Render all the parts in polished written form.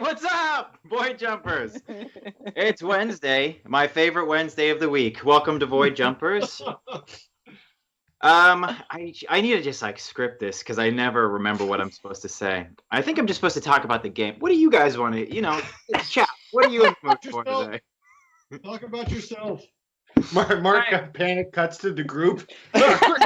what's up, Void Jumpers? It's Wednesday, my favorite Wednesday of the week. Welcome to Void Jumpers. I need to just script this because I never remember what I'm supposed to say. I think I'm just supposed to talk about the game. What do you guys want to, chat? What are you in the mood for today? Talk about yourself. Mark panic cuts to the group. Welcome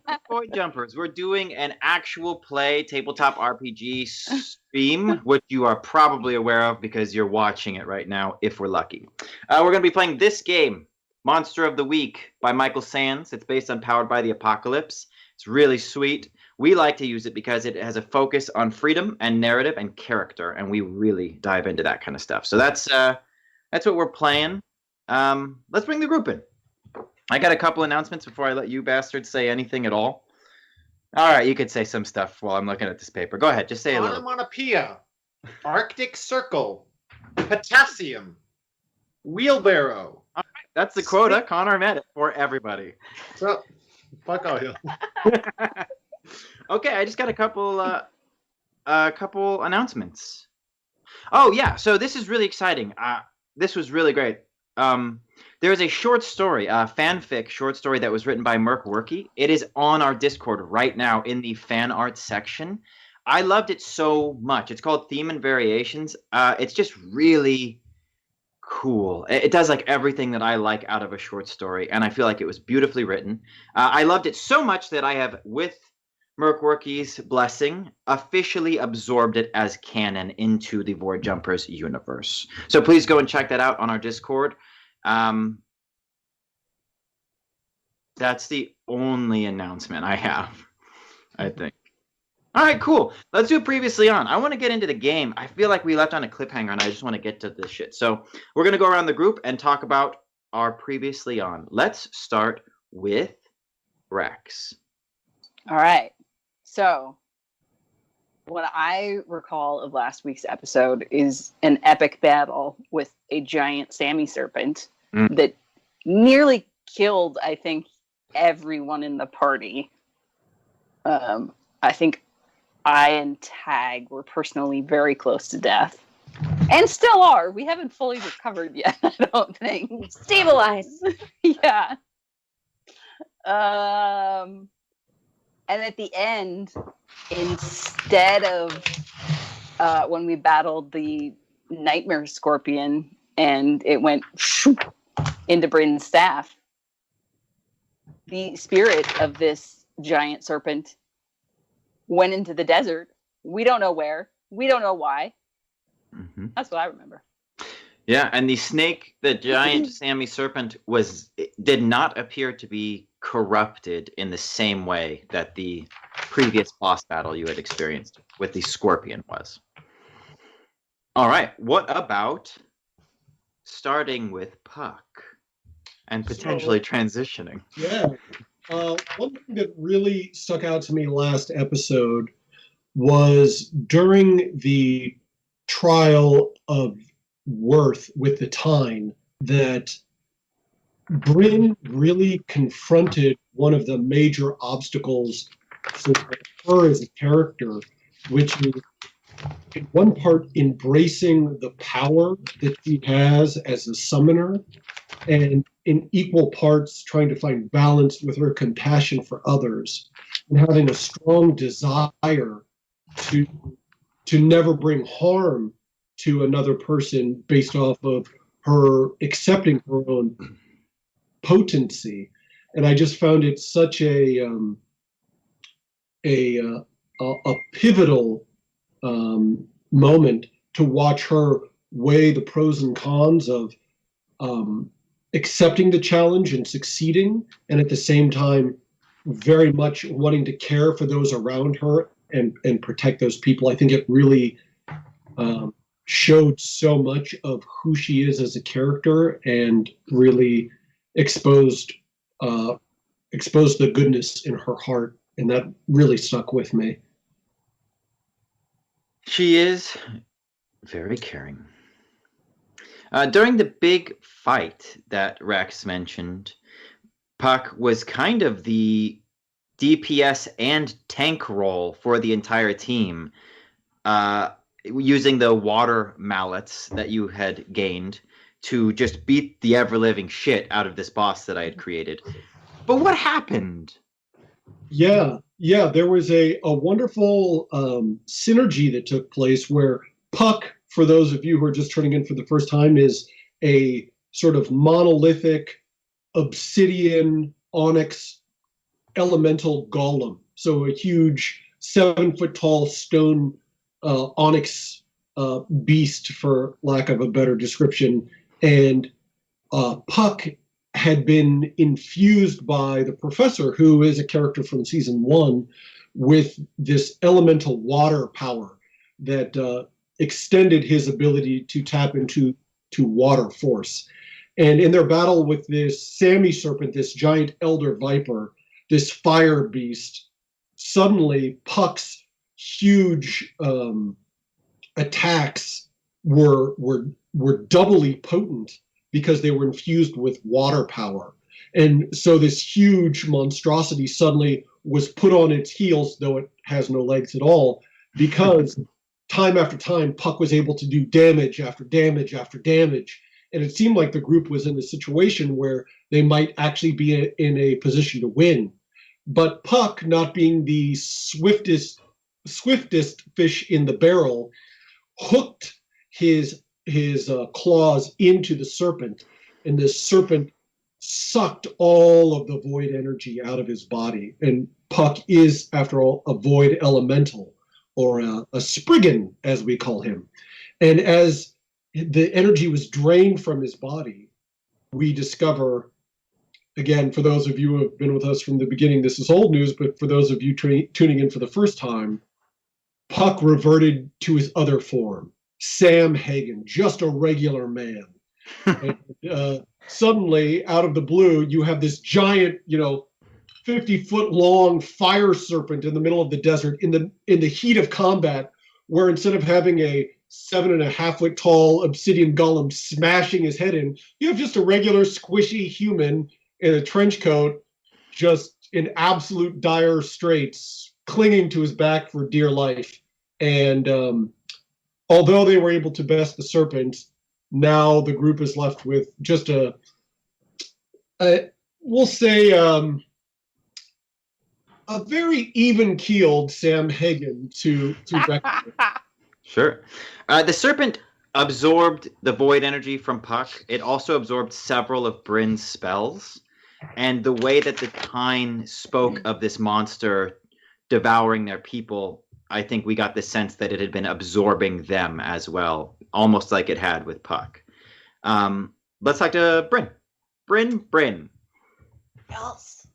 to Void Jumpers. We're doing an actual play tabletop RPG stream, which you are probably aware of because you're watching it right now, if we're lucky. We're going to be playing this game, Monster of the Week by Michael Sands. It's based on Powered by the Apocalypse. It's really sweet. We like to use it because it has a focus on freedom and narrative and character, and we really dive into that kind of stuff. So that's what we're playing. Let's bring the group in. I got a couple announcements before I let you bastards say anything at all. All right, you could say some stuff while I'm looking at this paper. Go ahead, just say a little. Onomatopoeia, Arctic Circle, Potassium, Wheelbarrow. All right, that's the quota. Connor met it for everybody. So, fuck all you. Okay, I just got a couple announcements. Oh yeah, so this is really exciting. This was really great. There's a short story, a fanfic short story that was written by Merc Worky. It is on our Discord right now in the fan art section. I loved it so much. It's called Theme and Variations. It's just really cool. It does everything that I like out of a short story, and I feel like it was beautifully written. I loved it so much that I have, with Merc Worky's blessing, officially absorbed it as canon into the Void Jumpers universe. So please go and check that out on our Discord. That's the only announcement I have, I think. All right, cool. Let's do Previously On. I want to get into the game. I feel like we left on a cliffhanger, and I just want to get to this shit. So we're going to go around the group and talk about our Previously On. Let's start with Rex. All right. So what I recall of last week's episode is an epic battle with a giant Sammy serpent that nearly killed, I think, everyone in the party. I think I and Tag were personally very close to death. And still are. We haven't fully recovered yet, I don't think. Stabilize. Yeah. And at the end, instead of when we battled the Nightmare Scorpion and it went into Bryn's staff, the spirit of this giant serpent went into the desert. We don't know where. We don't know why. Mm-hmm. That's what I remember. Yeah, and the snake, the giant Sammy serpent, did not appear to be corrupted in the same way that the previous boss battle you had experienced with the scorpion was. All right, what about starting with Puck and potentially transitioning? Yeah. One thing that really stuck out to me last episode was during the trial of Worth with the Tyne, that Bryn really confronted one of the major obstacles for her as a character, which is in one part embracing the power that she has as a summoner, and in equal parts trying to find balance with her compassion for others and having a strong desire to never bring harm to another person based off of her accepting her own potency. And I just found it such a pivotal moment to watch her weigh the pros and cons of accepting the challenge and succeeding, and at the same time very much wanting to care for those around her and protect those people. I think it really showed so much of who she is as a character and really exposed the goodness in her heart, and that really stuck with me. She is very caring. During the big fight that Rex mentioned, Puck was kind of the DPS and tank role for the entire team. using the water mallets that you had gained to just beat the ever-living shit out of this boss that I had created. But what happened? Yeah, there was a wonderful synergy that took place where Puck, for those of you who are just turning in for the first time, is a sort of monolithic obsidian onyx elemental golem. So a huge 7-foot tall stone onyx beast, for lack of a better description. And Puck had been infused by the professor, who is a character from season 1, with this elemental water power that extended his ability to tap into water force. And in their battle with this Sammy serpent, this giant elder viper, this fire beast, suddenly Puck's huge attacks were doubly potent because they were infused with water power. And so this huge monstrosity suddenly was put on its heels, though it has no legs at all, because time after time, Puck was able to do damage after damage after damage. And it seemed like the group was in a situation where they might actually be in a position to win. But Puck, not being the swiftest fish in the barrel, hooked his claws into the serpent, and this serpent sucked all of the void energy out of his body. And Puck is, after all, a void elemental, or a spriggan, as we call him. And as the energy was drained from his body, we discover, again, for those of you who have been with us from the beginning, this is old news, but for those of you tuning in for the first time, Puck reverted to his other form, Sam Hagen, just a regular man. And, suddenly, out of the blue, you have this giant, 50-foot long fire serpent in the middle of the desert in the heat of combat, where instead of having a 7.5-foot tall obsidian golem smashing his head in, you have just a regular squishy human in a trench coat, just in absolute dire straits, clinging to his back for dear life. And although they were able to best the serpent, now the group is left with just we'll say, a very even-keeled Sam Hagen to reckon with. Sure. The serpent absorbed the void energy from Puck. It also absorbed several of Bryn's spells. And the way that the Tyne spoke of this monster devouring their people, I think we got the sense that it had been absorbing them as well, almost like it had with Puck. Let's talk to Bryn. Bryn. Yes.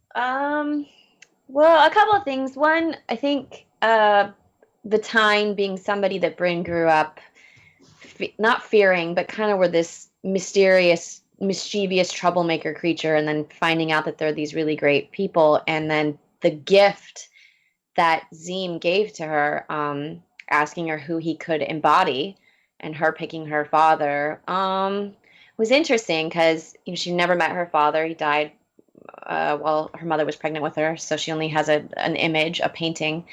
Well, a couple of things. One, I think the Tyne being somebody that Bryn grew up not fearing, but kind of were this mysterious, mischievous troublemaker creature, and then finding out that they're these really great people, and then the gift that Zeem gave to her, asking her who he could embody, and her picking her father, was interesting because she never met her father. He died while her mother was pregnant with her, so she only has an image, a painting,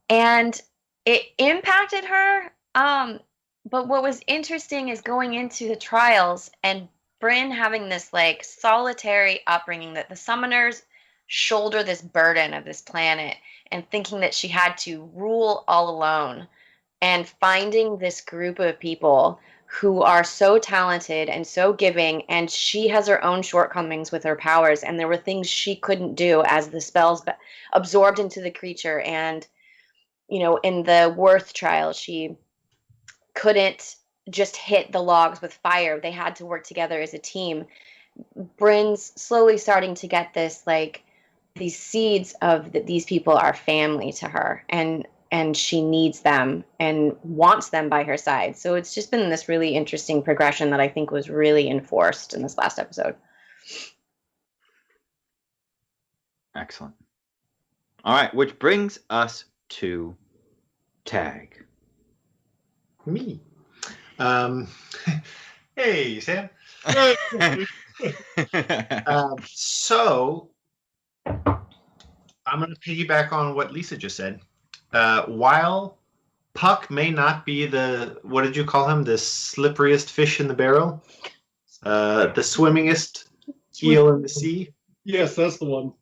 and it impacted her. But what was interesting is going into the trials and Bryn having this like solitary upbringing, that the summoners shoulder this burden of this planet, and thinking that she had to rule all alone, and finding this group of people who are so talented and so giving, and she has her own shortcomings with her powers, and there were things she couldn't do as the spells absorbed into the creature. And in the Worth trial, she couldn't just hit the logs with fire. They had to work together as a team. Bryn's slowly starting to get this, like, these seeds of that these people are family to her, and she needs them and wants them by her side. So it's just been this really interesting progression that I think was really enforced in this last episode. Excellent. All right, which brings us to Tag. Me. Hey, Sam. So I'm going to piggyback on what Lisa just said. While Puck may not be the, what did you call him? The slipperiest fish in the barrel? The swimmingest eel in the sea? Yes, that's the one.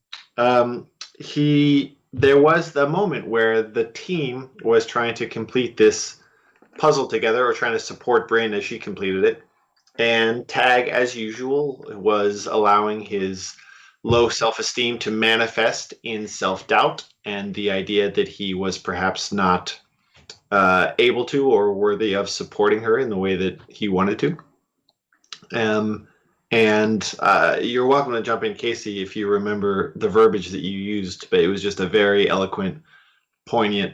There was the moment where the team was trying to complete this puzzle together, or trying to support Bryn as she completed it. And Tag, as usual, was allowing his low self-esteem to manifest in self-doubt and the idea that he was perhaps not able to or worthy of supporting her in the way that he wanted to. And you're welcome to jump in, Casey, if you remember the verbiage that you used, but it was just a very eloquent, poignant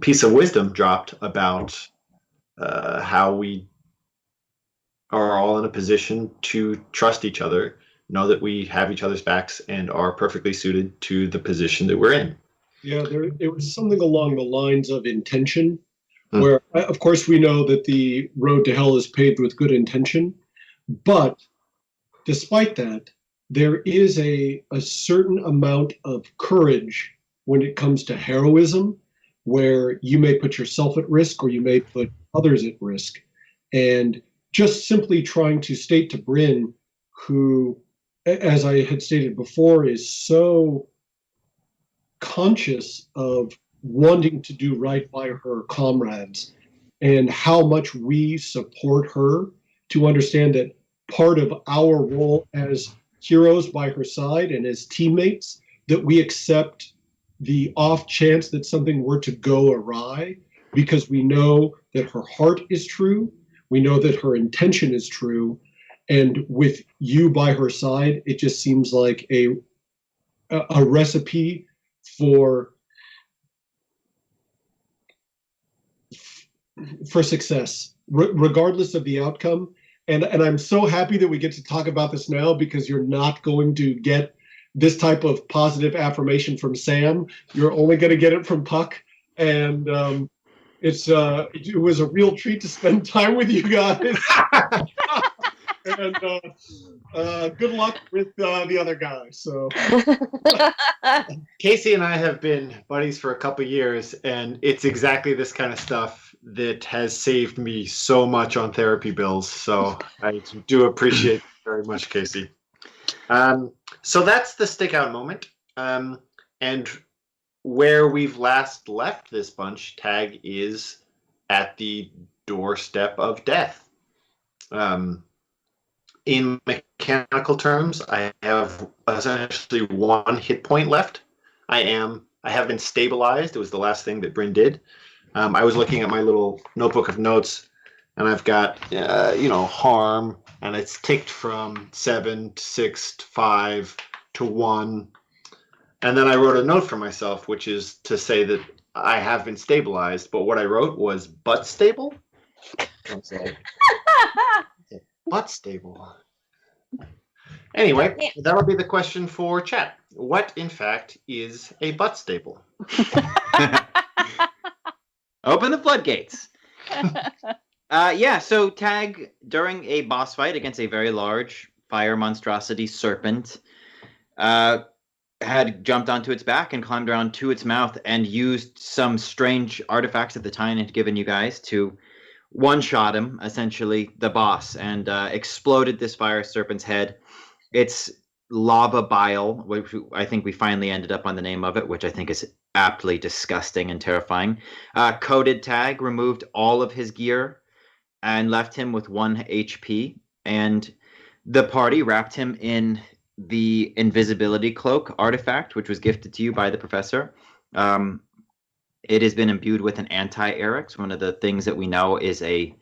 piece of wisdom dropped about how we are all in a position to trust each other, know that we have each other's backs, and are perfectly suited to the position that we're in. Yeah, it was something along the lines of intention, where, of course, we know that the road to hell is paved with good intention, but despite that, there is a certain amount of courage when it comes to heroism, where you may put yourself at risk or you may put others at risk. And just simply trying to state to Bryn, who, as I had stated before, is so conscious of wanting to do right by her comrades and how much we support her, to understand that part of our role as heroes by her side and as teammates, that we accept the off chance that something were to go awry, because we know that her heart is true, we know that her intention is true, and with you by her side, it just seems like a recipe for success, regardless of the outcome. And I'm so happy that we get to talk about this now, because you're not going to get this type of positive affirmation from Sam. You're only going to get it from Puck. And it was a real treat to spend time with you guys. And good luck with the other guys. So Casey and I have been buddies for a couple years, and it's exactly this kind of stuff that has saved me so much on therapy bills. So I do appreciate it very much, Casey. So that's the stick out moment. And where we've last left this bunch, Tag is at the doorstep of death. In mechanical terms, I have essentially 1 hit point left. I have been stabilized. It was the last thing that Bryn did. I was looking at my little notebook of notes, and I've got harm, and it's ticked from 7 to 6 to 5 to 1. And then I wrote a note for myself, which is to say that I have been stabilized, but what I wrote was butt stable. Butt stable. Anyway, that'll be the question for chat. What, in fact, is a butt stable? Open the floodgates. So Tag, during a boss fight against a very large fire monstrosity serpent, had jumped onto its back and climbed around to its mouth and used some strange artifacts that the Titan had given you guys to one-shot him, essentially, the boss, and exploded this fire serpent's head. It's lava bile, which I think we finally ended up on the name of it, which I think is aptly disgusting and terrifying. Coated Tag removed all of his gear and left him with 1 HP, and the party wrapped him in the invisibility cloak artifact, which was gifted to you by the professor. It has been imbued with an anti-Eric's. One of the things that we know is a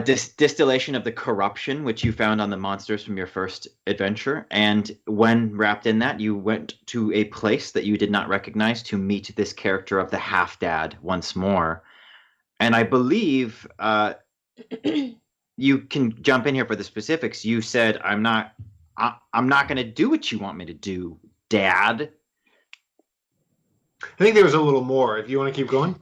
distillation of the corruption which you found on the monsters from your first adventure. And when wrapped in that, you went to a place that you did not recognize to meet this character of the half-dad once more. And I believe you can jump in here for the specifics. You said, I'm not going to do what you want me to do, Dad. I think there was a little more. If you want to keep going.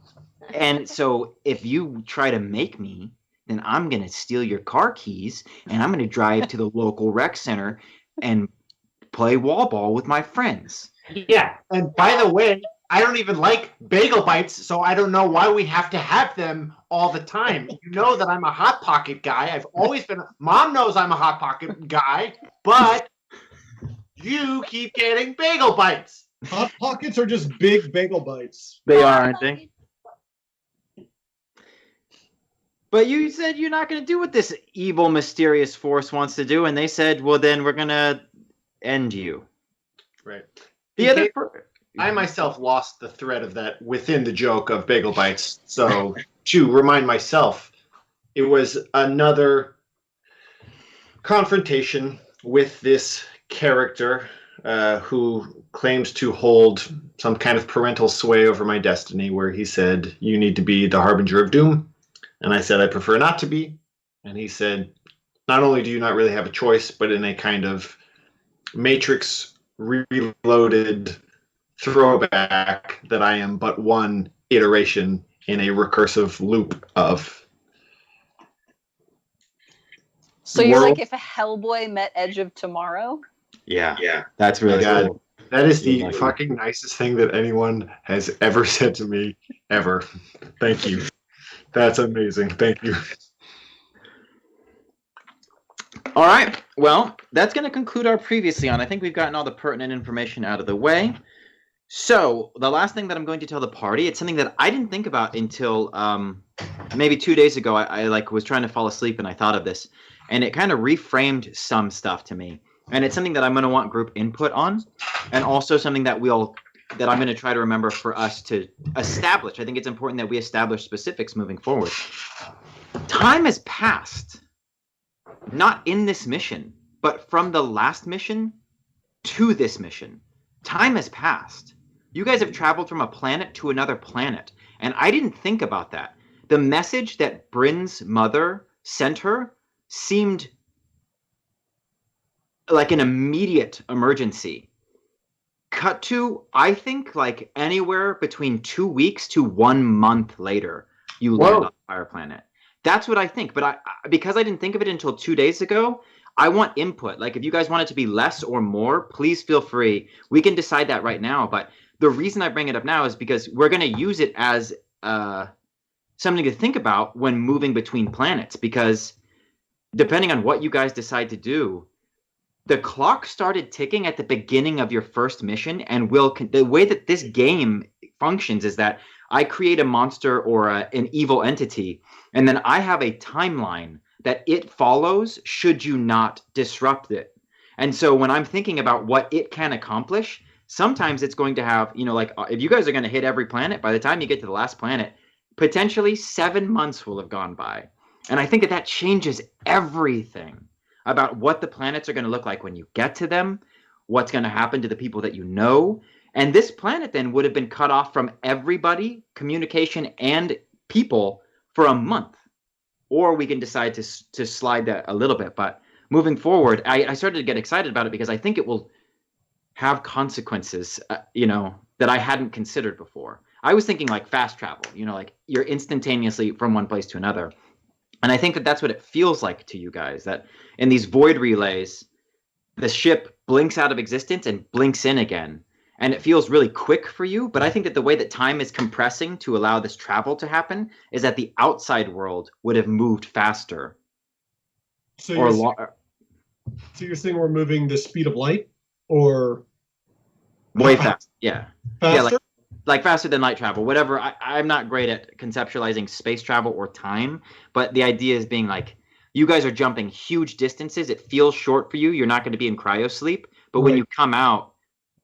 And so if you try to make me, then I'm going to steal your car keys and I'm going to drive to the local rec center and play wall ball with my friends. Yeah. And by the way, I don't even like bagel bites, so I don't know why we have to have them all the time. You know that I'm a Hot Pocket guy. I've always been. Mom knows I'm a Hot Pocket guy, but you keep getting bagel bites. Hot Pockets are just big bagel bites. They are, aren't they? But you said you're not going to do what this evil, mysterious force wants to do, and they said, well, then we're going to end you. Right. I myself lost the thread of that within the joke of bagel bites. So to remind myself, it was another confrontation with this character who claims to hold some kind of parental sway over my destiny, where he said, you need to be the harbinger of doom. And I said, I prefer not to be. And he said, not only do you not really have a choice, but in a kind of Matrix reloaded throwback, that I am but one iteration in a recursive loop of. So you're like if a Hellboy met Edge of Tomorrow? Yeah. That's really cool. That is the fucking nicest thing that anyone has ever said to me, ever. Thank you. That's amazing. Thank you. All right. Well, that's going to conclude our previously on. I think we've gotten all the pertinent information out of the way. So the last thing that I'm going to tell the party, it's something that I didn't think about until maybe 2 days ago. I was trying to fall asleep and I thought of this, and it kind of reframed some stuff to me. And it's something that I'm going to want group input on, and also something that I'm going to try to remember for us to establish. I think it's important that we establish specifics moving forward. Time has passed, not in this mission, but from the last mission to this mission. Time has passed. You guys have traveled from a planet to another planet, and I didn't think about that. The message that Bryn's mother sent her seemed like an immediate emergency. Cut to, I think, like anywhere between 2 weeks to 1 month later, you land on the Fire Planet. That's what I think. But because I didn't think of it until 2 days ago, I want input. Like, if you guys want it to be less or more, please feel free. We can decide that right now. But the reason I bring it up now is because we're going to use it as something to think about when moving between planets. Because depending on what you guys decide to do, the clock started ticking at the beginning of your first mission, and the way that this game functions is that I create a monster or an evil entity, and then I have a timeline that it follows should you not disrupt it. And so when I'm thinking about what it can accomplish, sometimes it's going to have, like if you guys are going to hit every planet, by the time you get to the last planet, potentially 7 months will have gone by. And I think that changes everything about what the planets are going to look like when you get to them, what's going to happen to the people that you know. And this planet then would have been cut off from everybody, communication, and people for a month. Or we can decide to slide that a little bit. But moving forward, I started to get excited about it because I think it will have consequences, that I hadn't considered before. I was thinking like fast travel, like you're instantaneously from one place to another. And I think that that's what it feels like to you guys, that in these void relays, the ship blinks out of existence and blinks in again. And it feels really quick for you. But I think that the way that time is compressing to allow this travel to happen is that the outside world would have moved faster. So you're saying we're moving the speed of light, or way fast? Yeah. Faster? Yeah, like faster than light travel, whatever. I'm not great at conceptualizing space travel or time, but the idea is being like, you guys are jumping huge distances. It feels short for you. You're not going to be in cryosleep, but when you come out,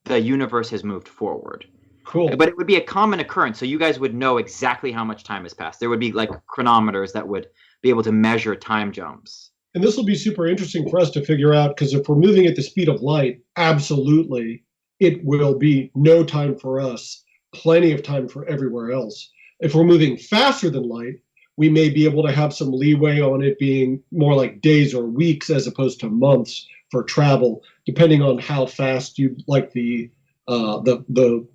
the universe has moved forward. Cool. But it would be a common occurrence, so you guys would know exactly how much time has passed. There would be like chronometers that would be able to measure time jumps. And this will be super interesting for us to figure out, because if we're moving at the speed of light, absolutely, it will be no time for us, plenty of time for everywhere else. If we're moving faster than light, we may be able to have some leeway on it being more like days or weeks as opposed to months for travel, depending on how fast you'd like the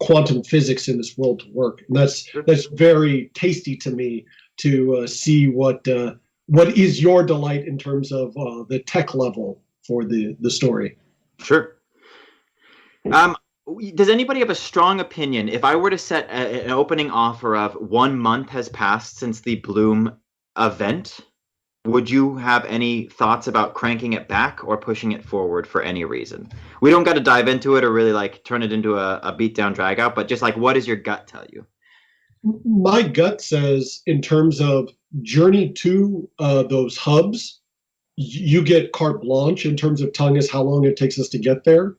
quantum physics in this world to work. And that's very tasty to me to see what is your delight in terms of the tech level for the story. Sure. Does anybody have a strong opinion? If I were to set an opening offer of 1 month has passed since the Bloom event, would you have any thoughts about cranking it back or pushing it forward for any reason? We don't got to dive into it or really like turn it into a beat down drag out, but just like, what does your gut tell you? My gut says, in terms of journey to those hubs, you get carte blanche in terms of telling us how long it takes us to get there.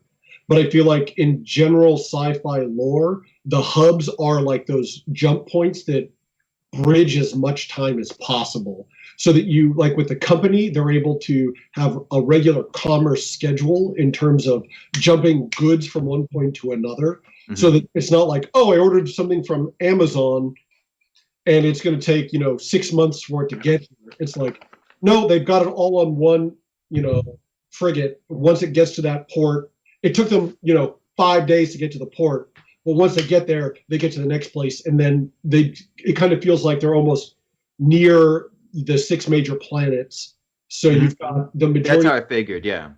But I feel like in general sci-fi lore, the hubs are like those jump points that bridge as much time as possible, so that you, like with the company, they're able to have a regular commerce schedule in terms of jumping goods from one point to another. Mm-hmm. So that it's not like, oh, I ordered something from Amazon and it's going to take 6 months for it to get here. It's like, no, they've got it all on one frigate. Once it gets to that port, it took them 5 days to get to the port. But once they get there, they get to the next place, and then it kind of feels like they're almost near the 6 major planets. So you've got the majority. That's how I figured, yeah.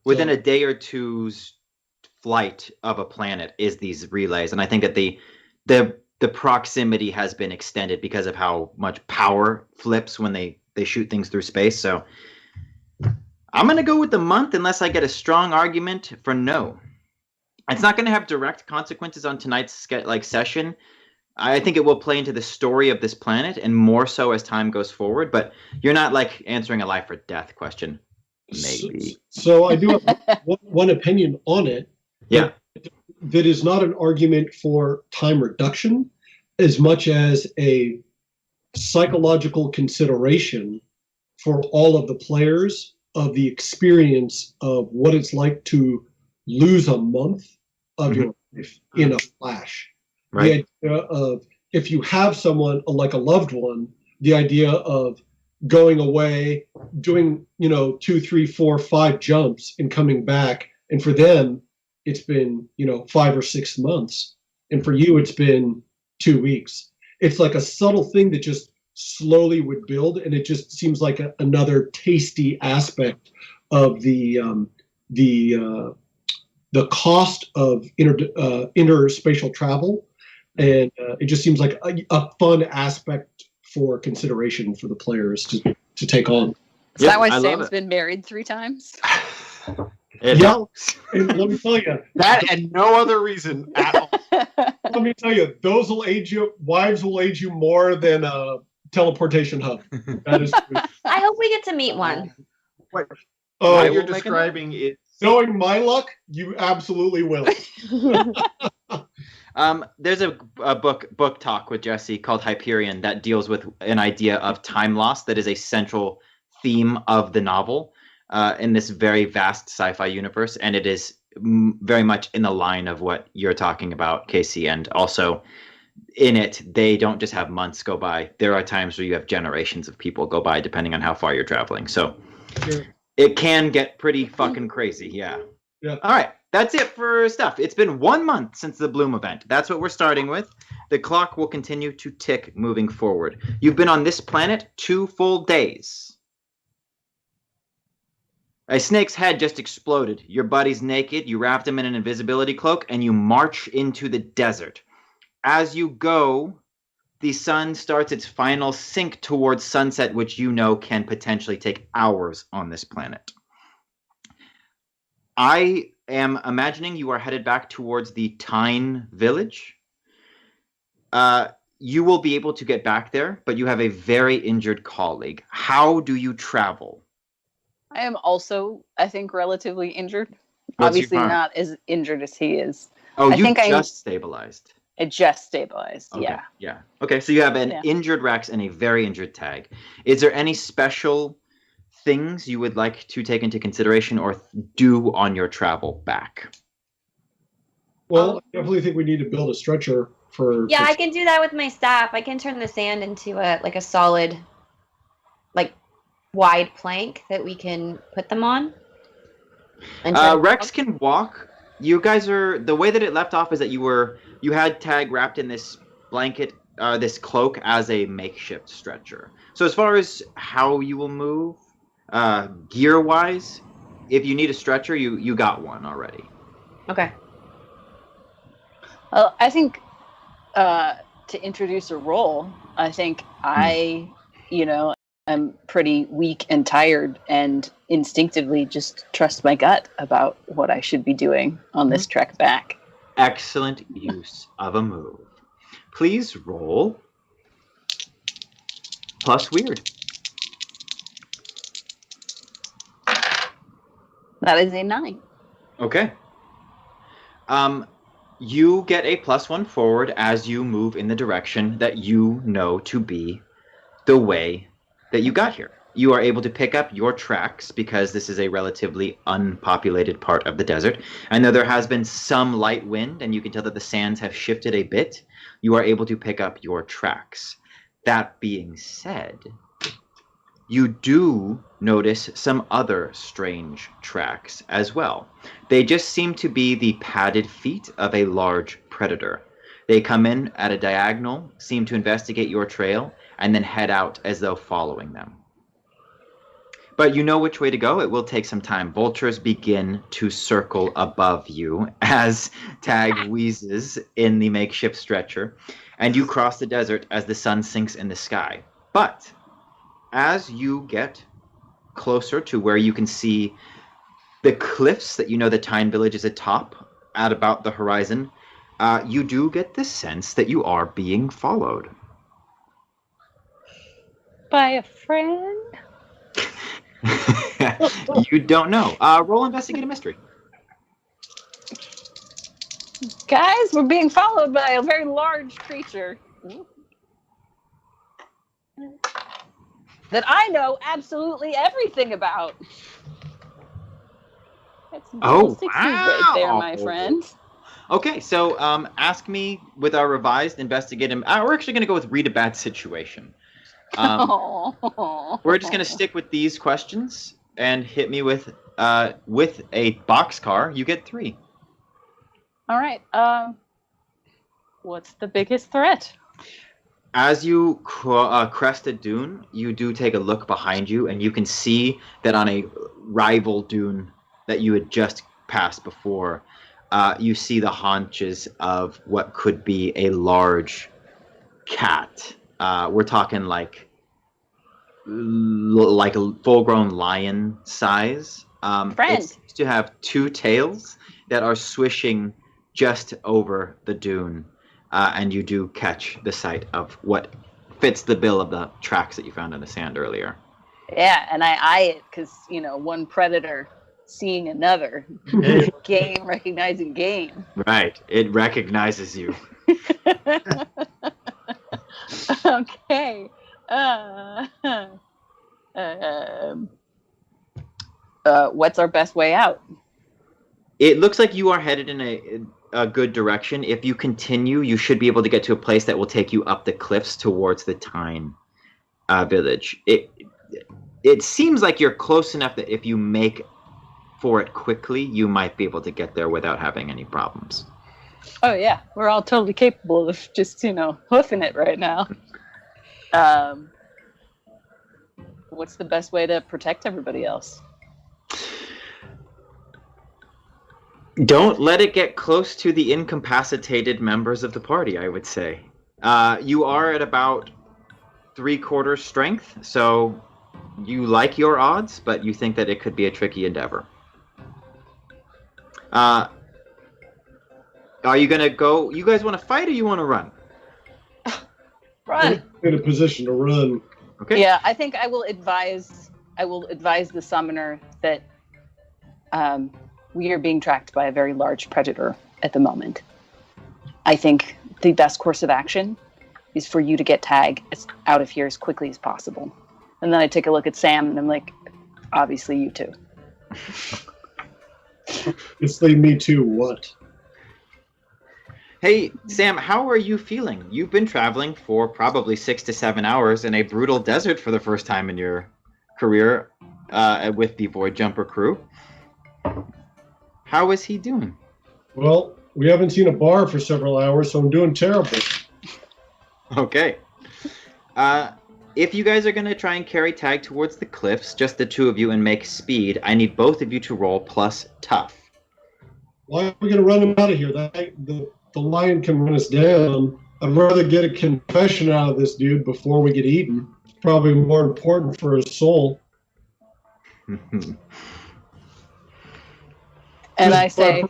Within a day or two's flight of a planet is these relays, and I think that the proximity has been extended because of how much power flips when they shoot things through space. So I'm going to go with the month unless I get a strong argument for no. It's not going to have direct consequences on tonight's session. I think it will play into the story of this planet, and more so as time goes forward. But you're not like answering a life or death question. Maybe. So I do have one opinion on it. Yeah. That is not an argument for time reduction as much as a psychological consideration for all of the players of the experience of what it's like to lose a month of your life in a flash. Right. The idea of, if you have someone like a loved one, the idea of going away, doing 2, 3, 4, 5 jumps and coming back, and for them it's been 5 or 6 months, and for you it's been 2 weeks. It's like a subtle thing that just slowly would build, and it just seems like another tasty aspect of the cost of interspatial travel, and it just seems like a fun aspect for consideration for the players to take on. Is that why Sam's been married 3 times? Yeah, and let me tell you, that and no other reason at all. Let me tell you, those will age you. Wives will age you more than a teleportation hub. That is true. I hope we get to meet one. What Oh, you're describing it. Knowing my luck, you absolutely will. There's a book talk with Jesse called Hyperion that deals with an idea of time loss that is a central theme of the novel in this very vast sci-fi universe, and it is very much in the line of what you're talking about, Casey. And also in it, they don't just have months go by. There are times where you have generations of people go by, depending on how far you're traveling. So it can get pretty fucking crazy. Yeah. All right. That's it for stuff. It's been 1 month since the Bloom event. That's what we're starting with. The clock will continue to tick moving forward. You've been on this planet 2 full days. A snake's head just exploded. Your buddy's naked. You wrapped him in an invisibility cloak, and you march into the desert. As you go, the sun starts its final sink towards sunset, which can potentially take hours on this planet. I am imagining you are headed back towards the Tyne village. You will be able to get back there, but you have a very injured colleague. How do you travel? I am also, I think, relatively injured. What's Obviously your harm? not as injured as he is. Oh, I you think just stabilized. It just stabilized, Okay. yeah. Yeah. Okay, so you have an injured Rex and a very injured Tag. Is there any special things you would like to take into consideration or do on your travel back? Well, I definitely think we need to build a stretcher for. Yeah, I can do that with my staff. I can turn the sand into a solid, wide plank that we can put them on. Rex can walk. You guys are, the way that it left off is that you had Tag wrapped in this blanket, this cloak as a makeshift stretcher. So as far as how you will move, gear wise, if you need a stretcher, you got one already. Okay. Well, I think to introduce a role, I think I, am pretty weak and tired and instinctively just trust my gut about what I should be doing on this trek back. Excellent use of a move. Please roll plus weird. That is a 9. Okay. You get a +1 forward as you move in the direction that you know to be the way that you got here. You are able to pick up your tracks because this is a relatively unpopulated part of the desert. And though there has been some light wind and you can tell that the sands have shifted a bit, you are able to pick up your tracks. That being said, you do notice some other strange tracks as well. They just seem to be the padded feet of a large predator. They come in at a diagonal, seem to investigate your trail, and then head out as though following them. But you know which way to go. It will take some time. Vultures begin to circle above you as Tag wheezes in the makeshift stretcher, and you cross the desert as the sun sinks in the sky. But as you get closer to where you can see the cliffs that you know the Tyne village is atop at about the horizon, you do get the sense that you are being followed. By a friend? You don't know. Roll investigate a mystery. Guys, we're being followed by a very large creature that I know absolutely everything about. That's Oh, 60 right there, my friend. Okay, so ask me with our revised investigate. We're actually going to go with read a bad situation. We're just going to stick with these questions and hit me with a boxcar. You get 3. All right. What's the biggest threat? As you crest a dune, you do take a look behind you, and you can see that on a rival dune that you had just passed before, you see the haunches of what could be a large cat. We're talking like a full-grown lion size. Friend. It seems to have 2 tails that are swishing just over the dune. And you do catch the sight of what fits the bill of the tracks that you found in the sand earlier. Yeah, and I eye it because, one predator seeing another. Game recognizing game. Right. It recognizes you. Okay. What's our best way out? It looks like you are headed in a good direction. If you continue, you should be able to get to a place that will take you up the cliffs towards the Tyne village. It seems like you're close enough that if you make for it quickly, you might be able to get there without having any problems. Oh yeah, we're all totally capable of just hoofing it right now. What's the best way to protect everybody else? Don't let it get close to the incapacitated members of the party, I would say. You are at about 3/4 strength, so you like your odds, but you think that it could be a tricky endeavor. Are you going to go? You guys want to fight or you want to run? Run. In a position to run. Okay. Yeah, I think I will advise the summoner that we are being tracked by a very large predator at the moment. I think the best course of action is for you to get Tag out of here as quickly as possible. And then I take a look at Sam and I'm like, obviously you too. Obviously me too, what? Hey, Sam, how are you feeling? You've been traveling for probably 6 to 7 hours in a brutal desert for the first time in your career with the Void Jumper crew. How is he doing? Well, we haven't seen a bar for several hours, so I'm doing terrible. Okay. If you guys are going to try and carry Tag towards the cliffs, just the 2 of you, and make speed, I need both of you to roll plus tough. Why are we going to run him out of here? The the lion can run us down. I'd rather get a confession out of this dude before we get eaten. It's probably more important for his soul. And I say,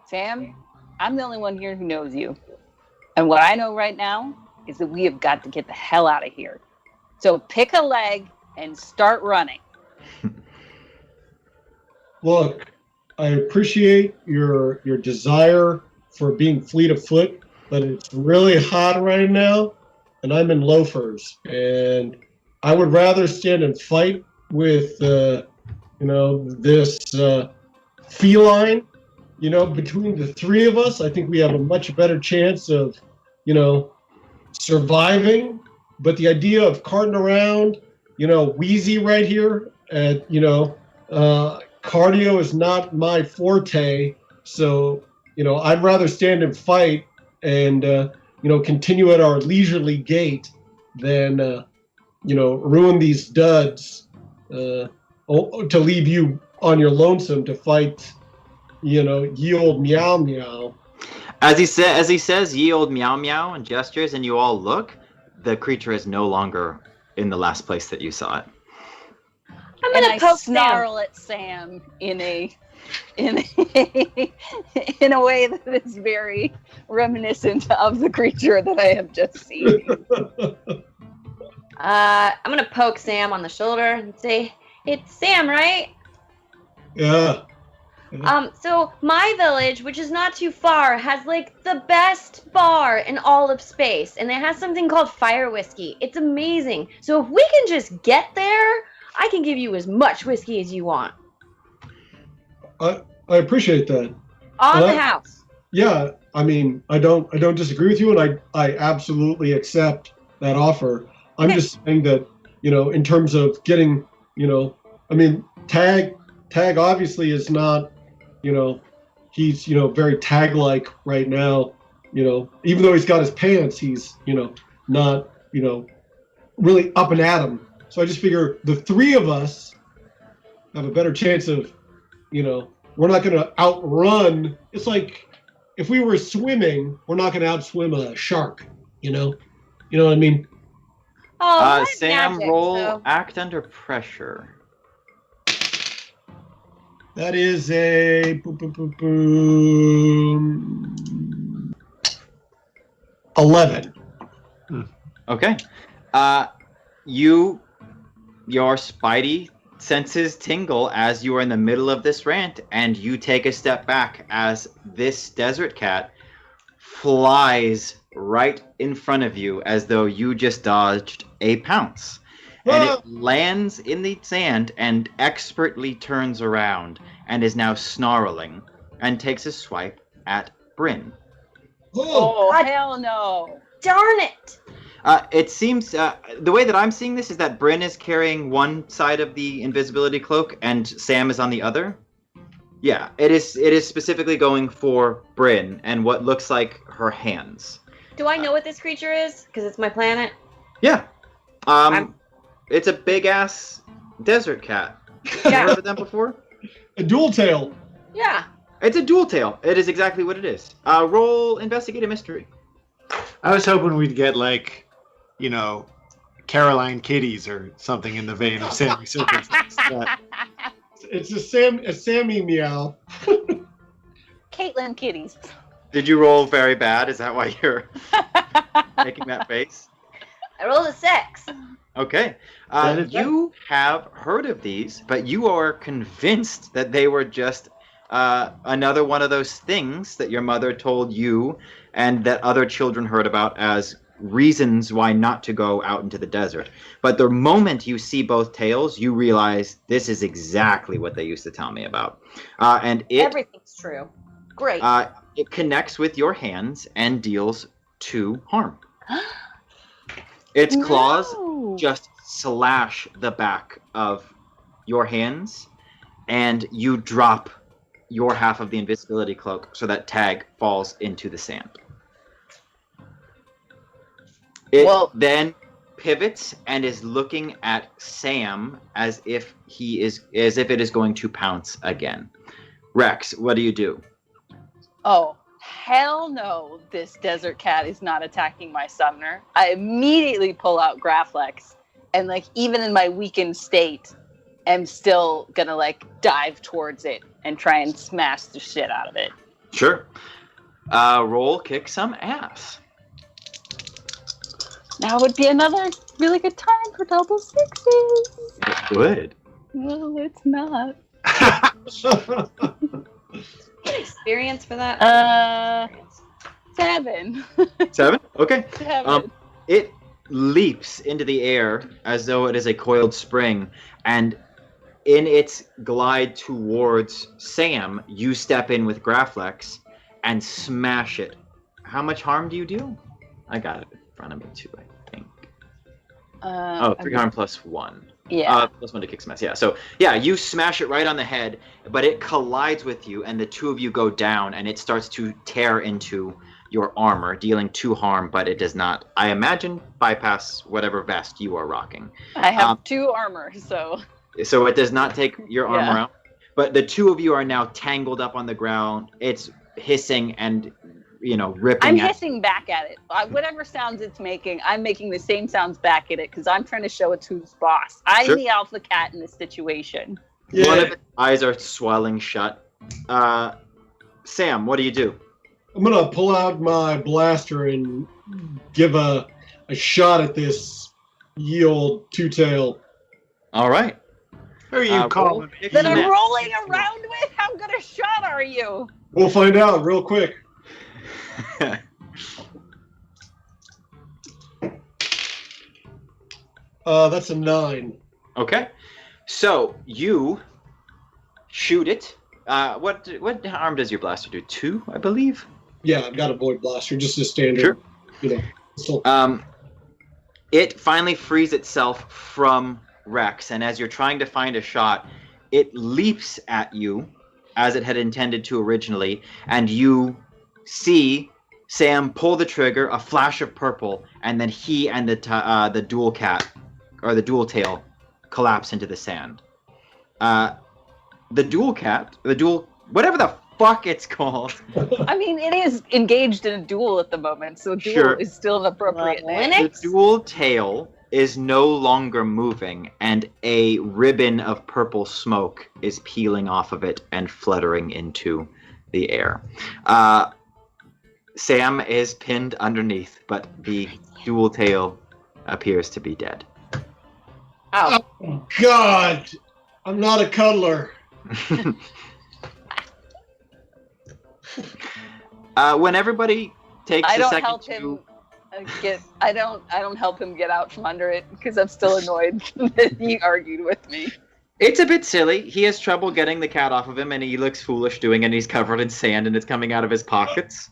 Sam, I'm the only one here who knows you. And what I know right now is that we have got to get the hell out of here. So pick a leg and start running. Look, I appreciate your desire for being fleet of foot, but it's really hot right now, and I'm in loafers, and I would rather stand and fight with this feline. Between the three of us, I think we have a much better chance of surviving. But the idea of carting around, Wheezy right here, at cardio is not my forte. So, I'd rather stand and fight and, continue at our leisurely gait than, ruin these duds to leave you on your lonesome to fight, ye old meow meow. As he says, ye old meow meow and gestures, and you all look, the creature is no longer in the last place that you saw it. I'm gonna poke snarl at Sam in a way that is very reminiscent of the creature that I have just seen. I'm gonna poke Sam on the shoulder and say, "It's Sam, right?" Yeah. So my village, which is not too far, has like the best bar in all of space, and it has something called fire whiskey. It's amazing. So if we can just get there, I can give you as much whiskey as you want. I appreciate that. On the house. Yeah, I mean, I don't disagree with you, and I absolutely accept that offer. I'm just saying that, in terms of getting, Tag obviously is not, he's, very Tag-like right now, even though he's got his pants, he's, not, really up and at him. So I just figure the three of us have a better chance of, we're not going to outrun. It's like if we were swimming, we're not going to outswim a shark, You know what I mean? Oh, Sam, magic, roll so. act under pressure. That is a 11. Okay. Your spidey senses tingle as you are in the middle of this rant, and you take a step back as this desert cat flies right in front of you as though you just dodged a pounce. And it lands in the sand and expertly turns around and is now snarling and takes a swipe at Bryn. Oh, hell no. Darn it. It seems the way that I'm seeing this is that Bryn is carrying one side of the invisibility cloak and Sam is on the other. Yeah, it is specifically going for Bryn and what looks like her hands. Do I know what this creature is? Because it's my planet. Yeah. It's a big ass desert cat. Have you heard of them before? A dual tail. Yeah. It's a dual tail. It is exactly what it is. Roll investigate a mystery. I was hoping we'd get Caroline Kitties or something in the vein of Sammy Serpents. It's a Sammy meow. Caitlin kitties. Did you roll very bad? Is that why you're making that face? I rolled a 6. Okay. You have heard of these, but you are convinced that they were just another one of those things that your mother told you and that other children heard about as reasons why not to go out into the desert. But the moment you see both tails, you realize this is exactly what they used to tell me about. And everything's true. Great. It connects with your hands and deals 2 harm. Its claws just slash the back of your hands, and you drop your half of the invisibility cloak so that Tag falls into the sand. It then pivots and is looking at Sam as if it is going to pounce again. Rex, what do you do? Oh, hell no, this desert cat is not attacking my summoner. I immediately pull out Graflex, and like even in my weakened state, am still gonna like dive towards it and try and smash the shit out of it. Sure. Roll kick some ass. Now would be another really good time for double sixes. It would. Well, it's not. Get experience for that. 7. 7? Okay. 7. It leaps into the air as though it is a coiled spring, and in its glide towards Sam, you step in with Graflex and smash it. How much harm do you do? I got it in front of me too, I think. 3 harm plus 1. Yeah. Plus 1 to kick some ass. Yeah. So yeah, you smash it right on the head, but it collides with you, and the two of you go down, and it starts to tear into your armor, dealing 2 harm, but it does not, I imagine, bypass whatever vest you are rocking. I have 2 armor, so it does not take your armor Yeah. out. But the two of you are now tangled up on the ground. It's hissing and, ripping I'm at hissing back at it. Whatever sounds it's making, I'm making the same sounds back at it because I'm trying to show it's who's boss. I'm Sure. the alpha cat in this situation. Yeah. One of its eyes are swelling shut. Sam, what do you do? I'm gonna pull out my blaster and give a shot at this ye old two-tail. All right. Who are you calling? roll kick That some I'm ass. rolling around with? How good a shot are you? We'll find out real quick. That's a 9. Okay. So you shoot it. What harm does your blaster do? 2, I believe. Yeah, I've got a void blaster, just a standard. Sure. Pistol. It finally frees itself from Rex, and as you're trying to find a shot, it leaps at you as it had intended to originally, and you see Sam pull the trigger, a flash of purple, and then he and the dual cat, or the dual tail, collapse into the sand. The dual cat, whatever the fuck it's called. I mean, it is engaged in a duel at the moment, so duel Sure. is still an appropriate name. Linux? The dual tail is no longer moving, and a ribbon of purple smoke is peeling off of it and fluttering into the air. Sam is pinned underneath, but the dual tail appears to be dead. Oh, God, I'm not a cuddler. When everybody takes I a don't second help to... him I don't help him get out from under it because I'm still annoyed that he argued with me. It's a bit silly. He has trouble getting the cat off of him, and he looks foolish doing it, and he's covered in sand, and it's coming out of his pockets.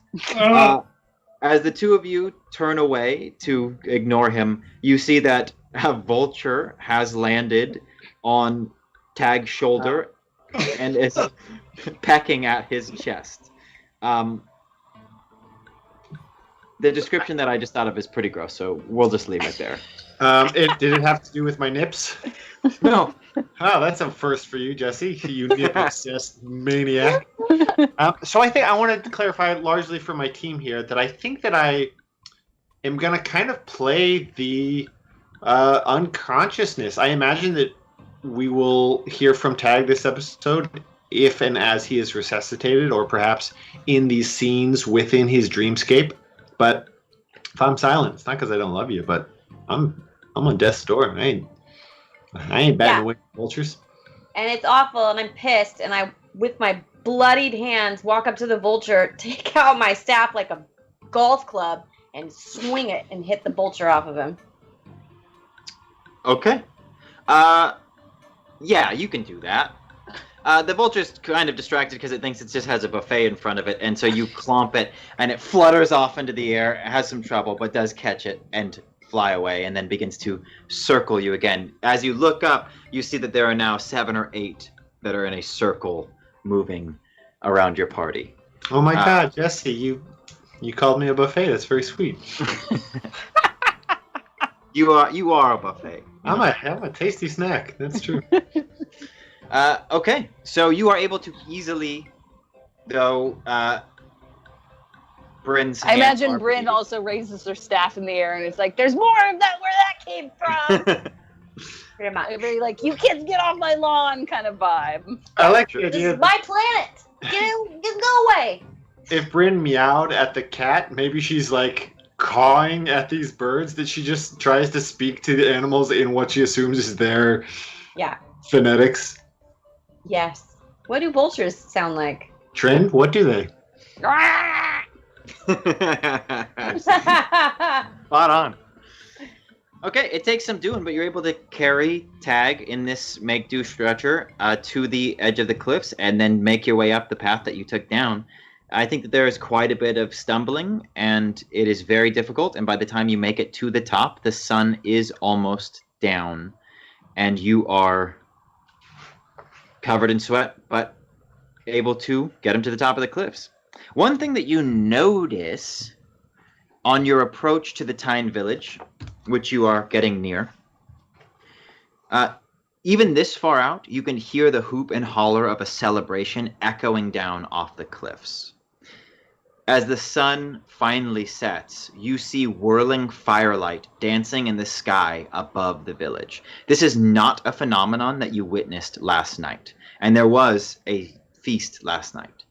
As the two of you turn away to ignore him, you see that a vulture has landed on Tag's shoulder and is pecking at his chest. The description that I just thought of is pretty gross, so we'll just leave it there. Did it have to do with my nips? No. Oh, that's a first for you, Jesse. You nip obsessed maniac. So I think I wanted to clarify largely for my team here that I think that I am going to kind of play the unconsciousness. I imagine that we will hear from Tag this episode if and as he is resuscitated, or perhaps in these scenes within his dreamscape. But if I'm silent, it's not because I don't love you, but I'm on death's door. I ain't batting away vultures. and it's awful, and I'm pissed, and I, with my bloodied hands, walk up to the vulture, take out my staff like a golf club, and swing it and hit the vulture off of him. Okay. Yeah, you can do that. The vulture's kind of distracted because it thinks it just has a buffet in front of it, and so you clomp it, and it flutters off into the air, it has some trouble, but does catch it and fly away, and then begins to circle you again. As you look up, you see that there are now 7 or 8 that are in a circle moving around your party. Oh my God, Jesse, you called me a buffet. That's very sweet. You are a buffet. I'm a tasty snack. That's true. Okay, so you are able to easily, though, Bryn's I hands imagine are Bryn also raises her staff in the air and it's like, "There's more of that where that came from." Pretty much. A very like, "You kids get off my lawn" kind of vibe. I like Sure. the This idea is my planet. Go away. if Bryn meowed at the cat, maybe she's like cawing at these birds that she just tries to speak to the animals in what she assumes is their Yeah. phonetics. Yes. What do vultures sound like? Trin, what do they? Spot on. Okay, it takes some doing, but you're able to carry Tag in this make-do stretcher to the edge of the cliffs and then make your way up the path that you took down. I think that there is quite a bit of stumbling, and it is very difficult, and by the time you make it to the top, the sun is almost down, and you are covered in sweat, but able to get him to the top of the cliffs. One thing that you notice on your approach to the Tyne village, which you are getting near, even this far out, you can hear the hoop and holler of a celebration echoing down off the cliffs. As the sun finally sets, you see whirling firelight dancing in the sky above the village. This is not a phenomenon that you witnessed last night, and there was a feast last night.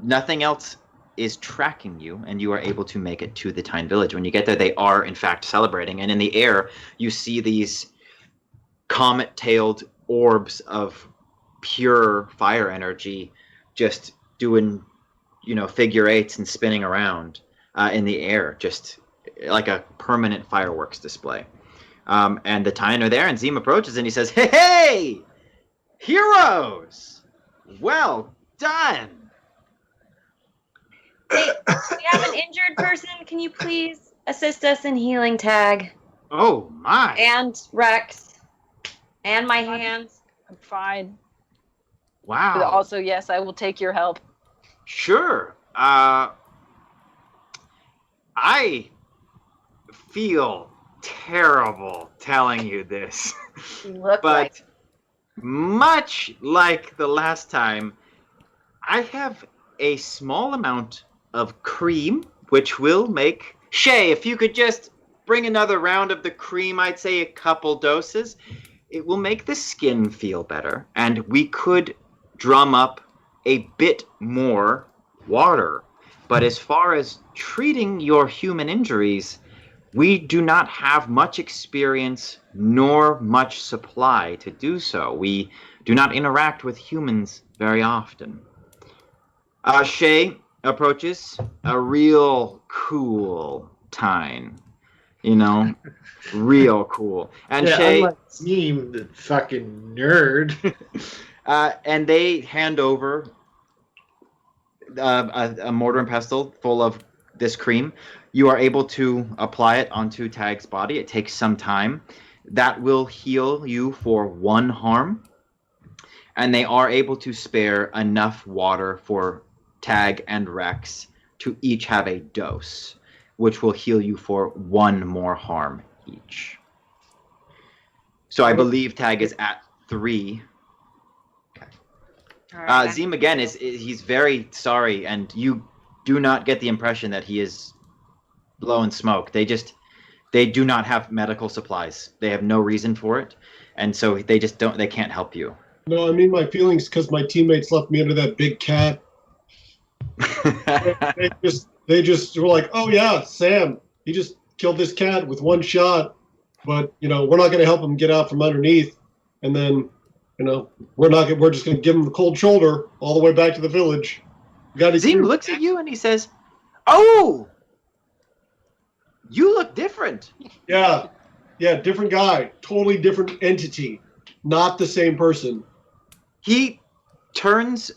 Nothing else is tracking you, and you are able to make it to the Tyne village. When you get there, they are, in fact, celebrating, and in the air, you see these comet-tailed orbs of pure fire energy just doing, figure eights and spinning around in the air, just like a permanent fireworks display. And the Tyne are there, and Zim approaches, and he says, "Hey! Heroes! Well done!" Hey, we have an injured person. Can you please assist us in healing Tag Oh, my! and Rex and my hands? I'm fine. Wow. But also, yes, I will take your help. Sure. I feel terrible telling you this, You look but like much like the last time, I have a small amount of cream, which will make... Shay, if you could just bring another round of the cream, I'd say a couple doses, it will make the skin feel better, and we could drum up a bit more water. But as far as treating your human injuries, we do not have much experience nor much supply to do so. We do not interact with humans very often. Shay approaches, a real cool Tyne, real cool. And Shay, unlike Team, the fucking nerd. and they hand over a mortar and pestle full of this cream. You are able to apply it onto Tag's body. It takes some time. That will heal you for 1 harm. And they are able to spare enough water for Tag and Rex to each have a dose, which will heal you for 1 more harm each. So I believe Tag is at 3. Zim again he's very sorry, and you do not get the impression that he is blowing smoke. They do not have medical supplies. They have no reason for it, and so they can't help you. No, I mean my feelings because my teammates left me under that big cat. they just were like, "Oh yeah, Sam, he just killed this cat with 1 shot, but we're not going to help him get out from underneath." And then, we're just going to give him the cold shoulder all the way back to the village. Zim looks at you and he says, "Oh, you look different." Yeah, different guy, totally different entity, not the same person. He turns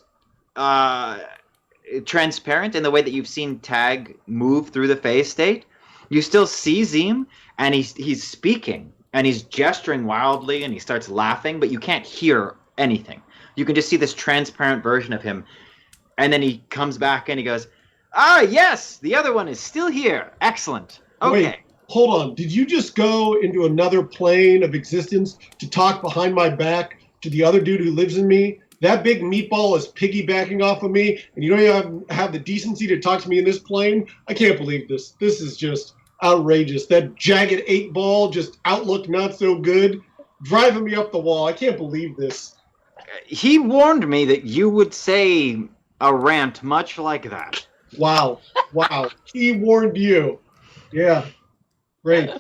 transparent in the way that you've seen Tag move through the phase state. You still see Zim, and he's speaking, and he's gesturing wildly, and he starts laughing, but you can't hear anything. You can just see this transparent version of him, and then he comes back and he goes, "Ah, yes, the other one is still here. Excellent. Okay." Wait, hold on. Did you just go into another plane of existence to talk behind my back to the other dude who lives in me? That big meatball is piggybacking off of me, and you don't even have the decency to talk to me in this plane? I can't believe this. This is just outrageous. That jagged 8-ball just outlook not so good, driving me up the wall. I can't believe this. He warned me that you would say a rant much like that. Wow. Wow. He warned you. Yeah. Great.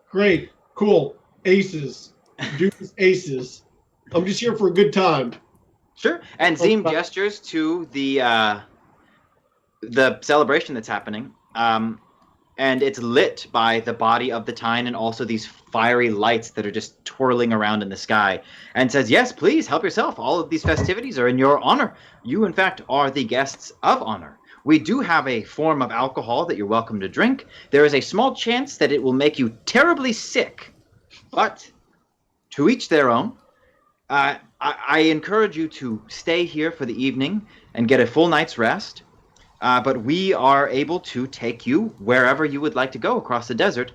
Great. Cool. Aces. Deuce aces. I'm just here for a good time. Sure. And Zim gestures to the celebration that's happening. And it's lit by the body of the Tyne and also these fiery lights that are just twirling around in the sky, and says, yes, please help yourself. All of these festivities are in your honor. You, in fact, are the guests of honor. We do have a form of alcohol that you're welcome to drink. There is a small chance that it will make you terribly sick, but to each their own. I encourage you to stay here for the evening and get a full night's rest. But we are able to take you wherever you would like to go across the desert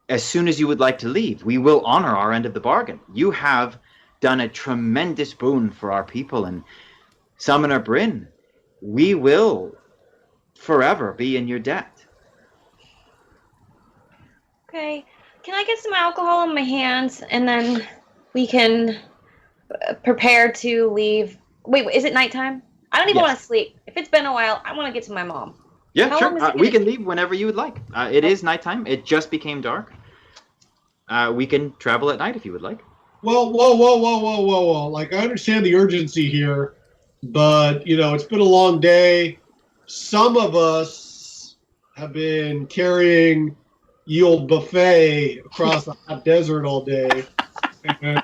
as soon as you would like to leave. We will honor our end of the bargain. You have done a tremendous boon for our people, and Summoner Bryn, we will forever be in your debt. Okay. Can I get some alcohol in my hands, and then we can prepare to leave? Wait, is it nighttime? I don't even want to sleep. If it's been a while, I want to get to my mom. Yeah, How long is sure. it We gonna can leave whenever you would like. It is nighttime. It just became dark. We can travel at night if you would like. Whoa, whoa, whoa, whoa, whoa, whoa, whoa. Like, I understand the urgency here, but, you know, it's been a long day. Some of us have been carrying ye old buffet across the hot desert all day. And,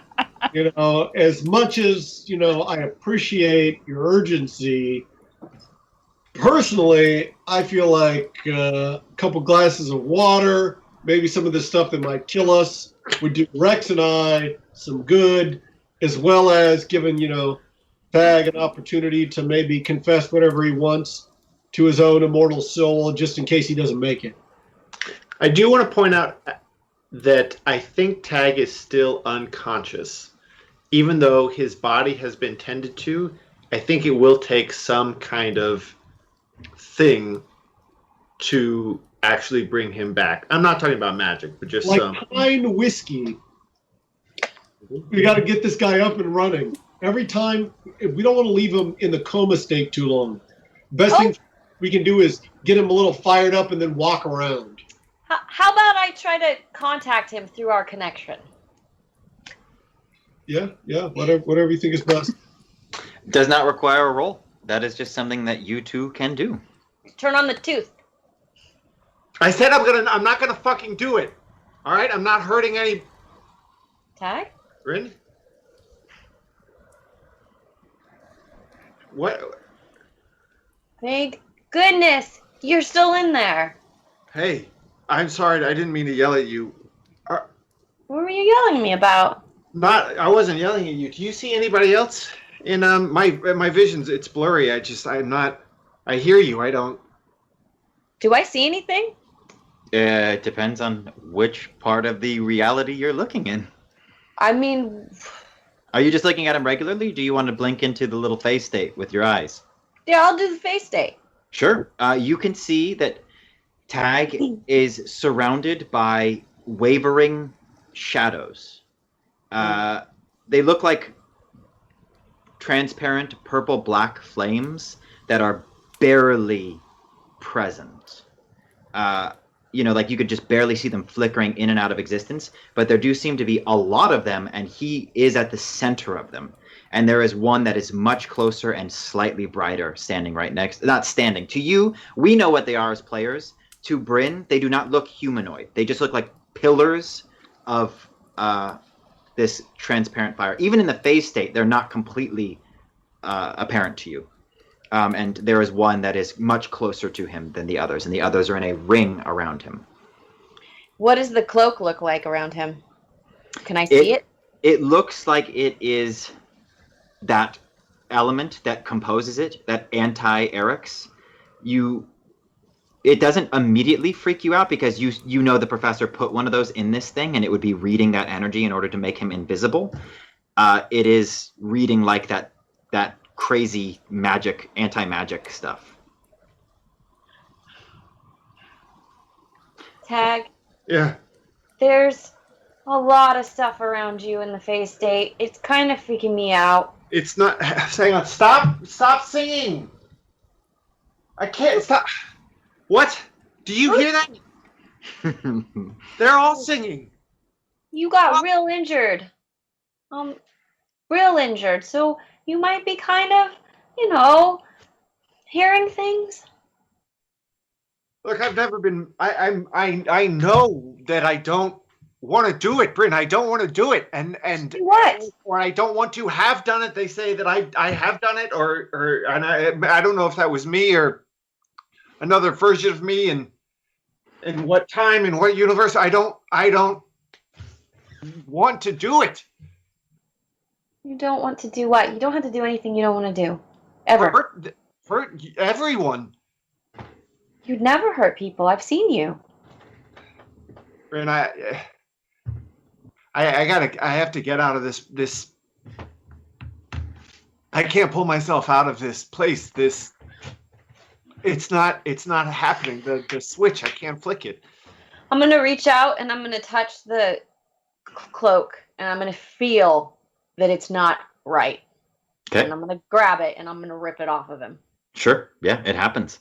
you know, as much as, you know, I appreciate your urgency, personally, I feel like a couple glasses of water, maybe some of the stuff that might kill us, would do Rex and I some good, as well as giving, you know, Tag an opportunity to maybe confess whatever he wants to his own immortal soul, just in case he doesn't make it. I do want to point out that I think Tag is still unconscious. Even though his body has been tended to, I think it will take some kind of thing to actually bring him back. I'm not talking about magic, but just like some. pine whiskey. We got to get this guy up and running. Every time, we don't want to leave him in the coma state too long. Best thing we can do is get him a little fired up and then walk around. How about I try to contact him through our connection? Yeah, whatever you think is best. Does not require a roll. That is just something that you two can do. Turn on the tooth. I said I'm not gonna fucking do it. All right, I'm not hurting any. Tag? Bryn? What? Thank goodness you're still in there. Hey, I'm sorry. I didn't mean to yell at you. What were you yelling at me about? I wasn't yelling at you. Do you see anybody else? In my visions, it's blurry. I'm not. I hear you. I don't. Do I see anything? It depends on which part of the reality you're looking in. I mean, Are you just looking at him regularly? Or do you want to blink into the little face state with your eyes? yeah, I'll do the face state. Sure. You can see that Tag is surrounded by wavering shadows. They look like transparent purple-black flames that are barely present. You know, like you could just barely see them flickering in and out of existence, but there do seem to be a lot of them, and he is at the center of them. And there is one that is much closer and slightly brighter standing right next. Not standing. To you, we know what they are as players. To Bryn, they do not look humanoid. They just look like pillars of this transparent fire. Even in the phase state, they're not completely apparent to you. And there is one that is much closer to him than the others, and the others are in a ring around him. What does the cloak look like around him? Can I see it? It looks like it is that element that composes it, that anti-Eric's. it doesn't immediately freak you out because you know the professor put one of those in this thing and it would be reading that energy in order to make him invisible. It is reading like that crazy magic, anti-magic stuff. Tag, Yeah. there's a lot of stuff around you in the phase state. It's kind of freaking me out. It's not. Hang on. Stop singing. I can't stop. What? Do you hear that? They're all singing. You got real injured. Real injured. So you might be kind of, hearing things. Look, I've never been. I know that I don't want to do it, Bryn. I don't want to do it, and What? or I don't want to have done it. They say that I have done it, or and I don't know if that was me or another version of me, and in what time, in what universe. I don't want to do it. You don't want to do what? You don't have to do anything you don't want to do. Ever. For everyone. You'd never hurt people. I've seen you. And I have to get out of this. I can't pull myself out of this place. It's not happening. The switch, I can't flick it. I'm going to reach out and I'm going to touch the cloak and I'm going to feel that it's not right. Okay. And I'm going to grab it and I'm going to rip it off of him. Sure. Yeah, it happens.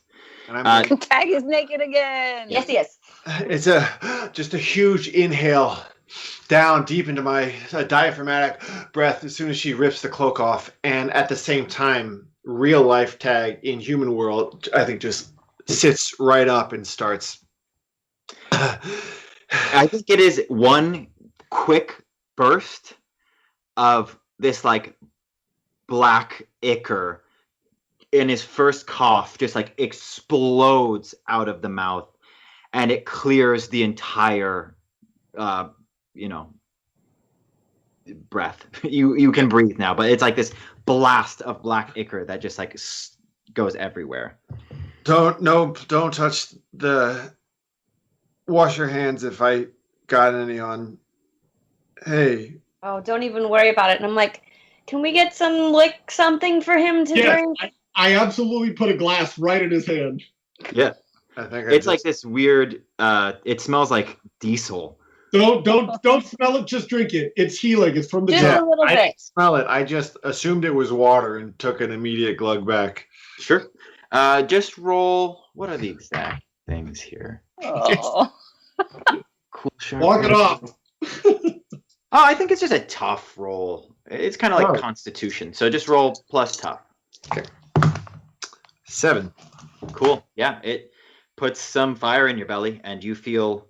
And I'm Tag is naked again. Yes, he is. it's just a huge inhale down deep into my diaphragmatic breath as soon as she rips the cloak off. And at the same time, real life Tag in human world, I think, just sits right up and starts. I think it is one quick burst of this like black ichor in his first cough, just like explodes out of the mouth, and it clears the entire, breath. You can breathe now, but it's like this blast of black ichor that just like goes everywhere. Don't touch the. Wash your hands if I got any on. Hey. Oh, don't even worry about it. And I'm like, can we get something for him to drink? I absolutely put a glass right in his hand. Yeah. I think It's like this weird, it smells like diesel. Don't smell it, just drink it. It's healing. It's from the Just jar. a little I bit. didn't smell it. I just assumed it was water and took an immediate glug back. Sure. Just roll, what are the exact things here? Oh. Cool. Sure. Walk it off. Oh, I think it's just a tough roll. It's kind of like Oh. Constitution. So just roll plus tough. 7. Cool. Yeah, it puts some fire in your belly, and you feel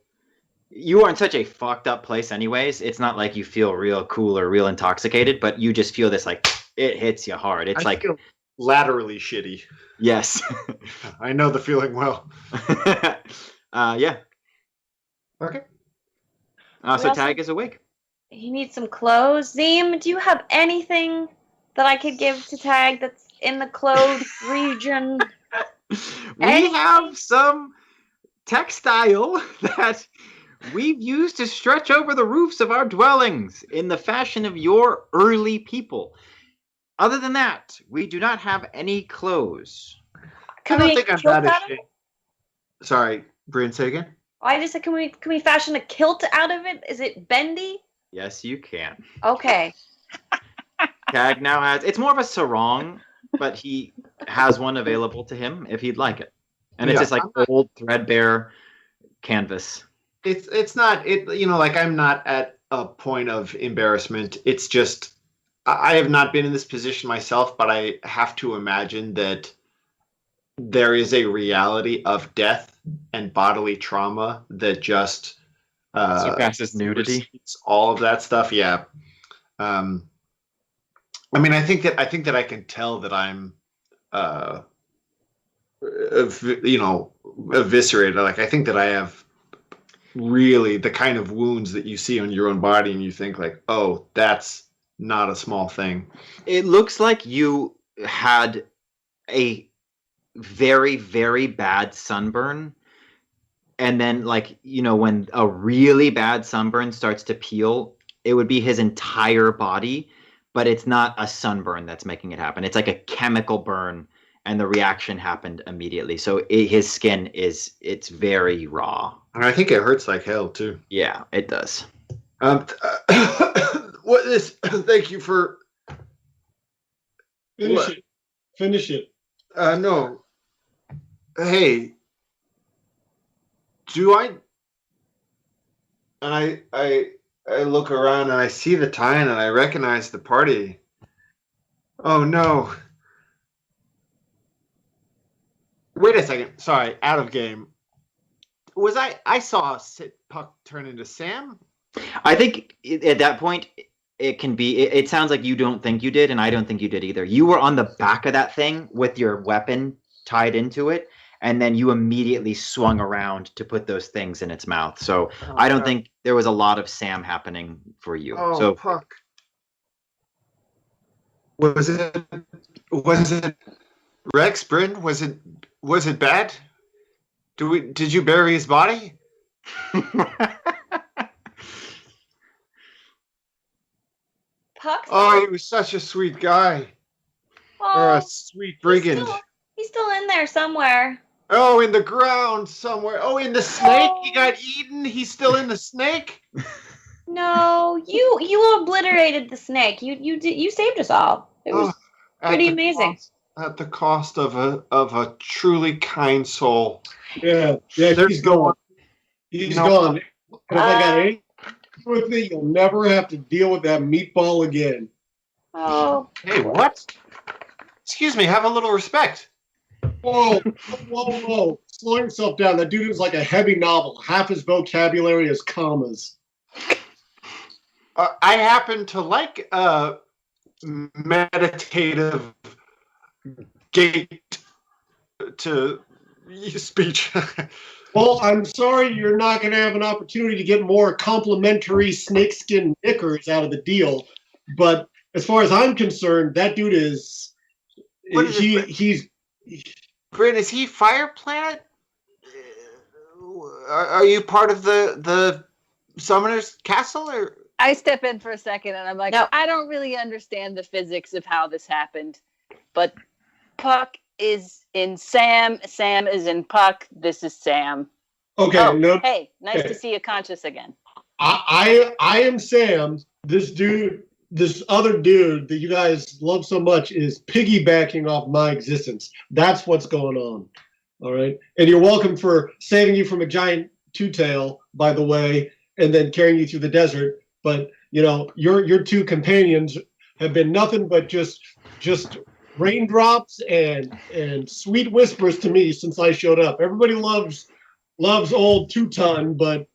you are in such a fucked up place anyways. It's not like you feel real cool or real intoxicated, but you just feel this like it hits you hard. It's I like feel laterally shitty. yes. I know the feeling well. Yeah. Okay. So Tag is awake. He needs some clothes. Zim, do you have anything that I could give to Tag that's in the clothes region? We have some textile that we've used to stretch over the roofs of our dwellings in the fashion of your early people. Other than that, we do not have any clothes. Can I don't we think I'm kilt that out of ashamed. it? Sorry, Bryn, say again. I just said, can we fashion a kilt out of it? Is it bendy? Yes, you can. Okay. Tag now has, it's more of a sarong, but he has one available to him if he'd like it. And it's Yeah, just like old threadbare canvas. It's not like I'm not at a point of embarrassment. It's just I have not been in this position myself, but I have to imagine that there is a reality of death and bodily trauma that just Surpasses nudity. precedes all of that stuff. Yeah. I mean, I think that I can tell that I'm eviscerated. Like, I think that I have really the kind of wounds that you see on your own body and you think like, oh, that's not a small thing. It looks like you had a very, very bad sunburn and then like when a really bad sunburn starts to peel, it would be his entire body, but it's not a sunburn that's making it happen. It's like a chemical burn, and the reaction happened immediately. So his skin it's very raw. And I think it hurts like hell too. Yeah, it does. What is? Thank you for Finish it. No. Hey, do I? And I look around and I see the tie and I recognize the party. Oh no. Wait a second. Sorry, out of game. Was I saw Puck turn into Sam? I think at that point it can be. It sounds like you don't think you did, and I don't think you did either. You were on the back of that thing with your weapon tied into it, and then you immediately swung around to put those things in its mouth. So I don't think there was a lot of Sam happening for you. Oh, so Puck. Was it Rex, Bryn? Was it bad? Did you bury his body? Puck's Oh, he was such a sweet guy. Or a sweet brigand. He's still in there somewhere. Oh, in the ground somewhere. Oh, in the snake? He got eaten? He's still in the snake? No, you obliterated the snake. You saved us all. It was pretty amazing. At the cost of a truly kind soul. Yeah, he's gone. He's gone. And if I got anything with it, you'll never have to deal with that meatball again. Oh. Hey, what? Excuse me, have a little respect. Whoa. Slow yourself down. That dude is like a heavy novel. Half his vocabulary is commas. I happen to like meditative gait to speech. Well, I'm sorry you're not going to have an opportunity to get more complimentary snakeskin knickers out of the deal. But as far as I'm concerned, that dude is... he's... Bryn, is he Fire Planet? Are you part of the Summoner's Castle? Or I step in for a second and I'm like, No. I don't really understand the physics of how this happened, but Puck is in Sam. Sam is in Puck. This is Sam. Okay, Oh, no. hey, nice okay. to see you conscious again. I am Sam. This other dude that you guys love so much is piggybacking off my existence. That's what's going on. All right. And you're welcome for saving you from a giant two-tail, by the way, and then carrying you through the desert. But your two companions have been nothing but just raindrops and sweet whispers to me since I showed up. Everybody loves old Two-Ton, but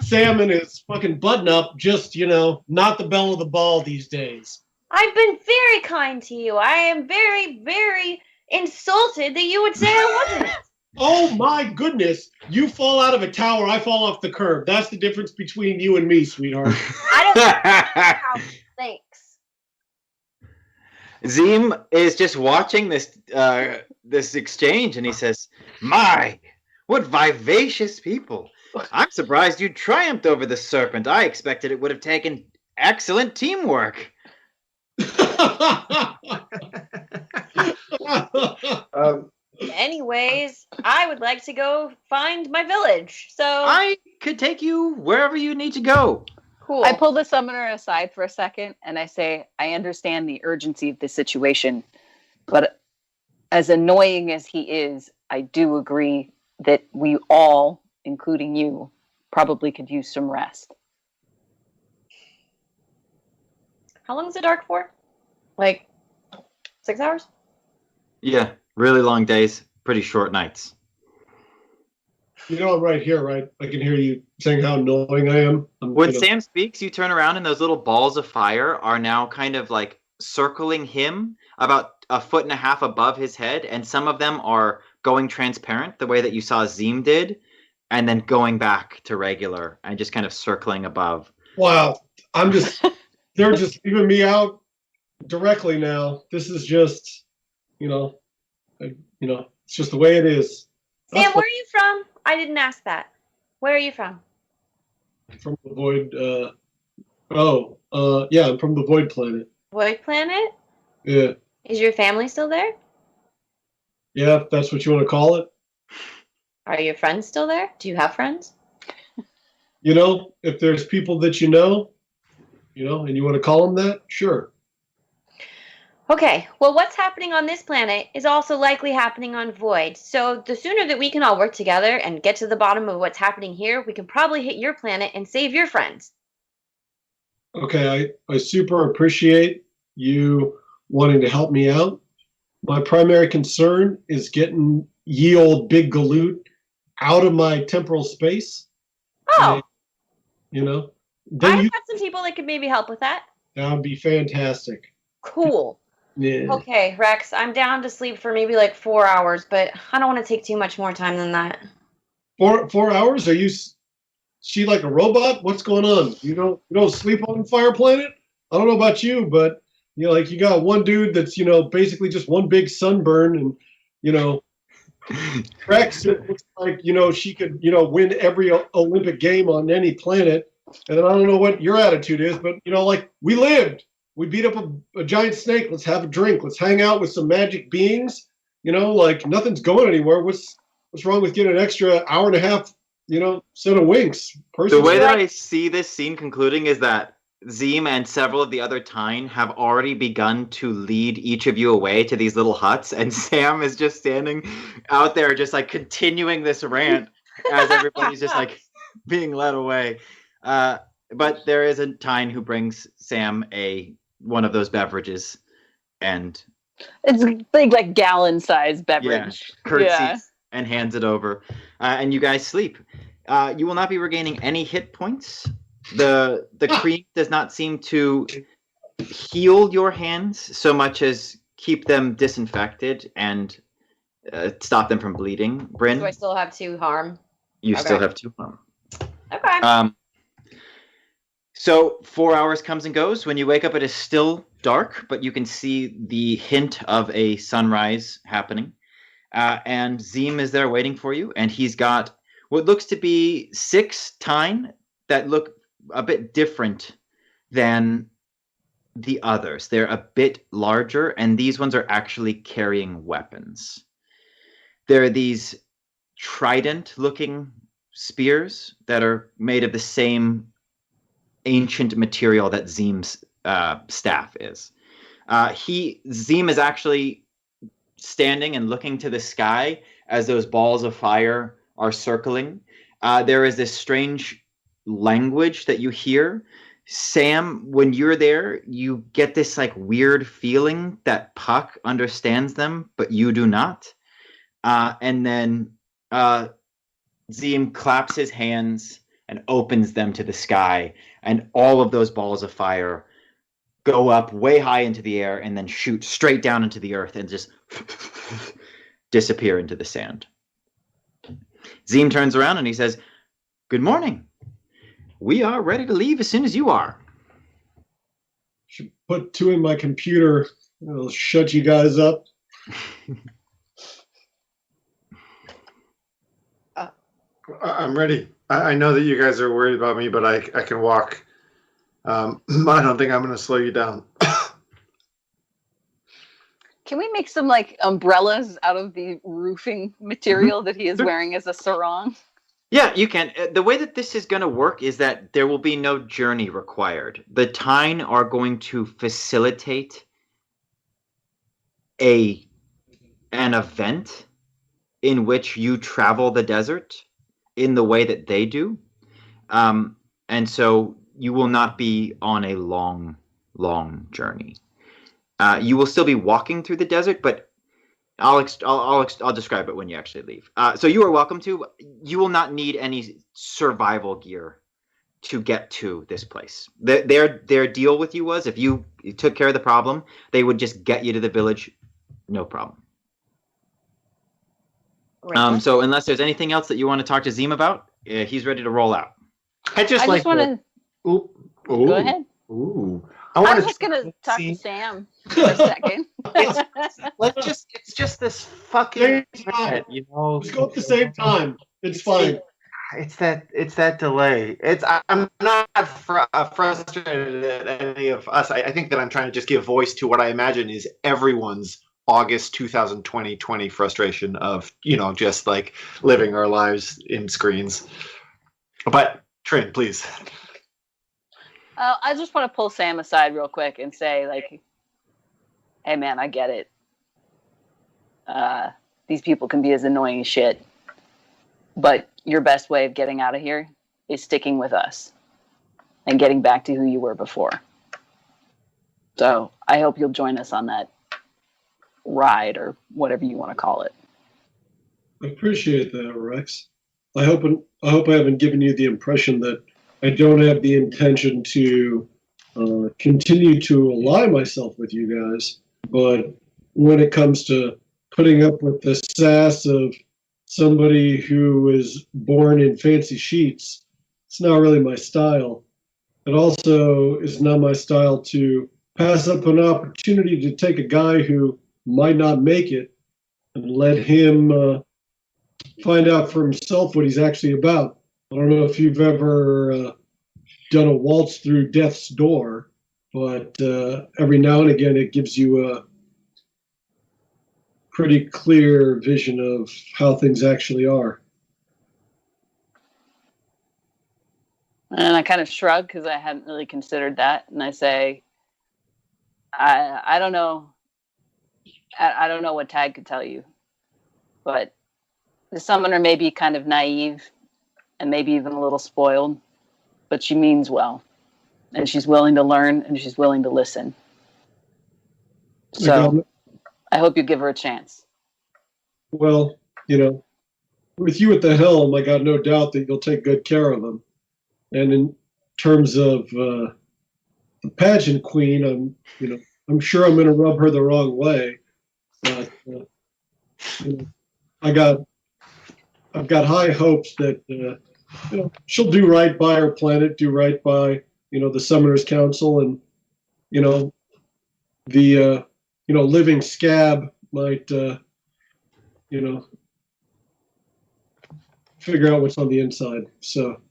Sam and his fucking button up, just, not the belle of the ball these days. I've been very kind to you. I am very, very insulted that you would say I wasn't. Oh my goodness. You fall out of a tower, I fall off the curb. That's the difference between you and me, sweetheart. I don't know how thanks. Zim is just watching this exchange, and he says, "My, what vivacious people! I'm surprised you triumphed over the serpent. I expected it would have taken excellent teamwork." Anyways, I would like to go find my village. So I could take you wherever you need to go. cool. I pull the summoner aside for a second and I say, I understand the urgency of the situation, but as annoying as he is, I do agree that we all, including you, probably could use some rest. How long is the dark for? Like 6 hours? Yeah, really long days, pretty short nights. I'm right here, right? I can hear you saying how annoying I am. When Sam speaks, you turn around and those little balls of fire are now kind of like circling him about a foot and a half above his head, and some of them are going transparent the way that you saw Zim did, and then going back to regular and just kind of circling above. Wow. They're just leaving me out directly now. This is just, it's just the way it is. Sam, where are you from? I didn't ask that. Where are you from? From the Void. Yeah, I'm from the Void Planet. Void Planet? Yeah. Is your family still there? Yeah, if that's what you want to call it. Are your friends still there? Do you have friends? You know, if there's people that you know, and you want to call them that, sure. Okay, well, what's happening on this planet is also likely happening on Void. So the sooner that we can all work together and get to the bottom of what's happening here, we can probably hit your planet and save your friends. Okay, I super appreciate you wanting to help me out. My primary concern is getting ye old big galoot out of my temporal space. Oh, And, then I've got some people that could maybe help with that. that would be fantastic. Cool. Yeah. Okay, Rex, I'm down to sleep for maybe like 4 hours, but I don't want to take too much more time than that. 4 hours? Are you she like a robot? What's going on? You don't sleep on Fire Planet? I don't know about you, but like you got one dude that's basically just one big sunburn, and Rex, it looks like she could win every Olympic game on any planet. And I don't know what your attitude is, but like we lived. We beat up a giant snake. Let's have a drink. Let's hang out with some magic beings. Like nothing's going anywhere. What's wrong with getting an extra hour and a half, set of winks? The way that I see this scene concluding is that Zeem and several of the other Tyne have already begun to lead each of you away to these little huts, and Sam is just standing out there, just like continuing this rant as everybody's just like being led away. But there is a Tyne who brings Sam one of those beverages, and it's big, like gallon-sized beverage. Curtsies and hands it over, and you guys sleep. You will not be regaining any hit points. The cream does not seem to heal your hands so much as keep them disinfected and stop them from bleeding. Bryn, Do I still have 2 harm? you still have 2 harm. Okay. So 4 hours comes and goes. When you wake up, it is still dark, but you can see the hint of a sunrise happening. And Zeem is there waiting for you, and he's got what looks to be 6 Tyne that look a bit different than the others. They're a bit larger, and these ones are actually carrying weapons. There are these trident-looking spears that are made of the same ancient material that Zeem's staff is. Zeem is actually standing and looking to the sky as those balls of fire are circling. There is this strange language that you hear. Sam, when you're there, you get this like weird feeling that Puck understands them, but you do not. And then Zeem claps his hands and opens them to the sky, and all of those balls of fire go up way high into the air and then shoot straight down into the earth and just disappear into the sand. Zeem turns around and he says, "Good morning. We are ready to leave as soon as you are." Should put 2 in my computer. It'll shut you guys up. I'm ready. I know that you guys are worried about me, but I can walk. I don't think I'm going to slow you down. Can we make some like umbrellas out of the roofing material that he is wearing as a sarong? Yeah, you can. The way that this is going to work is that there will be no journey required. The Tyne are going to facilitate an event in which you travel the desert in the way that they do. And so you will not be on a long journey. You will still be walking through the desert, but I'll describe it when you actually leave. So you are welcome to. You will not need any survival gear to get to this place. Their deal with you was if you took care of the problem, they would just get you to the village, no problem. So unless there's anything else that you want to talk to Zeem about, he's ready to roll out. I just want to. Go ahead. Ooh. I'm just gonna talk to Sam for a second. It's just this fucking internet, Let's go at the same time. It's fine. It's that delay. I'm not frustrated at any of us. I think that I'm trying to just give voice to what I imagine is everyone's August 2020 frustration of, just like living our lives in screens. But Trin, please. I just want to pull Sam aside real quick and say, like, hey man, I get it. These people can be as annoying as shit. But your best way of getting out of here is sticking with us and getting back to who you were before. So I hope you'll join us on that ride or whatever you want to call it. I appreciate that, Rex. I hope I haven't given you the impression that I don't have the intention to continue to ally myself with you guys. But when it comes to putting up with the sass of somebody who is born in fancy sheets, it's not really my style. It also is not my style to pass up an opportunity to take a guy who might not make it and let him find out for himself what he's actually about. I don't know if you've ever done a waltz through death's door, but every now and again it gives you a pretty clear vision of how things actually are. And I kind of shrug because I hadn't really considered that. And I say, I don't know. I don't know what Tag could tell you, but the summoner may be kind of naive and maybe even a little spoiled, but she means well. And she's willing to learn and she's willing to listen. So I hope you give her a chance. Well, with you at the helm, I got no doubt that you'll take good care of him. And in terms of the pageant queen, I'm sure I'm going to rub her the wrong way. But I've got high hopes that she'll do right by her planet, do right by the Summoners Council, and the living scab might figure out what's on the inside. So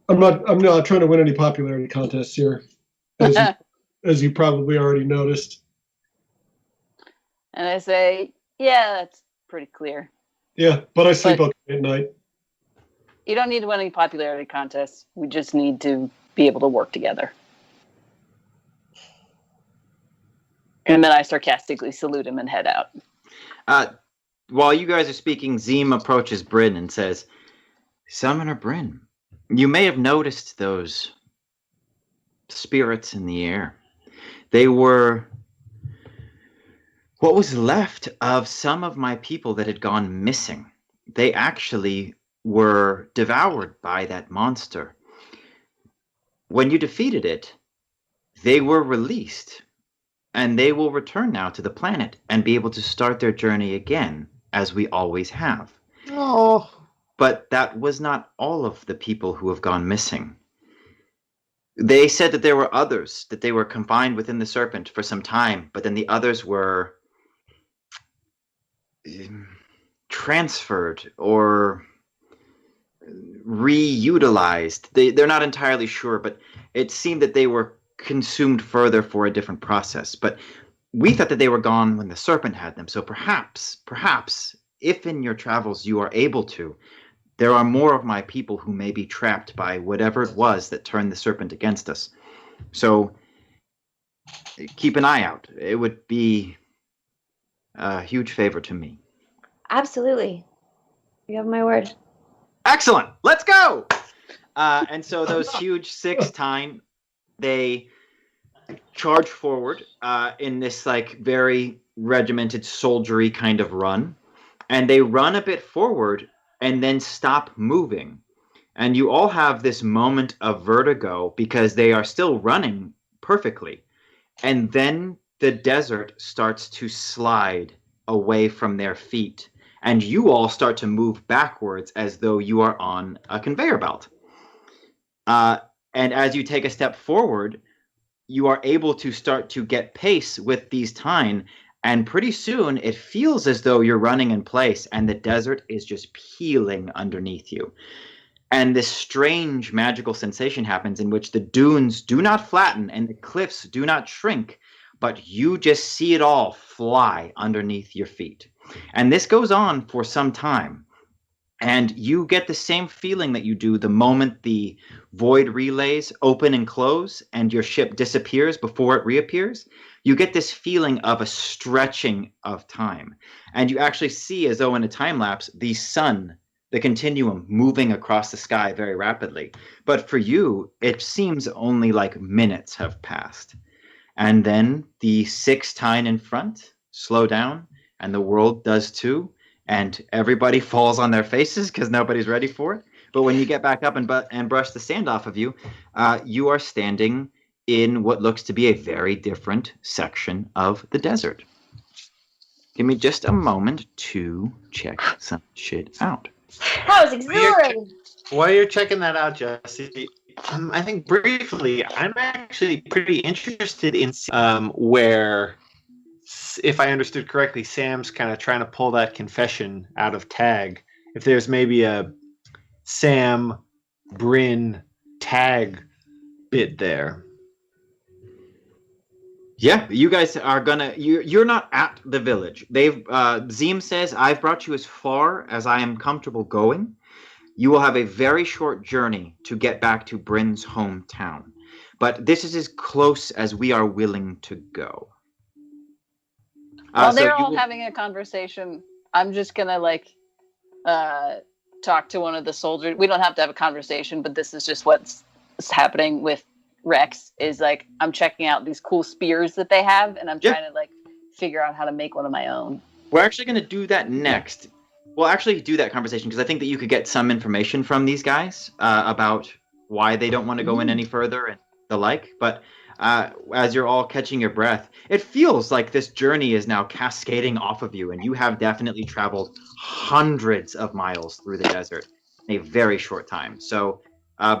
I'm not trying to win any popularity contests here, as you probably already noticed. And I say, yeah, that's pretty clear. Yeah, but I sleep okay at night. You don't need to win any popularity contests. We just need to be able to work together. And then I sarcastically salute him and head out. While you guys are speaking, Zim approaches Bryn and says, Summoner Bryn, you may have noticed those spirits in the air. They were what was left of some of my people that had gone missing. They actually were devoured by that monster. When you defeated it, they were released, and they will return now to the planet and be able to start their journey again, as we always have. Oh. But that was not all of the people who have gone missing. They said that there were others, that they were confined within the serpent for some time, but then the others were transferred or reutilized. They're not entirely sure, but it seemed that they were consumed further for a different process. But we thought that they were gone when the serpent had them. So perhaps, if in your travels you are able to, there are more of my people who may be trapped by whatever it was that turned the serpent against us. So keep an eye out. It would be a huge favor to me. Absolutely. You have my word. Excellent. Let's go. And so those huge 6-tine, they charge forward in this very regimented soldiery kind of run. And they run a bit forward and then stop moving. And you all have this moment of vertigo because they are still running perfectly. And then the desert starts to slide away from their feet. And you all start to move backwards as though you are on a conveyor belt. And as you take a step forward, you are able to start to get pace with these tine And pretty soon it feels as though you're running in place and the desert is just peeling underneath you. And this strange magical sensation happens in which the dunes do not flatten and the cliffs do not shrink, but you just see it all fly underneath your feet. And this goes on for some time. And you get the same feeling that you do the moment the void relays open and close and your ship disappears before it reappears. You get this feeling of a stretching of time. And you actually see, as though in a time lapse, the sun, the continuum, moving across the sky very rapidly. But for you, it seems only like minutes have passed. And then the 6 tine in front slow down, and the world does too. And everybody falls on their faces because nobody's ready for it. But when you get back up and brush the sand off of you, you are standing in what looks to be a very different section of the desert. Give me just a moment to check some shit out. That was exhilarating. While you're checking that out, Jesse, I think briefly, I'm actually pretty interested in where, if I understood correctly, Sam's kind of trying to pull that confession out of Tag. If there's maybe a Sam, Bryn, Tag bit there. Yeah, you guys are gonna. You're not at the village. Zeem says, "I've brought you as far as I am comfortable going. You will have a very short journey to get back to Bryn's hometown, but this is as close as we are willing to go." While they're all having a conversation, I'm just gonna talk to one of the soldiers. We don't have to have a conversation, but this is just what's happening with Rex. Is like, I'm checking out these cool spears that they have, and I'm trying to figure out how to make one of my own. We're actually gonna do that next. We'll actually do that conversation because I think that you could get some information from these guys about why they don't want to go in any further and the like. But as you're all catching your breath, it feels like this journey is now cascading off of you, and you have definitely traveled hundreds of miles through the desert in a very short time. So,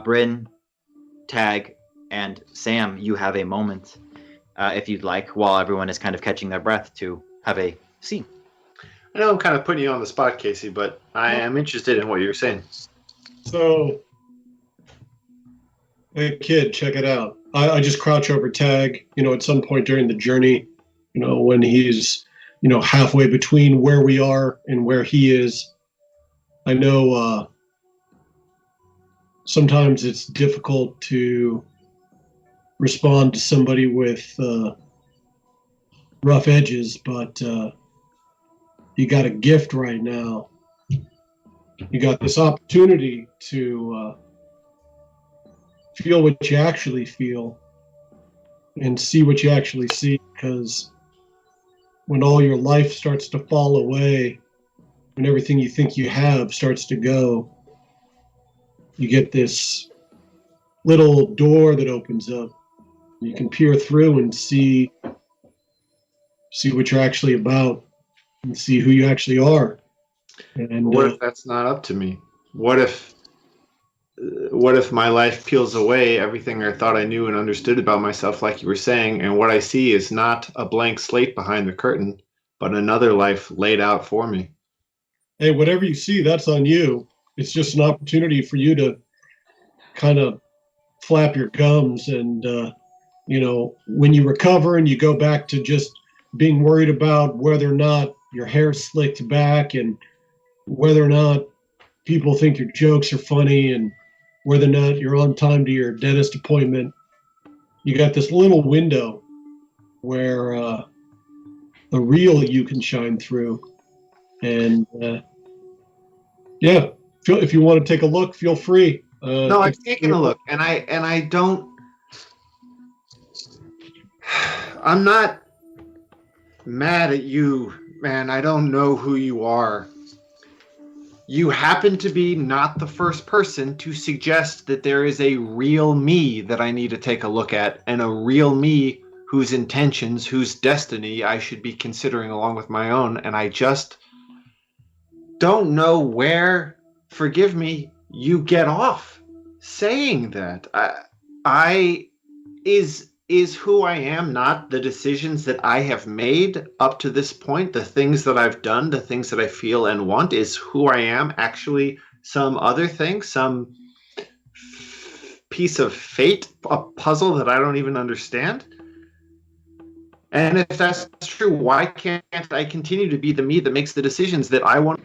Bryn, Tag, and Sam, you have a moment, if you'd like, while everyone is kind of catching their breath, to have a scene. I know I'm kind of putting you on the spot, Casey, but I am interested in what you're saying. So, hey kid, check it out. I just crouch over Tag, at some point during the journey, when he's, halfway between where we are and where he is. I know sometimes it's difficult to respond to somebody with rough edges, but you got a gift right now. You got this opportunity to feel what you actually feel and see what you actually see, because when all your life starts to fall away and everything you think you have starts to go, you get this little door that opens up. You can peer through and see what you're actually about and see who you actually are. And what if that's not up to me? What if my life peels away everything I thought I knew and understood about myself, like you were saying, and what I see is not a blank slate behind the curtain, but another life laid out for me? Hey, whatever you see, that's on you. It's just an opportunity for you to kind of flap your gums and, when you recover and you go back to just being worried about whether or not your hair's slicked back and whether or not people think your jokes are funny and whether or not you're on time to your dentist appointment, you got this little window where the real you can shine through. And if you want to take a look, feel free. No, I've taken a look, and I don't. I'm not mad at you, man. I don't know who you are. You happen to be not the first person to suggest that there is a real me that I need to take a look at, and a real me whose intentions, whose destiny I should be considering along with my own, and I just don't know where, forgive me, you get off saying that. is who I am not the decisions that I have made up to this point, the things that I've done, the things that I feel and want? Is who I am actually some other thing, some piece of fate, a puzzle that I don't even understand? And if that's true, why can't I continue to be the me that makes the decisions that I want?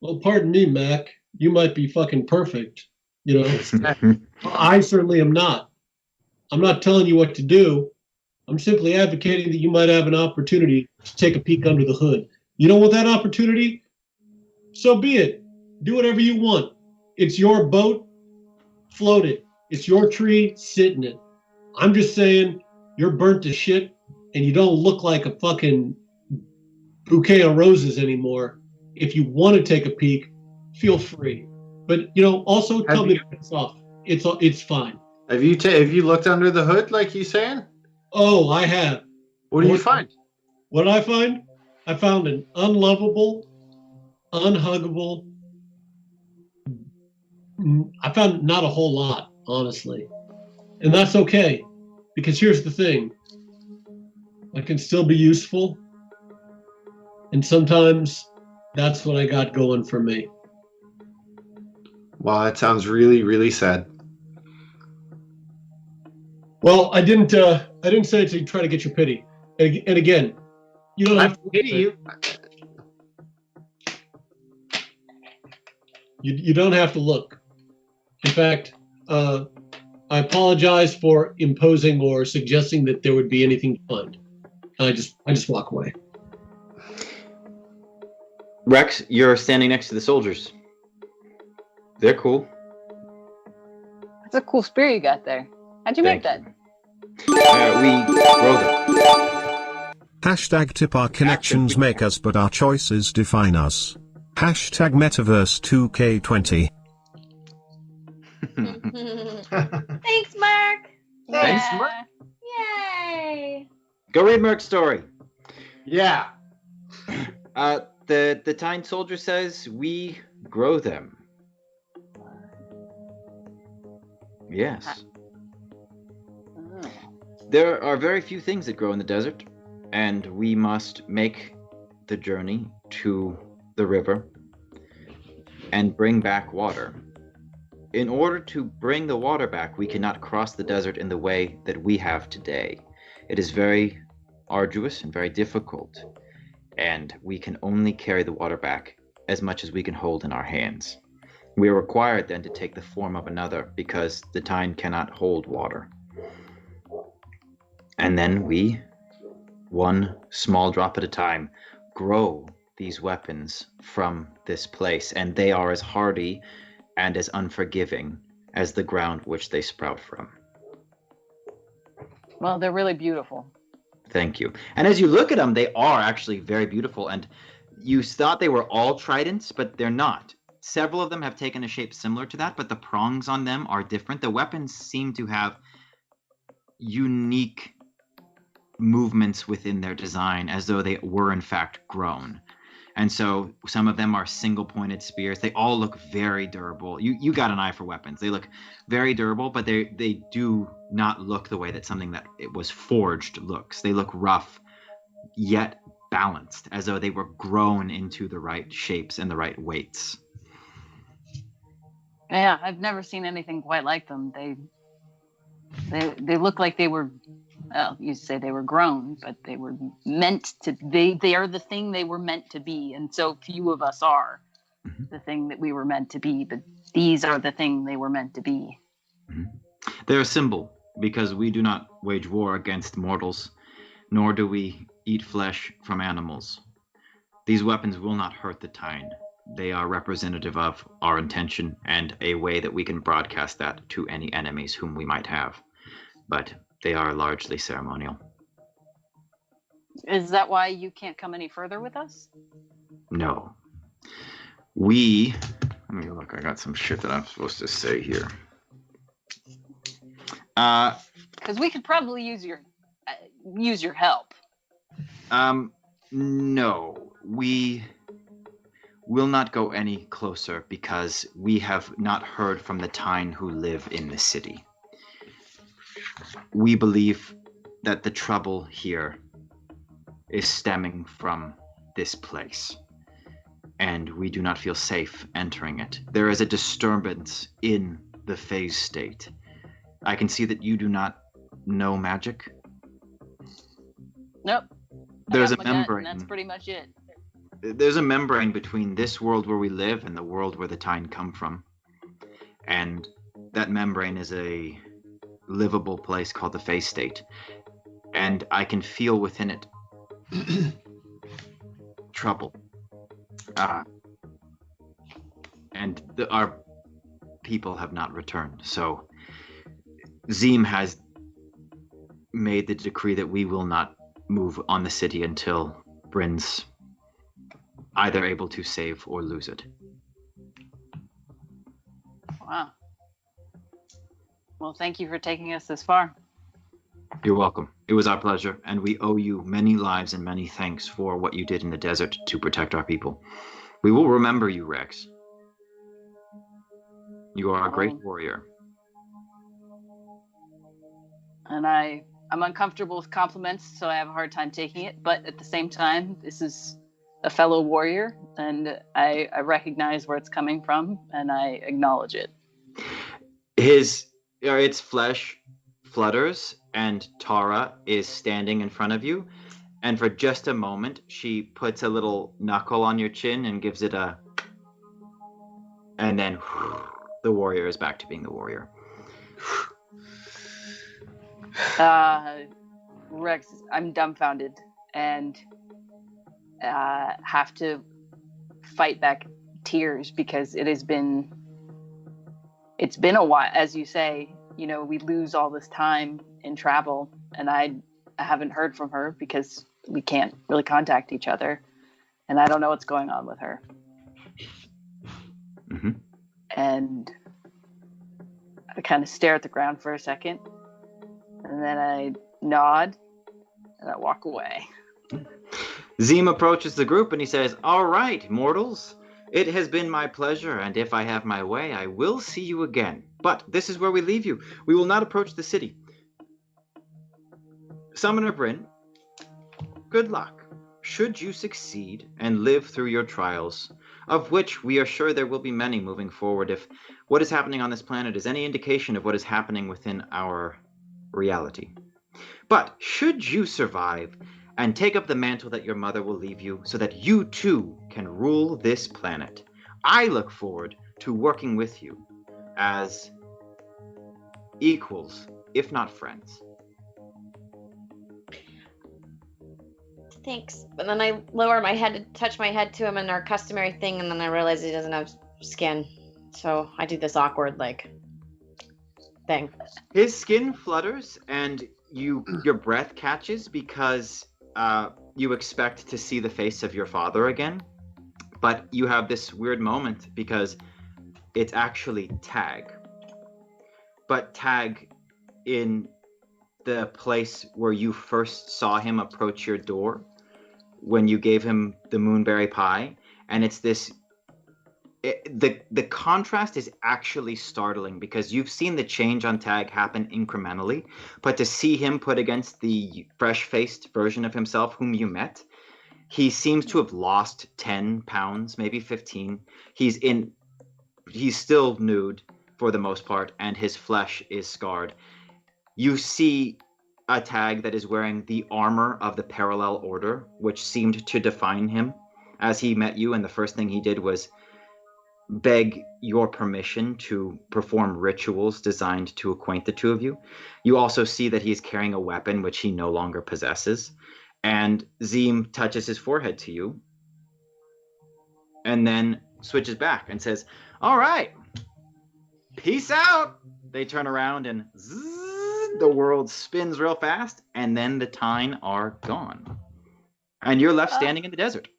Well, pardon me, Mac. You might be fucking perfect. You know, I certainly am not. I'm not telling you what to do. I'm simply advocating that you might have an opportunity to take a peek under the hood. You don't want that opportunity? So be it. Do whatever you want. It's your boat. Float it. It's your tree. Sit in it. I'm just saying you're burnt to shit and you don't look like a fucking bouquet of roses anymore. If you want to take a peek, feel free. But also tell me to piss off. It's fine. Have you looked under the hood like he's saying? Oh, I have. What do you find? What did I find? I found an unlovable, unhuggable. I found not a whole lot, honestly. And that's okay. Because here's the thing. I can still be useful. And sometimes that's what I got going for me. Well, that sounds really, really sad. Well, I didn't say it to try to get your pity. And again, you don't have to pity you. You don't have to look. In fact, I apologize for imposing or suggesting that there would be anything to find. I just walk away. Rex, you're standing next to the soldiers. They're cool. That's a cool spear you got there. How'd you make that? We grow them. Hashtag tip our connections make us but our choices define us. Hashtag Metaverse 2K20. Thanks, Mark. Thanks, Yeah. Mark. Yay. Go read Merc's story. Yeah. The Tyne soldier says we grow them. Yes. Oh. There are very few things that grow in the desert, and we must make the journey to the river and bring back water. In order to bring the water back, we cannot cross the desert in the way that we have today. It is very arduous and very difficult, and we can only carry the water back as much as we can hold in our hands. We are required then to take the form of another because the Tyne cannot hold water. And then we, one small drop at a time, grow these weapons from this place, and they are as hardy and as unforgiving as the ground which they sprout from. Well, they're really beautiful. Thank you. And as you look at them, they are actually very beautiful, and you thought they were all tridents, but they're not. Several of them have taken a shape similar to that, but the prongs on them are different. The weapons seem to have unique movements within their design, as though they were in fact grown. And so some of them are single-pointed spears. They all look very durable. You got an eye for weapons. They look very durable, but they do not look the way that something that it was forged looks. They look rough, yet balanced, as though they were grown into the right shapes and the right weights. Yeah, I've never seen anything quite like them. They look like they were, well, you say they were grown, but they were meant to. They are the thing they were meant to be, and so few of us are the thing that we were meant to be. But these are the thing they were meant to be. They're a symbol because we do not wage war against mortals, nor do we eat flesh from animals. These weapons will not hurt the Tyne. They are representative of our intention and a way that we can broadcast that to any enemies whom we might have. But they are largely ceremonial. Is that why you can't come any further with us? No. Let me look, I got some shit that I'm supposed to say here. Because we could probably use your help. No. We'll not go any closer because we have not heard from the Tyne who live in the city. We believe that the trouble here is stemming from this place, and we do not feel safe entering it. There is a disturbance in the phase state. I can see that you do not know magic. Nope. There's I a got my gut, membrane. and that's pretty much it. There's a membrane between this world where we live and the world where the Tyne come from. And that membrane is a livable place called the phase state. And I can feel within it trouble. And our people have not returned. So Zeem has made the decree that we will not move on the city until Bryn's either able to save or lose it. Wow. Well, thank you for taking us this far. You're welcome. It was our pleasure, and we owe you many lives and many thanks for what you did in the desert to protect our people. We will remember you, Rex. You are a great warrior. And I'm uncomfortable with compliments, so I have a hard time taking it. But at the same time, this is a fellow warrior, and I recognize where it's coming from, and I acknowledge it. Its flesh flutters, and Tara is standing in front of you. And for just a moment, she puts a little knuckle on your chin and gives it a... And then the warrior is back to being the warrior. Rex, I'm dumbfounded and have to fight back tears because it's been a while. As you say, we lose all this time in travel, and I haven't heard from her because we can't really contact each other, and I don't know what's going on with her. Mm-hmm. And I kind of stare at the ground for a second, and then I nod and I walk away. Zeem approaches the group and he says, "All right, mortals, it has been my pleasure, and if I have my way, I will see you again. But this is where we leave you. We will not approach the city. Summoner Bryn, good luck. Should you succeed and live through your trials, of which we are sure there will be many moving forward, if what is happening on this planet is any indication of what is happening within our reality. But should you survive and take up the mantle that your mother will leave you so that you too can rule this planet, I look forward to working with you as equals, if not friends." Thanks. And then I lower my head to touch my head to him in our customary thing, and then I realize he doesn't have skin. So I do this awkward, thing. His skin flutters, and your breath catches because you expect to see the face of your father again. But you have this weird moment because it's actually Tag. But Tag, in the place where you first saw him approach your door, when you gave him the moonberry pie, and it's this... The contrast is actually startling because you've seen the change on Tag happen incrementally, but to see him put against the fresh-faced version of himself whom you met, he seems to have lost 10 pounds, maybe 15. He's still nude for the most part, and his flesh is scarred. You see a Tag that is wearing the armor of the Parallel Order, which seemed to define him as he met you, and the first thing he did was beg your permission to perform rituals designed to acquaint the two of you. You also see that he is carrying a weapon which he no longer possesses. And Zeem touches his forehead to you and then switches back and says, "All right, peace out." They turn around and zzz, the world spins real fast, and then the Tyne are gone. And you're left standing in the desert.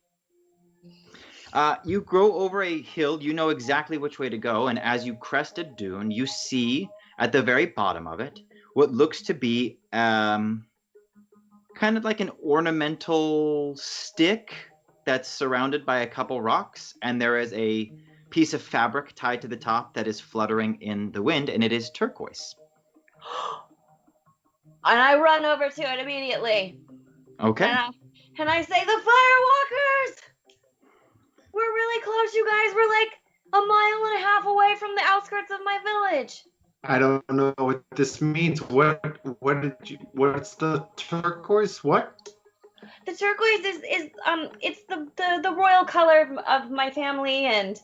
You grow over a hill. You know exactly which way to go, and as you crest a dune, you see at the very bottom of it what looks to be kind of like an ornamental stick that's surrounded by a couple rocks, and there is a piece of fabric tied to the top that is fluttering in the wind, and it is turquoise. And I run over to it immediately. Okay. And I say, the firewalkers! We're really close, you guys. We're like a mile and a half away from the outskirts of my village. I don't know what this means. What's the turquoise? What? The turquoise is it's the royal color of my family, and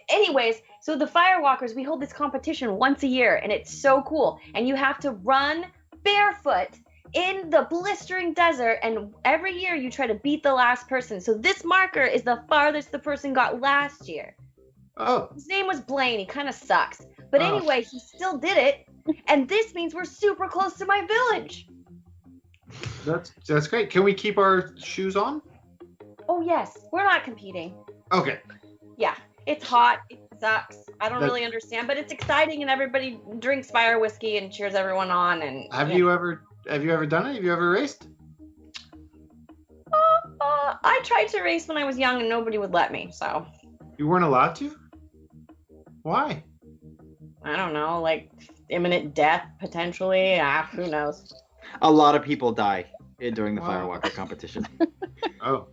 anyways, so the firewalkers, we hold this competition once a year, and it's so cool. And you have to run barefoot in the blistering desert, and every year you try to beat the last person. So this marker is the farthest the person got last year. Oh. His name was Blaine. He kind of sucks. But anyway, he still did it. And this means we're super close to my village. That's great. Can we keep our shoes on? Oh, yes. We're not competing. Okay. Yeah. It's hot. It sucks. I don't really understand, but it's exciting, and everybody drinks fire whiskey and cheers everyone on. And Have you ever done it? Have you ever raced? I tried to race when I was young, and nobody would let me. So You weren't allowed to? Why? I don't know, like imminent death potentially. Who knows? A lot of people die during the Firewalker competition. Oh.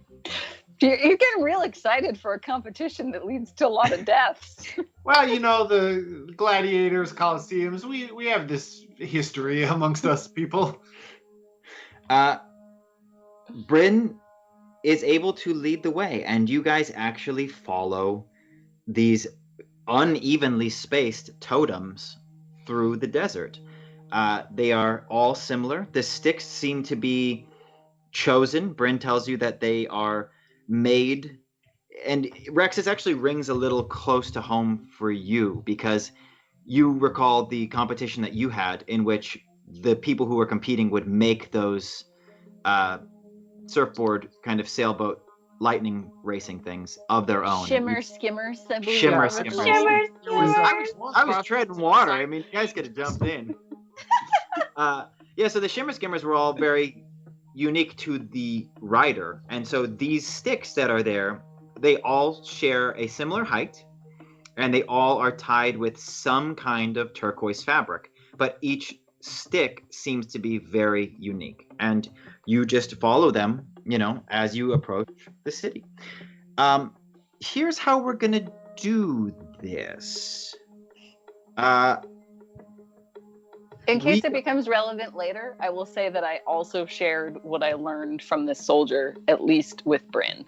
You're getting real excited for a competition that leads to a lot of deaths. Well, the gladiators, coliseums, we have this history amongst us people. Bryn is able to lead the way, and you guys actually follow these unevenly spaced totems through the desert. They are all similar. The sticks seem to be chosen. Bryn tells you that they are made, and Rex, this actually rings a little close to home for you, because you recall the competition that you had in which the people who were competing would make those surfboard kind of sailboat lightning racing things of their own. Shimmer skimmers, I believe. Shimmer they're skimmers. called. I was treading water. I mean, you guys could have jumped in. So the shimmer skimmers were all very unique to the rider, and so these sticks that are there, they all share a similar height, and they all are tied with some kind of turquoise fabric, but each stick seems to be very unique, and you just follow them, as you approach the city. Here's how we're gonna do this. In case it becomes relevant later, I will say that I also shared what I learned from this soldier, at least with Bryn.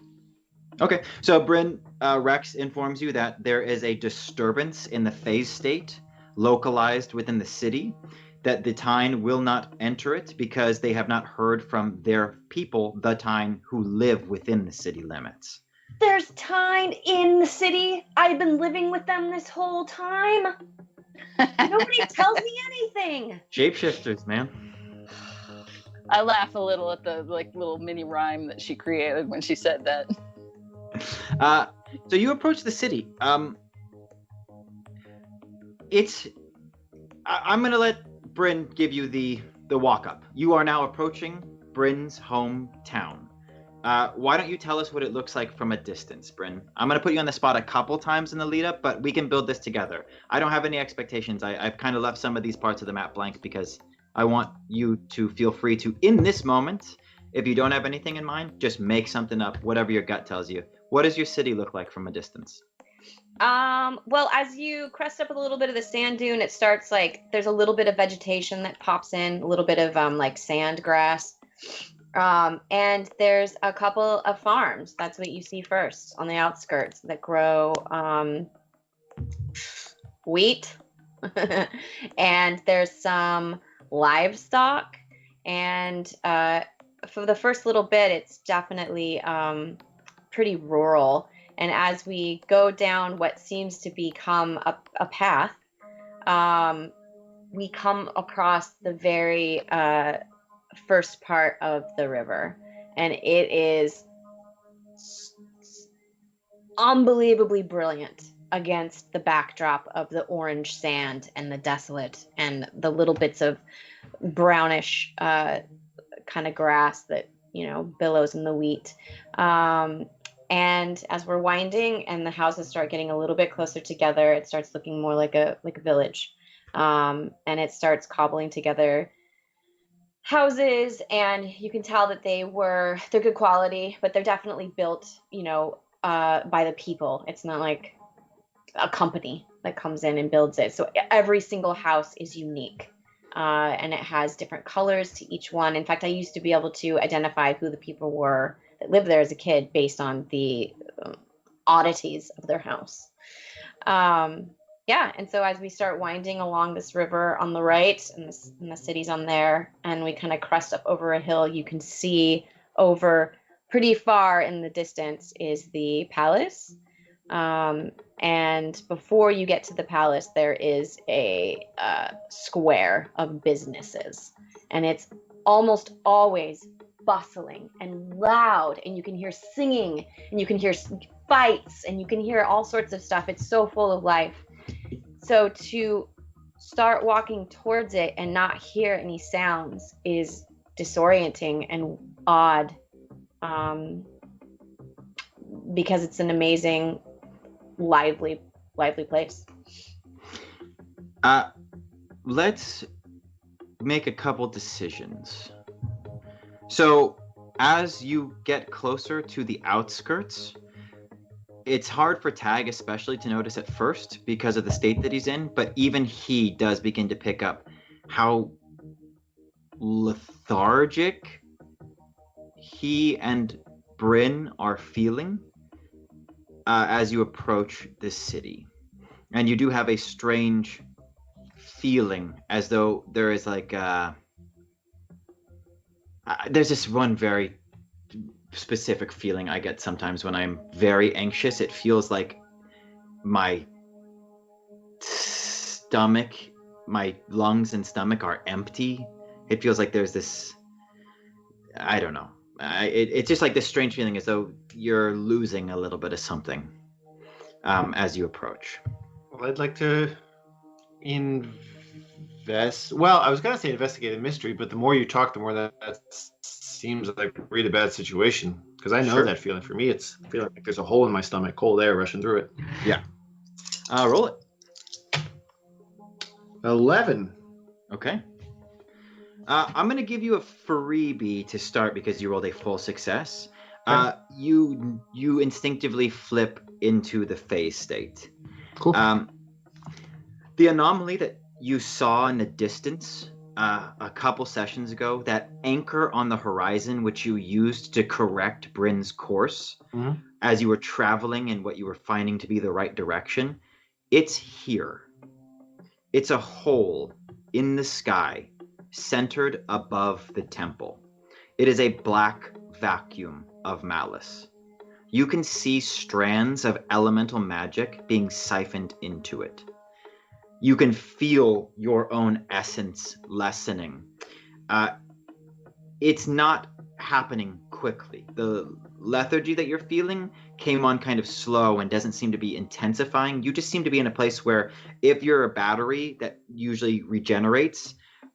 Okay, so Bryn, Rex informs you that there is a disturbance in the phase state localized within the city, that the Tyne will not enter it because they have not heard from their people, the Tyne, who live within the city limits. There's Tyne in the city. I've been living with them this whole time. Nobody tells me anything. Shapeshifters, man. I laugh a little at the little mini rhyme that she created when she said that. So you approach the city. I'm going to let Bryn give you the walk up. You are now approaching Bryn's hometown. Why don't you tell us what it looks like from a distance, Bryn? I'm going to put you on the spot a couple times in the lead up, but we can build this together. I don't have any expectations. I've kind of left some of these parts of the map blank because I want you to feel free to, in this moment, if you don't have anything in mind, just make something up, whatever your gut tells you. What does your city look like from a distance? Well, as you crest up a little bit of the sand dune, it starts there's a little bit of vegetation that pops in, a little bit of sand grass. And there's a couple of farms. That's what you see first on the outskirts that grow wheat. And there's some livestock. And for the first little bit, it's definitely pretty rural. And as we go down what seems to become a path, we come across the very first part of the river, and it is unbelievably brilliant against the backdrop of the orange sand and the desolate and the little bits of brownish kind of grass that billows in the wheat. And as we're winding and the houses start getting a little bit closer together, it starts looking more like a village. And it starts cobbling together houses, and you can tell that they're good quality, but they're definitely built, by the people. It's not like a company that comes in and builds it. So every single house is unique. And it has different colors to each one. In fact, I used to be able to identify who the people were that lived there as a kid based on the oddities of their house. Yeah, and so as we start winding along this river on the right, and the city's on there, and we kind of crest up over a hill, you can see over pretty far in the distance is the palace. And before you get to the palace, there is a square of businesses, and it's almost always bustling and loud, and you can hear singing, and you can hear fights, and you can hear all sorts of stuff. It's so full of life. So to start walking towards it and not hear any sounds is disorienting and odd, because it's an amazing, lively place. Let's make a couple decisions. So as you get closer to the outskirts, it's hard for Tag especially to notice at first because of the state that he's in, but even he does begin to pick up how lethargic he and Bryn are feeling as you approach this city. And you do have a strange feeling as though there is like there's this one very specific feeling I get sometimes when I'm very anxious. It feels like my stomach, my lungs and stomach are empty. It feels like there's this, I don't know. It's just like this strange feeling as though you're losing a little bit of something as you approach. Well, I'd like to Well, I was going to say investigate a mystery, but the more you talk, the more that seems like a really bad situation. Because I know Sure. that feeling. For me, it's feeling like there's a hole in my stomach, cold air rushing through it. Yeah. Roll it. 11. Okay. I'm going to give you a freebie to start because you rolled a full success. Okay. You instinctively flip into the phase state. Cool. The anomaly that you saw in the distance a couple sessions ago, that anchor on the horizon which you used to correct Bryn's course as you were traveling in what you were finding to be the right direction, it's here. It's a hole in the sky centered above the temple. It is a black vacuum of malice. You can see strands of elemental magic being siphoned into it. You can feel your own essence lessening. It's not happening quickly. The lethargy that you're feeling came on kind of slow and doesn't seem to be intensifying. You just seem to be in a place where if you're a battery that usually regenerates,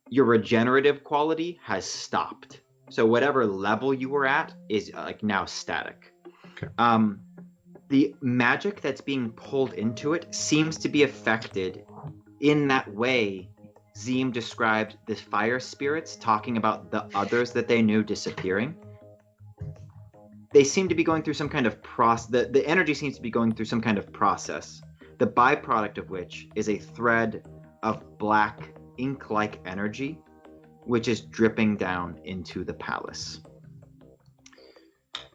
your regenerative quality has stopped. So whatever level you were at is like now static. Okay. The magic that's being pulled into it seems to be affected in that way Zeem described the fire spirits talking about the others that they knew disappearing. They seem to be going through some kind of process. The energy seems to be going through some kind of process, the byproduct of which is a thread of black ink-like energy, which is dripping down into the palace.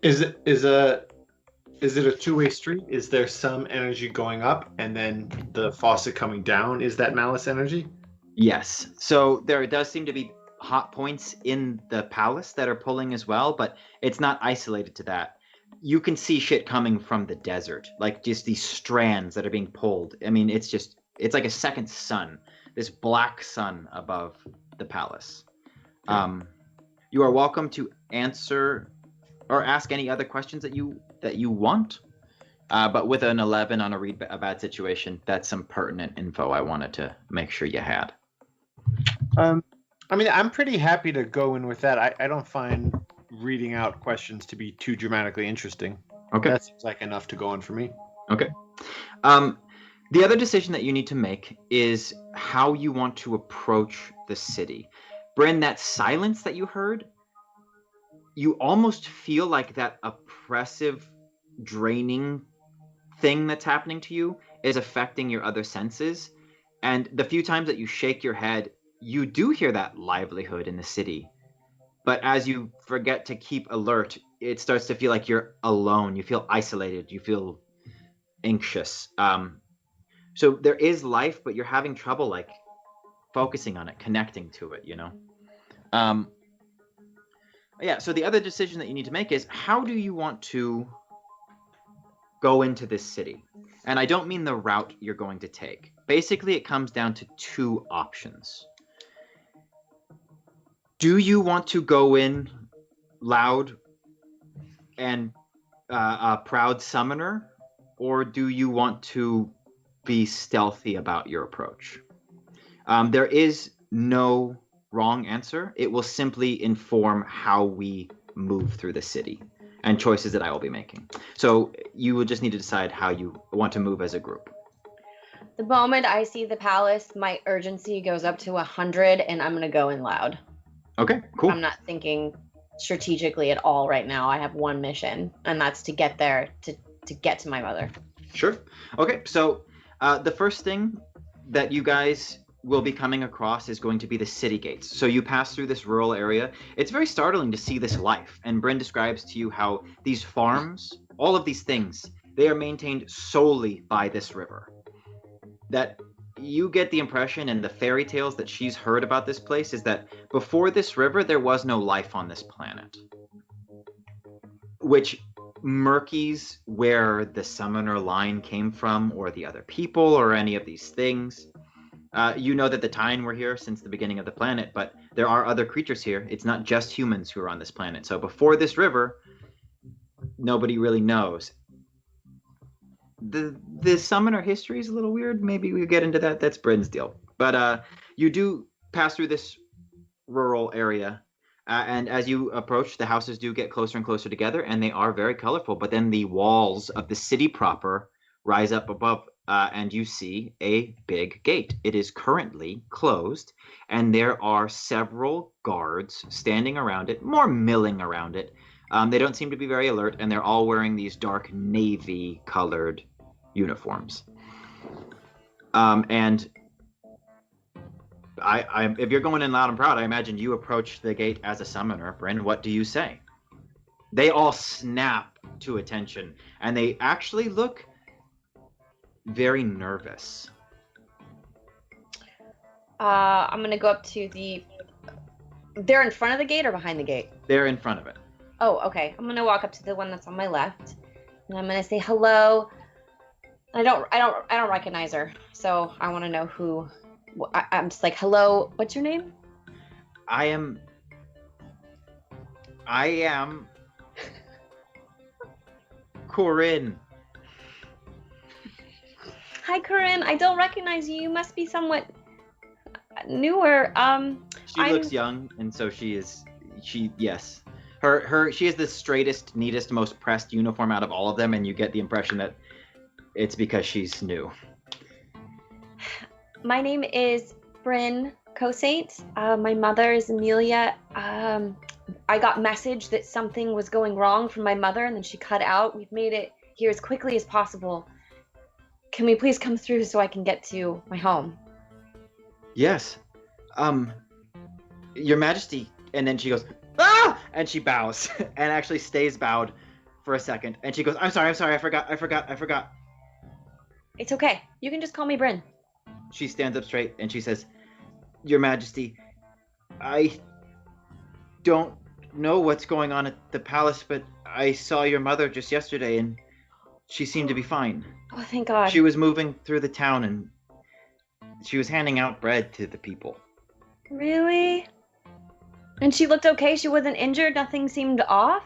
Is it a two-way street? Is there some energy going up and then the faucet coming down? Is that malice energy? Yes. So there does seem to be hot points in the palace that are pulling as well, but it's not isolated to that. You can see shit coming from the desert, like just these strands that are being pulled. I mean, it's like a second sun, this black sun above the palace. You are welcome to answer or ask any other questions that you want. But with an 11 on a bad situation, that's some pertinent info I wanted to make sure you had. I mean, I'm pretty happy to go in with that. I don't find reading out questions to be too dramatically interesting. Okay. That seems like enough to go on for me. Okay. The other decision that you need to make is how you want to approach the city. Bryn, that silence that you heard, you almost feel like that oppressive, draining thing that's happening to you is affecting your other senses. And the few times that you shake your head, you do hear that livelihood in the city. But as you forget to keep alert, it starts to feel like you're alone. You feel isolated. You feel anxious. So there is life, but you're having trouble like focusing on it, connecting to it, you know? Yeah, so the other decision that you need to make is how do you want to go into this city? And I don't mean the route you're going to take. Basically, it comes down to two options. Do you want to go in loud and a proud summoner, or do you want to be stealthy about your approach? There is no wrong answer. It will simply inform how we move through the city and choices that I will be making. So you will just need to decide how you want to move as a group. The moment I see the palace, my urgency goes up to 100, and I'm gonna go in loud. Okay, cool. I'm not thinking strategically at all right now. I have one mission, and that's to get there to get to my mother. Sure. Okay, so the first thing that you guys will be coming across is going to be the city gates. So you pass through this rural area. It's very startling to see this life. And Bryn describes to you how these farms, all of these things, they are maintained solely by this river. That you get the impression, and the fairy tales that she's heard about this place is that before this river, there was no life on this planet. Which murkies where the summoner line came from, or the other people, or any of these things. You know that the Tyne were here since the beginning of the planet, but there are other creatures here. It's not just humans who are on this planet. So before this river, nobody really knows. The summoner history is a little weird. Maybe we get into that. That's Bryn's deal. But you do pass through this rural area. And as you approach, the houses do get closer and closer together, and they are very colorful. But then the walls of the city proper rise up above, and you see a big gate. It is currently closed, and there are several guards standing around it, more milling around it. They don't seem to be very alert, and they're all wearing these dark navy-colored uniforms. And if you're going in loud and proud, I imagine you approach the gate as a summoner. Bryn, what do you say? They all snap to attention, and they actually look very nervous. I'm gonna go up to the. They're in front of the gate or behind the gate? They're in front of it. Oh, okay. I'm gonna walk up to the one that's on my left, and I'm gonna say hello. I don't recognize her, so I want to know who. I'm just like, hello. What's your name? I am Corinne. Hi, Corinne. I don't recognize you. You must be somewhat newer. She looks young, and so she is. Yes. She has the straightest, neatest, most pressed uniform out of all of them, and you get the impression that it's because she's new. My name is Bryn Cosaint. My mother is Amelia. I got message that something was going wrong from my mother, and then she cut out. We've made it here as quickly as possible. Can we please come through so I can get to my home? Yes. Your Majesty. And then she goes, ah! And she bows and actually stays bowed for a second. And she goes, I'm sorry, I forgot. It's okay. You can just call me Bryn. She stands up straight and she says, Your Majesty, I don't know what's going on at the palace, but I saw your mother just yesterday and she seemed to be fine. Oh, thank God. She was moving through the town and she was handing out bread to the people. Really? And she looked okay? She wasn't injured? Nothing seemed off?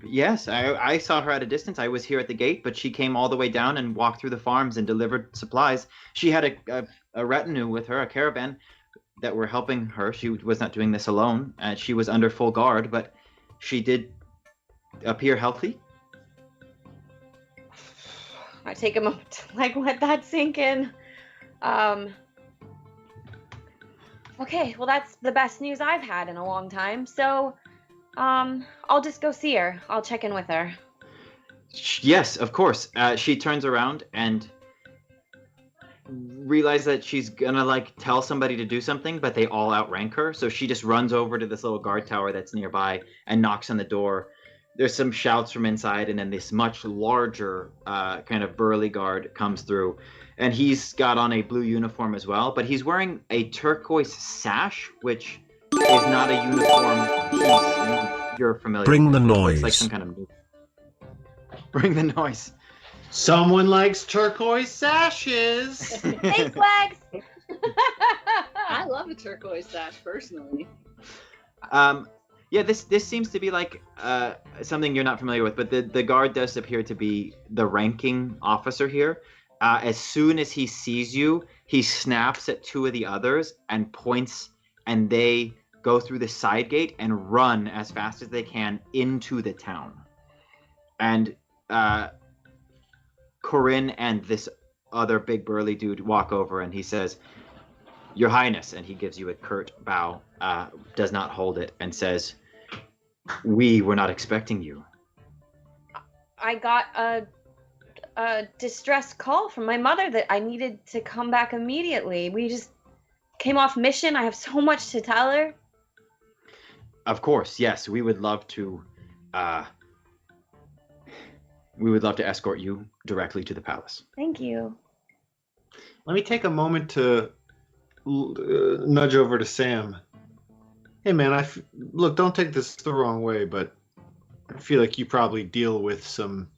Yes, I saw her at a distance. I was here at the gate, but she came all the way down and walked through the farms and delivered supplies. She had a retinue with her, a caravan that were helping her. She was not doing this alone. She was under full guard, but she did appear healthy. I take a moment to let that sink in. Okay, well that's the best news I've had in a long time. So, I'll just go see her. I'll check in with her. Yes, of course. She turns around and realizes that she's gonna tell somebody to do something, but they all outrank her. So she just runs over to this little guard tower that's nearby and knocks on the door. There's some shouts from inside, and then this much larger kind of burly guard comes through, and he's got on a blue uniform as well, but he's wearing a turquoise sash, which is not a uniform piece you're familiar Bring with. the noise. It's like some kind of bring the noise. Someone likes turquoise sashes. Thanks, Wags. I love a turquoise sash personally. Yeah, this seems to be something you're not familiar with, but the guard does appear to be the ranking officer here. As soon as he sees you, he snaps at two of the others and points, and they go through the side gate and run as fast as they can into the town. And Corinne and this other big burly dude walk over, and he says, "Your Highness," and he gives you a curt bow, does not hold it, and says, "We were not expecting you." I got a distress call from my mother that I needed to come back immediately. We just came off mission. I have so much to tell her. Of course, yes, we would love to escort you directly to the palace. Thank you. Let me take a moment to nudge over to Sam. Hey, man, look, don't take this the wrong way, but I feel like you probably deal with some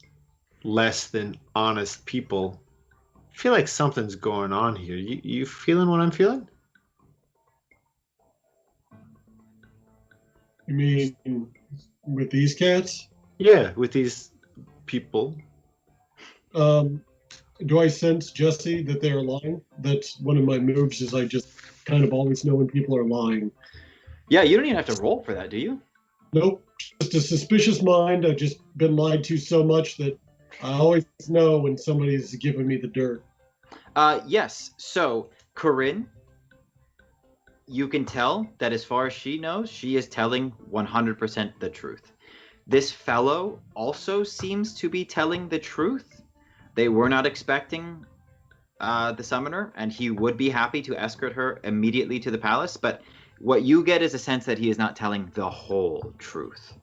less than honest people. I feel like something's going on here. You feeling what I'm feeling? You mean with these cats? Yeah, with these people. Do I sense, Jesse, that they are lying? That's one of my moves, is I just kind of always know when people are lying. Yeah, you don't even have to roll for that, do you? Nope. Just a suspicious mind. I've just been lied to so much that I always know when somebody's giving me the dirt. Yes. So, Corinne, you can tell that as far as she knows, she is telling 100% the truth. This fellow also seems to be telling the truth. They were not expecting the summoner, and he would be happy to escort her immediately to the palace, but what you get is a sense that he is not telling the whole truth.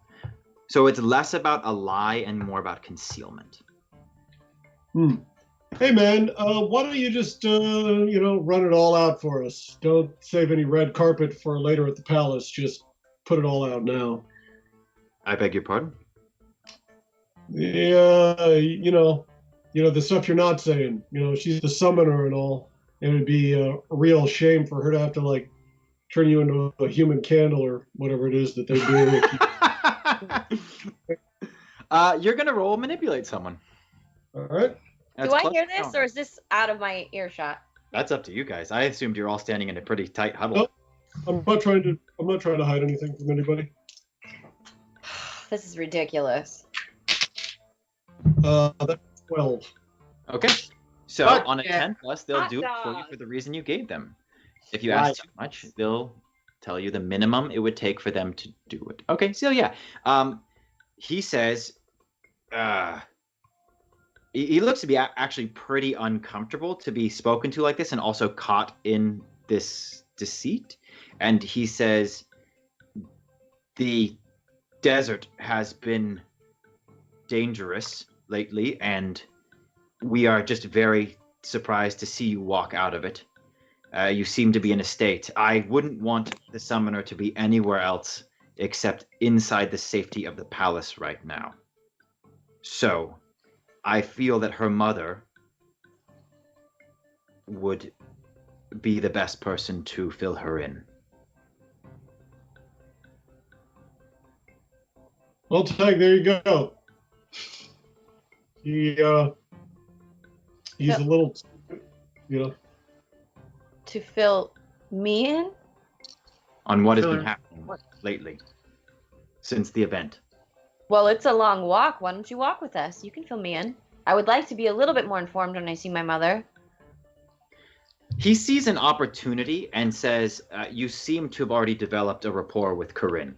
So it's less about a lie and more about concealment. Hey, man, why don't you just, run it all out for us? Don't save any red carpet for later at the palace. Just put it all out now. I beg your pardon? Yeah, the stuff you're not saying. She's the summoner and all. And it'd be a real shame for her to have to, turn you into a human candle or whatever it is that they do. You're going to roll manipulate someone. All right. Do I hear this, or is this out of my earshot? That's up to you guys. I assumed you're all standing in a pretty tight huddle. Nope. I'm not trying to hide anything from anybody. This is ridiculous. That's 12. Okay. So Hot on a dog. 10+, they'll Hot do it for you dog. for the reason you gave them. If you ask too much, they'll tell you the minimum it would take for them to do it. Okay, so yeah. He says, he looks to be actually pretty uncomfortable to be spoken to like this and also caught in this deceit. And he says, the desert has been dangerous lately, and we are just very surprised to see you walk out of it. You seem to be in a state. I wouldn't want the summoner to be anywhere else except inside the safety of the palace right now. So, I feel that her mother would be the best person to fill her in. Well, Tag, there you go. He's a little, To fill me in? On what has Fill been her- happening lately, since the event. Well, it's a long walk. Why don't you walk with us? You can fill me in. I would like to be a little bit more informed when I see my mother. He sees an opportunity and says, you seem to have already developed a rapport with Corinne.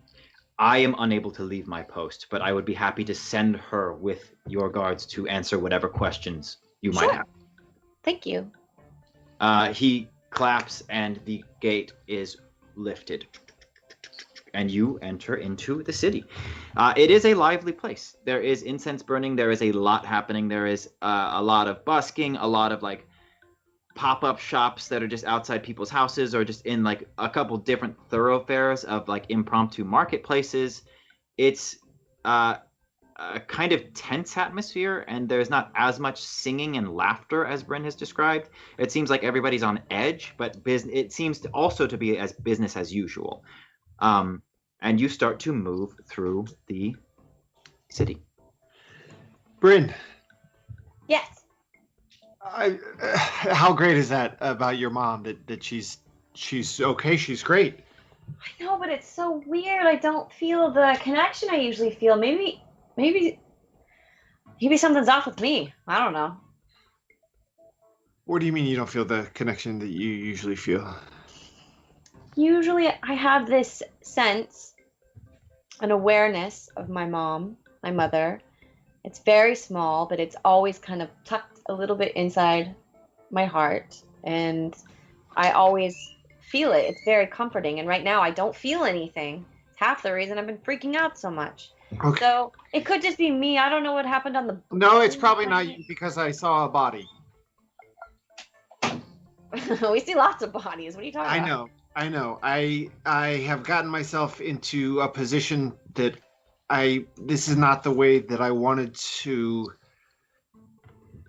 I am unable to leave my post, but I would be happy to send her with your guards to answer whatever questions you might have. Thank you. He claps and the gate is lifted. And you enter into the city. It is a lively place. There is incense burning. There is a lot happening. There is a lot of busking, a lot of like pop-up shops that are just outside people's houses or just in like a couple different thoroughfares of like impromptu marketplaces. It's a kind of tense atmosphere, and there's not as much singing and laughter as Bryn has described. It seems like everybody's on edge, but it seems to also to be as business as usual. And you start to move through the city. Bryn, Yes. how great is that about your mom? That she's okay. She's great. I know, but it's so weird. I don't feel the connection I usually feel. Maybe something's off with me. I don't know. What do you mean you don't feel the connection that you usually feel? Usually I have this sense, an awareness of my mom, my mother. It's very small, but it's always kind of tucked a little bit inside my heart. And I always feel it. It's very comforting. And right now I don't feel anything. It's half the reason I've been freaking out so much. Okay. So it could just be me. I don't know what happened on the... No, it's probably not you because I saw a body. We see lots of bodies. What are you talking about? I know. I have gotten myself into a position that this is not the way that I wanted to.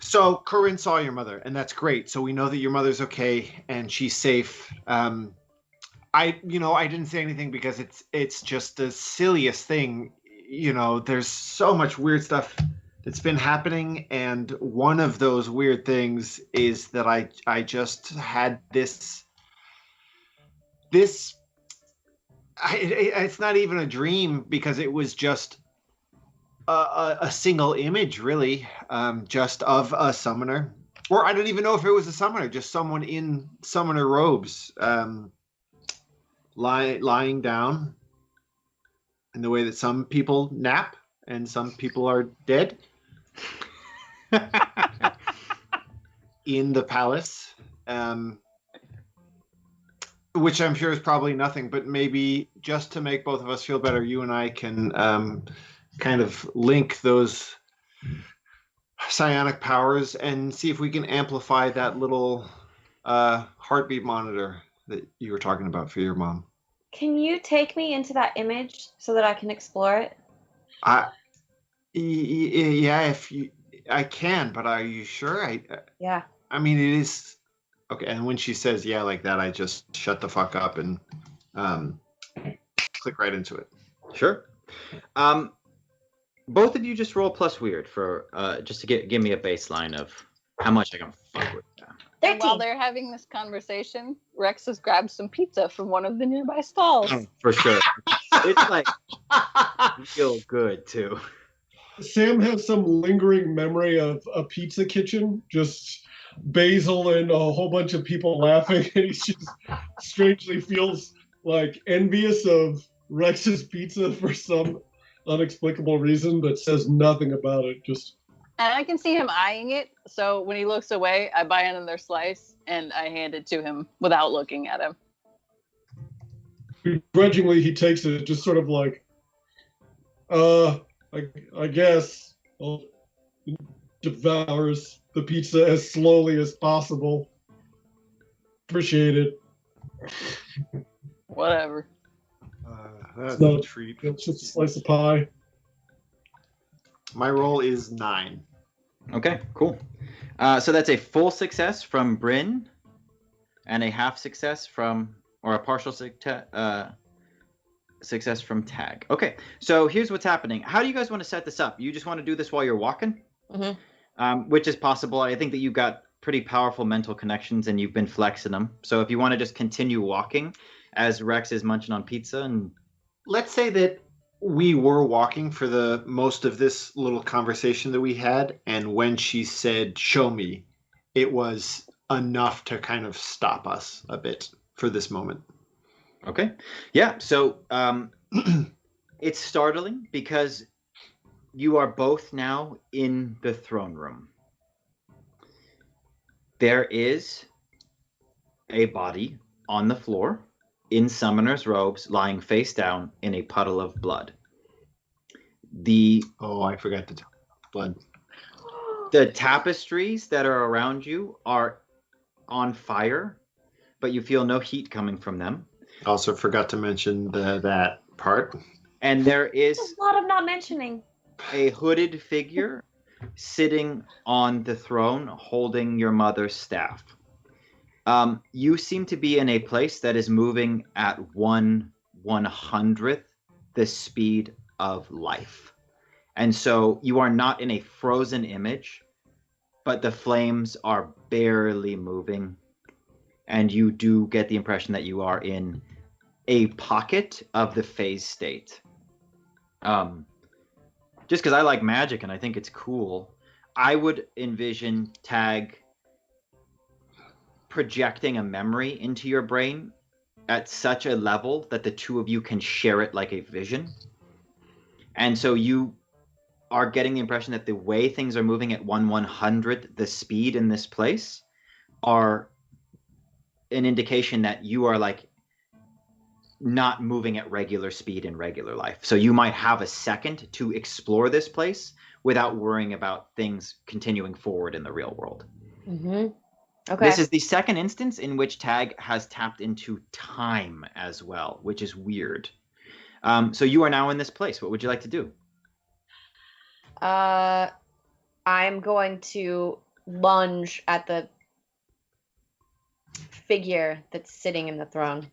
So Corinne saw your mother, and that's great. So we know that your mother's okay and she's safe. I didn't say anything because it's just the silliest thing. There's so much weird stuff that's been happening, and one of those weird things is that I just had this it's not even a dream because it was just a single image, really, just of a summoner, or I don't even know if it was a summoner, just someone in summoner robes, lying down in the way that some people nap and some people are dead in the palace. Which I'm sure is probably nothing, but maybe just to make both of us feel better, you and I can kind of link those psionic powers and see if we can amplify that little heartbeat monitor that you were talking about for your mom. Can you take me into that image so that I can explore it? Yeah, I can, but are you sure? Yeah. I mean, it is. Okay, and when she says yeah like that, I just shut the fuck up and click right into it. Sure. Both of you just roll plus weird for just to give me a baseline of how much I can fuck with that. And while they're having this conversation, Rex has grabbed some pizza from one of the nearby stalls. Oh, for sure. It's like real good too. Sam has some lingering memory of a pizza kitchen, just basil and a whole bunch of people laughing, and he just strangely feels like envious of Rex's pizza for some unexplicable reason, but says nothing about it. And I can see him eyeing it, so when he looks away, I buy another slice and I hand it to him without looking at him. Begrudgingly, he takes it, just sort of like, I guess. Devours the pizza as slowly as possible. Appreciate it. Whatever. That's a treat. It's just a slice of pie. My roll is 9. Okay, cool. So that's a full success from Bryn, and a half success or a partial success from Tag. Okay, so here's what's happening. How do you guys want to set this up? You just want to do this while you're walking? Mm-hmm. Which is possible. I think that you've got pretty powerful mental connections and you've been flexing them. So if you want to just continue walking as Rex is munching on pizza and... Let's say that We were walking for the most of this little conversation that we had, and when she said "show me," it was enough to kind of stop us a bit for this moment. Okay. Yeah. So it's startling because you are both now in the throne room. There is a body on the floor in summoner's robes, lying face down in a puddle of blood. I forgot to tell blood. The tapestries that are around you are on fire, but you feel no heat coming from them. Also forgot to mention that part. And there is a lot of not mentioning. A hooded figure sitting on the throne holding your mother's staff. You seem to be in a place that is moving at 1/100th the speed of life. And so you are not in a frozen image, but the flames are barely moving. And you do get the impression that you are in a pocket of the phase state. Just because I like magic and I think it's cool, I would envision Tag projecting a memory into your brain at such a level that the two of you can share it like a vision. And so you are getting the impression that the way things are moving at 1/100th the speed in this place are an indication that you are like not moving at regular speed in regular life. So you might have a second to explore this place without worrying about things continuing forward in the real world. Mm-hmm. Okay. This is the second instance in which Tag has tapped into time as well, which is weird. So you are now in this place. What would you like to do? I'm going to lunge at the figure that's sitting in the throne.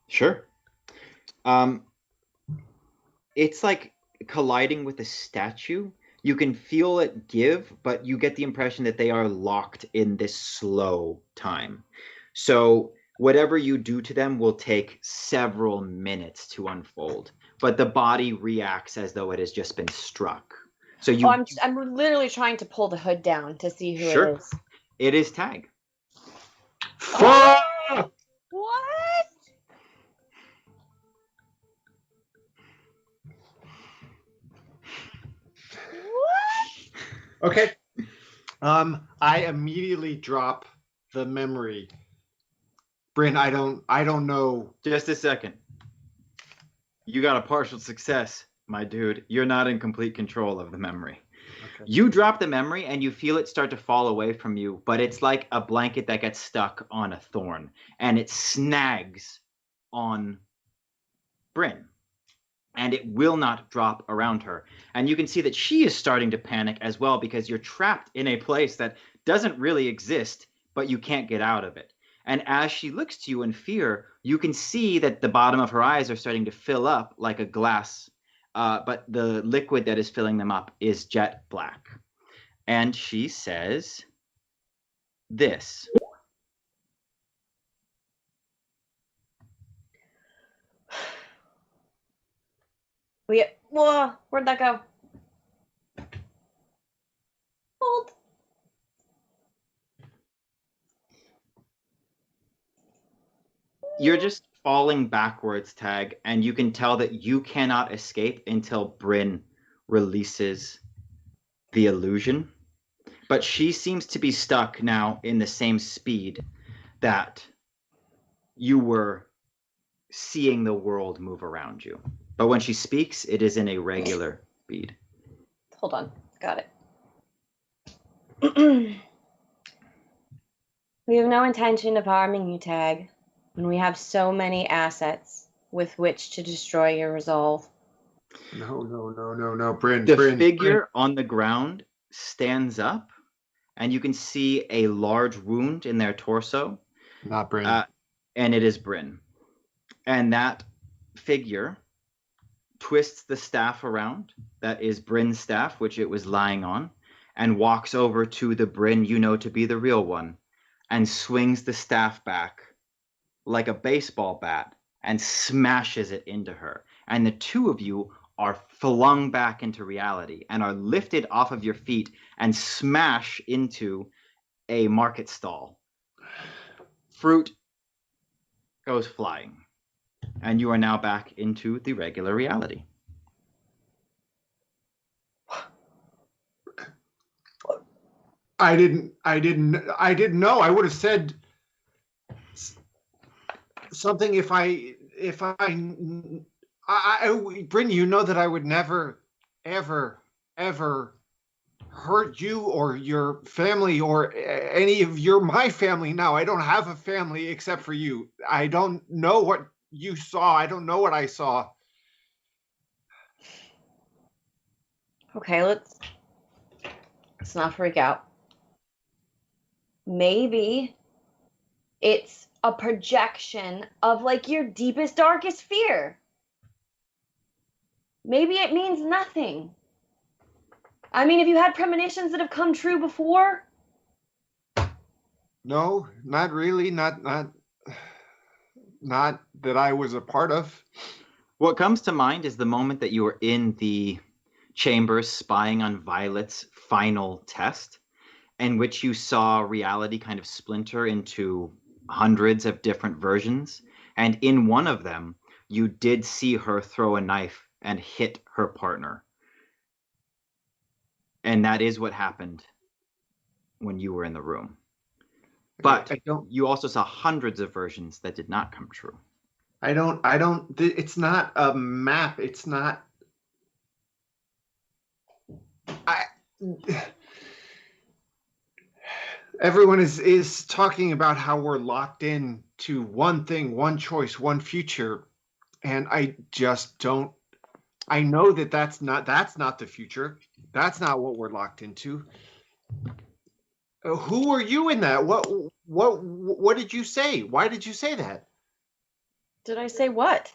Sure. It's like colliding with a statue. You can feel it give, but you get the impression that they are locked in this slow time. So whatever you do to them will take several minutes to unfold, but the body reacts as though it has just been struck. So I'm literally trying to pull the hood down to see who Sure. it is. It is Tag. Fuck! What? Okay. I immediately drop the memory. Bryn, I don't know. Just a second. You got a partial success, my dude. You're not in complete control of the memory. Okay. You drop the memory and you feel it start to fall away from you, but it's like a blanket that gets stuck on a thorn and it snags on Bryn and it will not drop around her. And you can see that she is starting to panic as well because you're trapped in a place that doesn't really exist, but you can't get out of it. And as she looks to you in fear, you can see that the bottom of her eyes are starting to fill up like a glass, but the liquid that is filling them up is jet black. And she says this. Whoa, where'd that go? Hold. You're just falling backwards, Tag, and you can tell that you cannot escape until Bryn releases the illusion. But she seems to be stuck now in the same speed that you were seeing the world move around you. But when she speaks, it is in a regular speed. Hold on. Got it. We have no intention of harming you, Tag, when we have so many assets with which to destroy your resolve. No, Bryn. The figure on the ground stands up, and you can see a large wound in their torso. Not Bryn. And it is Bryn. And that figure twists the staff around. That is Bryn's staff, which it was lying on, and walks over to the Bryn you know to be the real one, and swings the staff back like a baseball bat and smashes it into her. and the two of you are flung back into reality and are lifted off of your feet and smash into a market stall. Fruit goes flying, and you are now back into the regular reality. I didn't know. I would have said something if Bryn, you know that I would never, ever, ever hurt you or your family or any of my family now. I don't have a family except for you. I don't know what you saw. I don't know what I saw. Okay, let's not freak out. Maybe it's a projection of like your deepest, darkest fear. Maybe it means nothing. I mean, have you had premonitions that have come true before? No, not really. Not that I was a part of. What comes to mind is the moment that you were in the chambers spying on Violet's final test, in which you saw reality kind of splinter into hundreds of different versions. And in one of them, you did see her throw a knife and hit her partner. And that is what happened when you were in the room. But you also saw hundreds of versions that did not come true. It's not a map. It's not. Everyone is talking about how we're locked in to one thing, one choice, one future. And I just don't. I know that that's not the future. That's not what we're locked into. Who are you in that? What did you say? Why did you say that? Did I say what?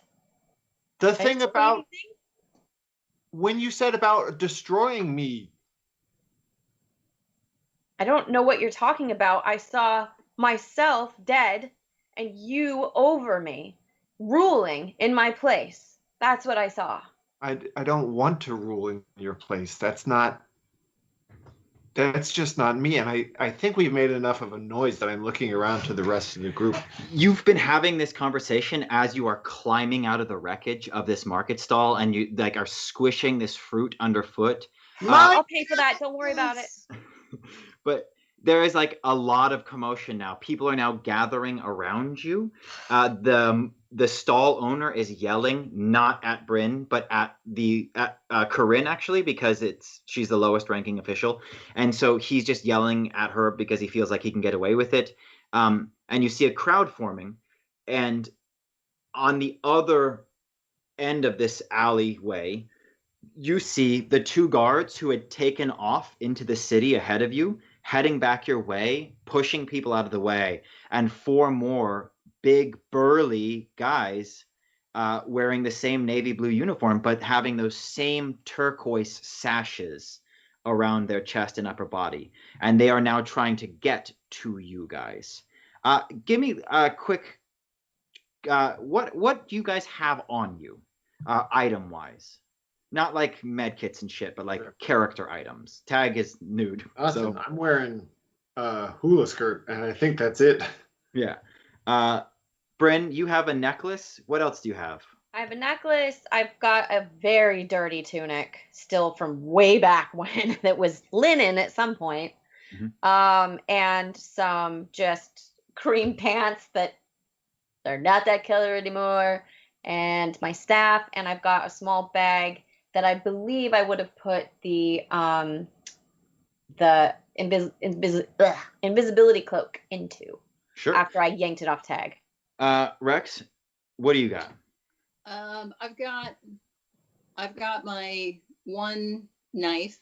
The thing about when you said about destroying me. I don't know what you're talking about. I saw myself dead and you over me, ruling in my place. That's what I saw. I don't want to rule in your place. That's just not me. And I think we've made enough of a noise that I'm looking around to the rest of the group. You've been having this conversation as you are climbing out of the wreckage of this market stall, and you like are squishing this fruit underfoot. I'll pay for that. Don't worry about it. But there is like a lot of commotion now. People are now gathering around you. The stall owner is yelling not at Bryn, but at Corinne actually, because she's the lowest ranking official, and so he's just yelling at her because he feels like he can get away with it. And you see a crowd forming, and on the other end of this alleyway, you see the two guards who had taken off into the city ahead of you, heading back your way, pushing people out of the way, and four more big burly guys wearing the same navy blue uniform, but having those same turquoise sashes around their chest and upper body. And they are now trying to get to you guys. Give me a quick, what do you guys have on you, item-wise? Not like med kits and shit, but like character items. Tag is nude. Awesome. So I'm wearing a hula skirt, and I think that's it. Yeah. Bryn, you have a necklace. What else do you have? I have a necklace. I've got a very dirty tunic, still from way back when, that was linen at some point. Mm-hmm. And some just cream pants that they're not that killer anymore. And my staff, and I've got a small bag that I believe I would have put the invisibility cloak into. Sure. After I yanked it off Tag. Rex, what do you got? I've got my one knife,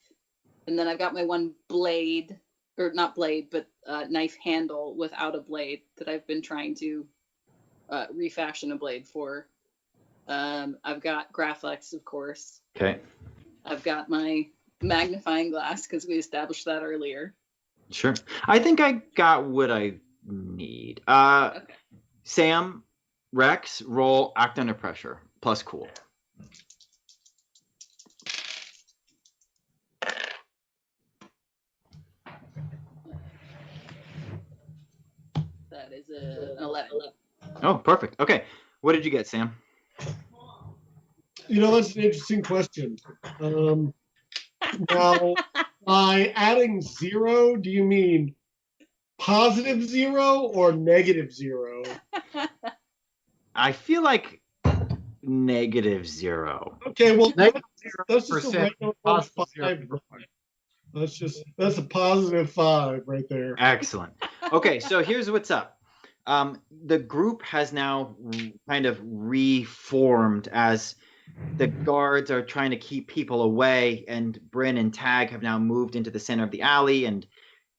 and then I've got my one blade, or not blade, but knife handle without a blade that I've been trying to refashion a blade for. I've got Graflex, of course. Okay. I've got my magnifying glass because we established that earlier. Sure. I think I got what I need. Okay. Sam, Rex, roll act under pressure plus cool. That is an 11. Oh, perfect. Okay. What did you get, Sam? You know, that's an interesting question. Now, by adding 0, do you mean positive 0 or negative 0? I feel like -0. Okay, well, Negative that's just a 0%, regular positive 5. That's a positive 5 right there. Excellent. Okay, so here's what's up. The group has now kind of reformed as the guards are trying to keep people away, and Bryn and Tag have now moved into the center of the alley, and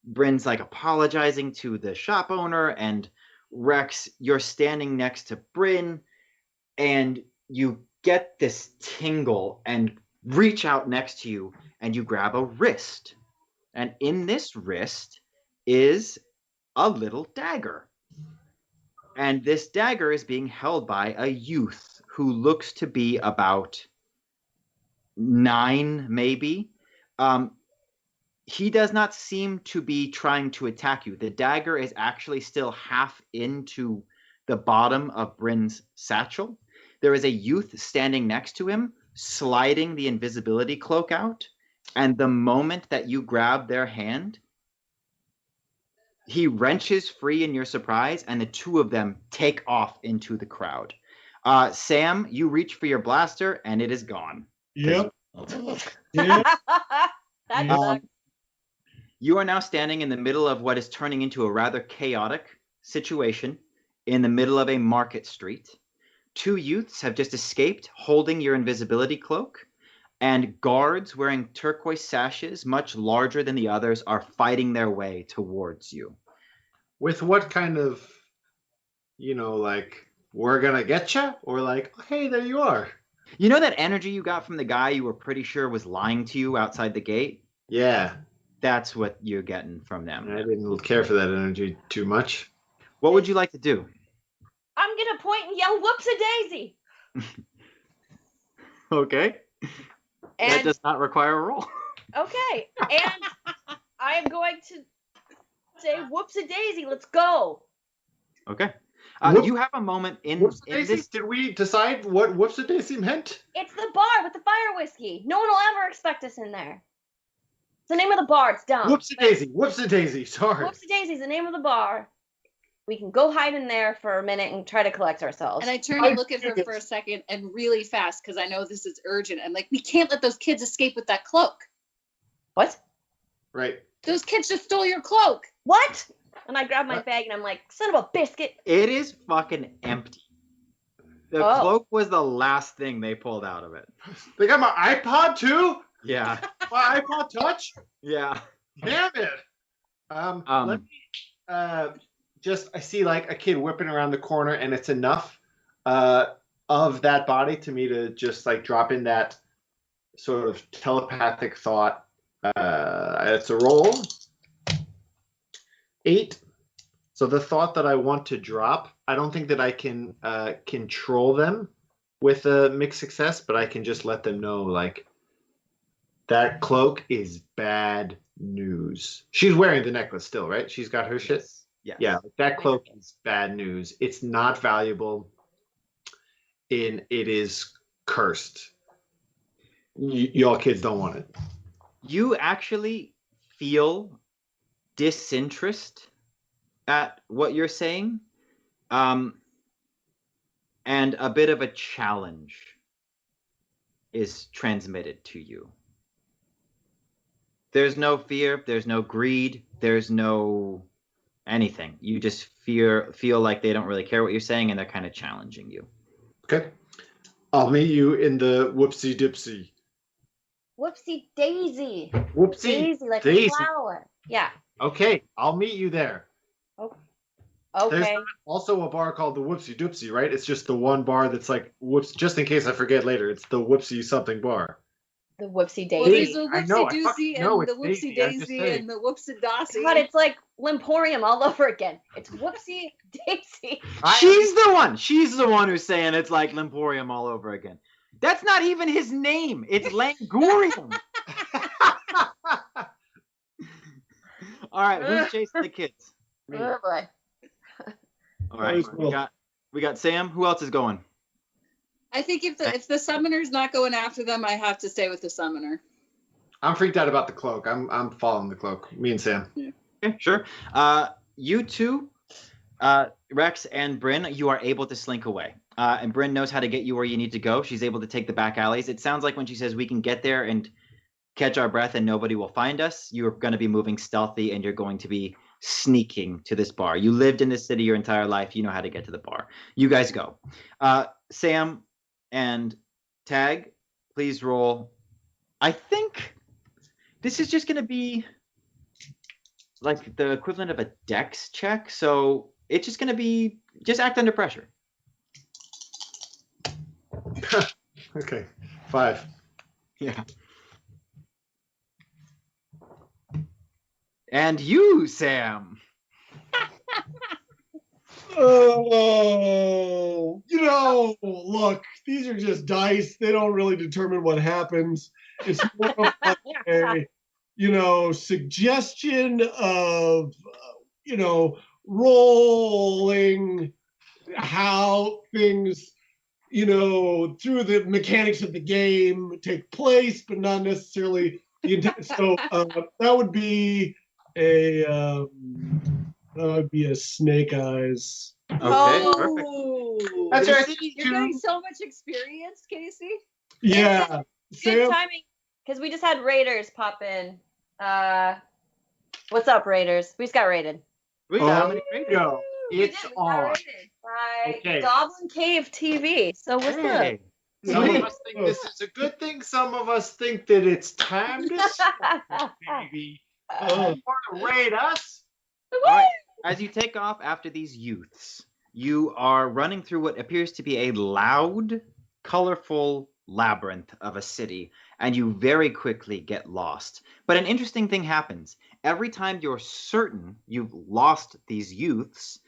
Bryn's like apologizing to the shop owner, and Rex, you're standing next to Bryn, and you get this tingle and reach out next to you, and you grab a wrist. And in this wrist is a little dagger. And this dagger is being held by a youth who looks to be about 9, maybe. He does not seem to be trying to attack you. The dagger is actually still half into the bottom of Bryn's satchel. There is a youth standing next to him, sliding the invisibility cloak out. And the moment that you grab their hand, he wrenches free in your surprise, and the two of them take off into the crowd. Sam, you reach for your blaster, and it is gone. Yep. Yeah. That sucks. You are now standing in the middle of what is turning into a rather chaotic situation in the middle of a market street. 2 youths have just escaped holding your invisibility cloak, and guards wearing turquoise sashes, much larger than the others, are fighting their way towards you. With what kind of, like, we're going to get you? Or like, oh, hey, there you are. You know that energy you got from the guy you were pretty sure was lying to you outside the gate? Yeah. That's what you're getting from them. I didn't care for that energy too much. What would you like to do? I'm going to point and yell, whoops-a-daisy. Okay. And, that does not require a roll. Okay. And I am going to say, whoops-a-daisy, let's go. Okay. You have a moment in this. Did we decide what whoops-a-daisy meant? It's the bar with the fire whiskey. No one will ever expect us in there. It's the name of the bar. It's dumb. Whoops-a-daisy. Whoops-a-daisy. Sorry. Whoops-a-daisy is the name of the bar. We can go hide in there for a minute and try to collect ourselves. And I turn and look at her for a second, and really fast, because I know this is urgent. I'm like, we can't let those kids escape with that cloak. What? Right. Those kids just stole your cloak. What? And I grab my bag and I'm like, son of a biscuit. It is fucking empty. The cloak was the last thing they pulled out of it. They got my iPod too? Yeah. My iPod Touch? Yeah. Damn it. Let me I see like a kid whipping around the corner, and it's enough of that body to me to just like drop in that sort of telepathic thought. It's a roll. 8. So the thought that I want to drop, I don't think that I can control them with a mixed success, but I can just let them know, like, that cloak is bad news. She's wearing the necklace still, right? She's got her shit? Yes. Yeah, that cloak is bad news. It's not valuable. It is cursed. Y'all kids don't want it. You actually feel disinterest at what you're saying, and a bit of a challenge is transmitted to you. There's no fear, there's no greed, there's no anything. You just feel like they don't really care what you're saying, and they're kind of challenging you. Okay. I'll meet you in the whoopsie dipsy. Whoopsie daisy. Whoopsie daisy, like daisy. a flower. Yeah. Okay, I'll meet you there. Okay. There's also a bar called the Whoopsie Doopsie, right? It's just the one bar that's like whoops. Just in case I forget later, it's the Whoopsie something bar. The whoopsie daisy. Well, there's the I know, whoopsie doozy know and the it's whoopsie Daisy, I'm just daisy saying. and the whoopsie daisy. God, it's like Limporium all over again. It's whoopsie daisy. She's the one who's saying it's like Limporium all over again. That's not even his name. It's Langurium. All right, who's chasing the kids? Oh boy. All right, we got Sam. Who else is going? I think if the summoner's not going after them, I have to stay with the summoner. I'm freaked out about the cloak. I'm following the cloak. Me and Sam. Yeah. Okay, sure. You two, Rex and Bryn, you are able to slink away. And Bryn knows how to get you where you need to go. She's able to take the back alleys. It sounds like when she says we can get there and catch our breath and nobody will find us, you're going to be moving stealthy and you're going to be sneaking to this bar. You lived in this city your entire life. You know how to get to the bar. You guys go. Sam and Tag, please roll. I think this is just going to be like the equivalent of a dex check. So it's just going to be, just act under pressure. Okay. 5. Yeah. And you, Sam. Oh, look, these are just dice. They don't really determine what happens. It's more of like a, suggestion of, rolling how things, through the mechanics of the game take place, but not necessarily the intent. So that would be a snake eyes. Okay, perfect. That's right. You're getting so much experience, Casey. Yeah. Good Sam, timing, because we just had Raiders pop in. What's up, Raiders? We just got raided. We got how many Go. It's We got on. raided by Okay. Goblin Cave TV. So what's Hey. Some of us think this is a good thing. Some of us think that it's time to stop, up? baby. Oh. Want to raid us? All right. As you take off after these youths, you are running through what appears to be a loud, colorful labyrinth of a city, and you very quickly get lost. But an interesting thing happens. Every time you're certain you've lost these youths,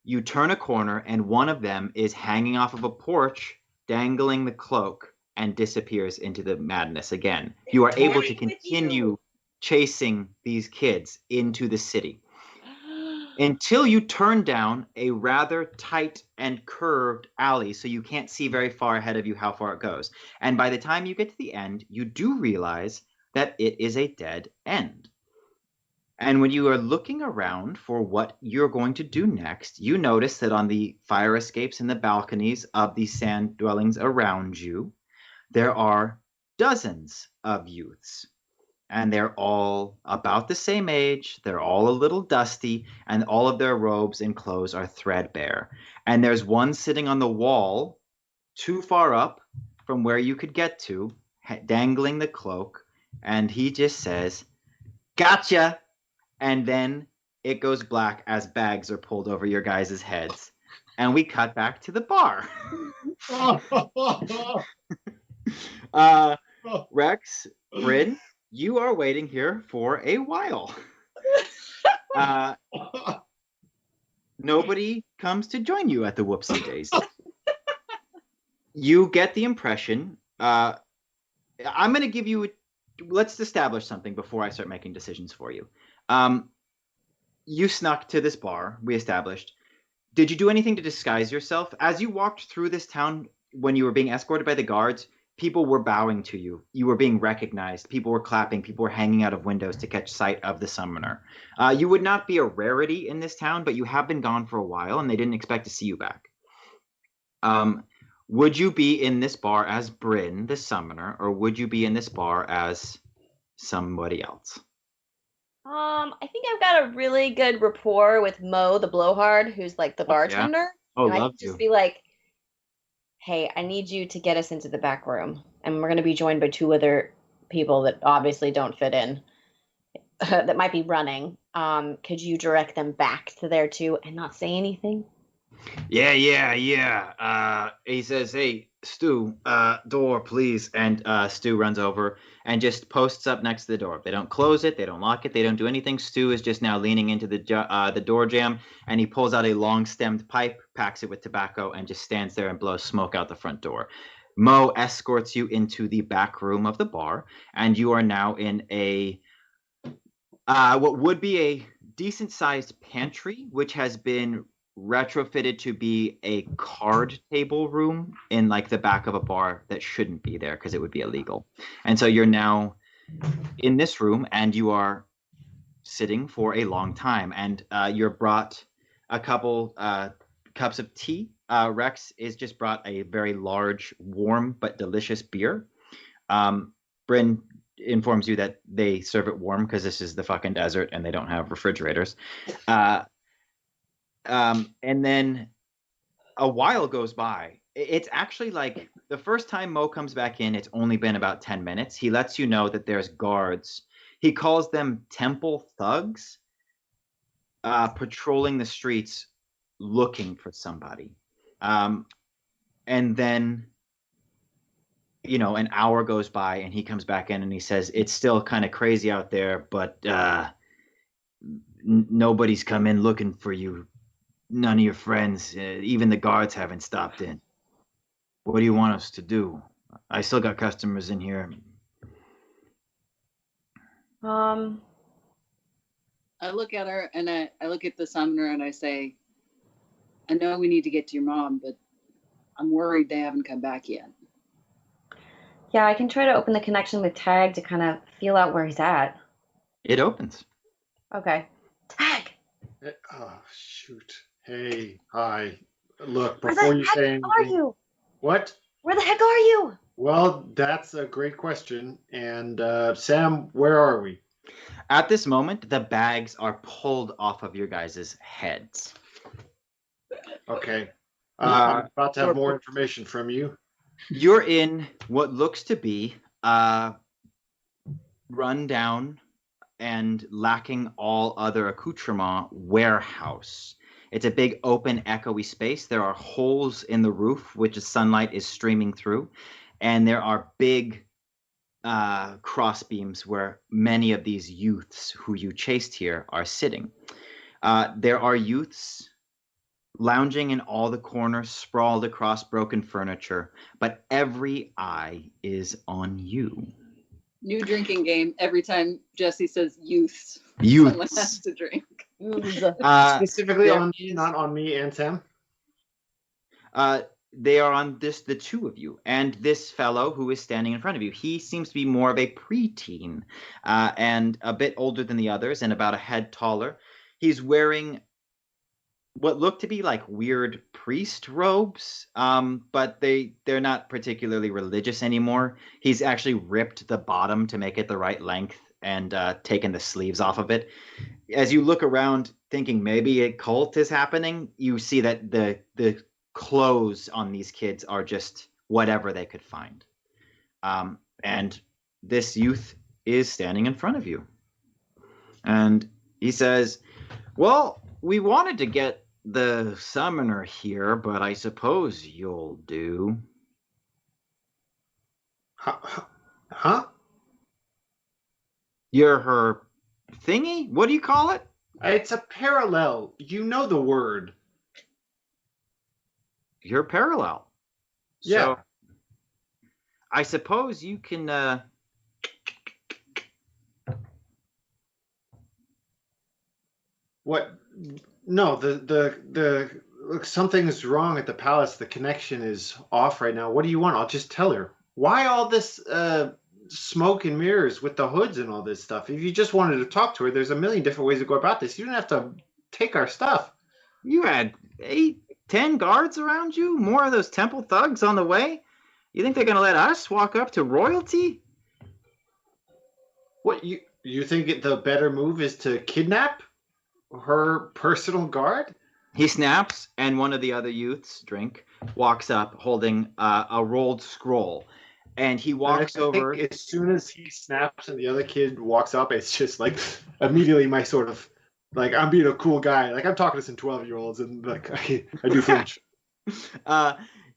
you turn a corner and one of them is hanging off of a porch, dangling the cloak, and disappears into the madness again. You are able to continue chasing these kids into the city until you turn down a rather tight and curved alley so you can't see very far ahead of you how far it goes. And by the time you get to the end, you do realize that it is a dead end. And when you are looking around for what you're going to do next, you notice that on the fire escapes and the balconies of the sand dwellings around you, there are dozens of youths. And they're all about the same age. They're all a little dusty, and all of their robes and clothes are threadbare. And there's one sitting on the wall too far up from where you could get to, dangling the cloak, and he just says, "Gotcha!" And then it goes black as bags are pulled over your guys' heads. And we cut back to the bar. Rex, Bryn, you are waiting here for a while. Nobody comes to join you at the Whoopsie Days. You get the impression, I'm going to give you, let's establish something before I start making decisions for you. You snuck to this bar, we established. Did you do anything to disguise yourself? As you walked through this town, when you were being escorted by the guards, people were bowing to you. You were being recognized. People were clapping. People were hanging out of windows to catch sight of the summoner. You would not be a rarity in this town, but you have been gone for a while, and they didn't expect to see you back. Would you be in this bar as Bryn, the summoner, or would you be in this bar as somebody else? I think I've got a really good rapport with Mo, the blowhard, who's like the bartender. Yeah. Oh, and I love can just to. be like, "Hey, I need you to get us into the back room, and we're going to be joined by 2 other people that obviously don't fit in, that might be running. Could you direct them back to there too, and not say anything?" Yeah. He says, "Hey, Stu, door, please." And Stu runs over and just posts up next to the door. They don't close it. They don't lock it. They don't do anything. Stu is just now leaning into the door jamb, and he pulls out a long-stemmed pipe, packs it with tobacco, and just stands there and blows smoke out the front door. Mo escorts you into the back room of the bar, and you are now in a what would be a decent-sized pantry, which has been retrofitted to be a card table room in like the back of a bar that shouldn't be there because it would be illegal. And so you're now in this room, and you are sitting for a long time, and you're brought a couple cups of tea. Rex is just brought a very large, warm but delicious beer. Bryn informs you that they serve it warm because this is the fucking desert and they don't have refrigerators. And then a while goes by. It's actually like the first time Mo comes back in, it's only been about 10 minutes. He lets you know that there's guards. He calls them temple thugs, patrolling the streets looking for somebody. And then, you know, an hour goes by and he comes back in and he says, it's still kind of crazy out there, but nobody's come in looking for you. None of your friends, even the guards haven't stopped in. What do you want us to do? I still got customers in here. I look at her and I look at the summoner and I say, I know we need to get to your mom, but I'm worried they haven't come back yet. Yeah, I can try to open the connection with Tag to kind of feel out where he's at. It opens. Okay. Tag! Oh, shoot. Hey, hi. Look, Where before the you heck say are anything. you? What? Where the heck are you? Well, that's a great question. And Sam, where are we? At this moment, the bags are pulled off of your guys' heads. Okay. I'm about to have more information from you. You're in what looks to be a run-down and lacking all other accoutrement warehouse. It's a big, open, echoey space. There are holes in the roof, which the sunlight is streaming through, and there are big cross beams where many of these youths who you chased here are sitting. There are youths lounging in all the corners, sprawled across broken furniture, but every eye is on you. New drinking game. Every time Jesse says youths, someone has Youths. to drink. Specifically there on me, not on me and Sam. They are on the two of you, and this fellow who is standing in front of you. He seems to be more of a preteen and a bit older than the others and about a head taller. He's wearing what look to be like weird priest robes, but they're not particularly religious anymore. He's actually ripped the bottom to make it the right length and taken the sleeves off of it. As you look around thinking maybe a cult is happening, you see that the clothes on these kids are just whatever they could find. And this youth is standing in front of you. And he says, well, we wanted to get the summoner here, but I suppose you'll do. Huh? You're her thingy? What do you call it? It's a parallel. You know the word. You're parallel. Yeah. So I suppose you can What? No, the look, something's wrong at the palace. The connection is off right now. What do you want? I'll just tell her. Why all this smoke and mirrors with the hoods and all this stuff? If you just wanted to talk to her, there's a million different ways to go about this. You don't have to take our stuff. You had 8-10 guards around you? More of those temple thugs on the way? You think they're gonna let us walk up to royalty? What you think the better move is to kidnap her personal guard? He snaps, and one of the other youths, Drink, walks up holding a rolled scroll. And he walks over. I think as soon as he snaps and the other kid walks up, it's just like immediately my sort of like I'm being a cool guy. Like I'm talking to some 12-year-olds and like I do flinch.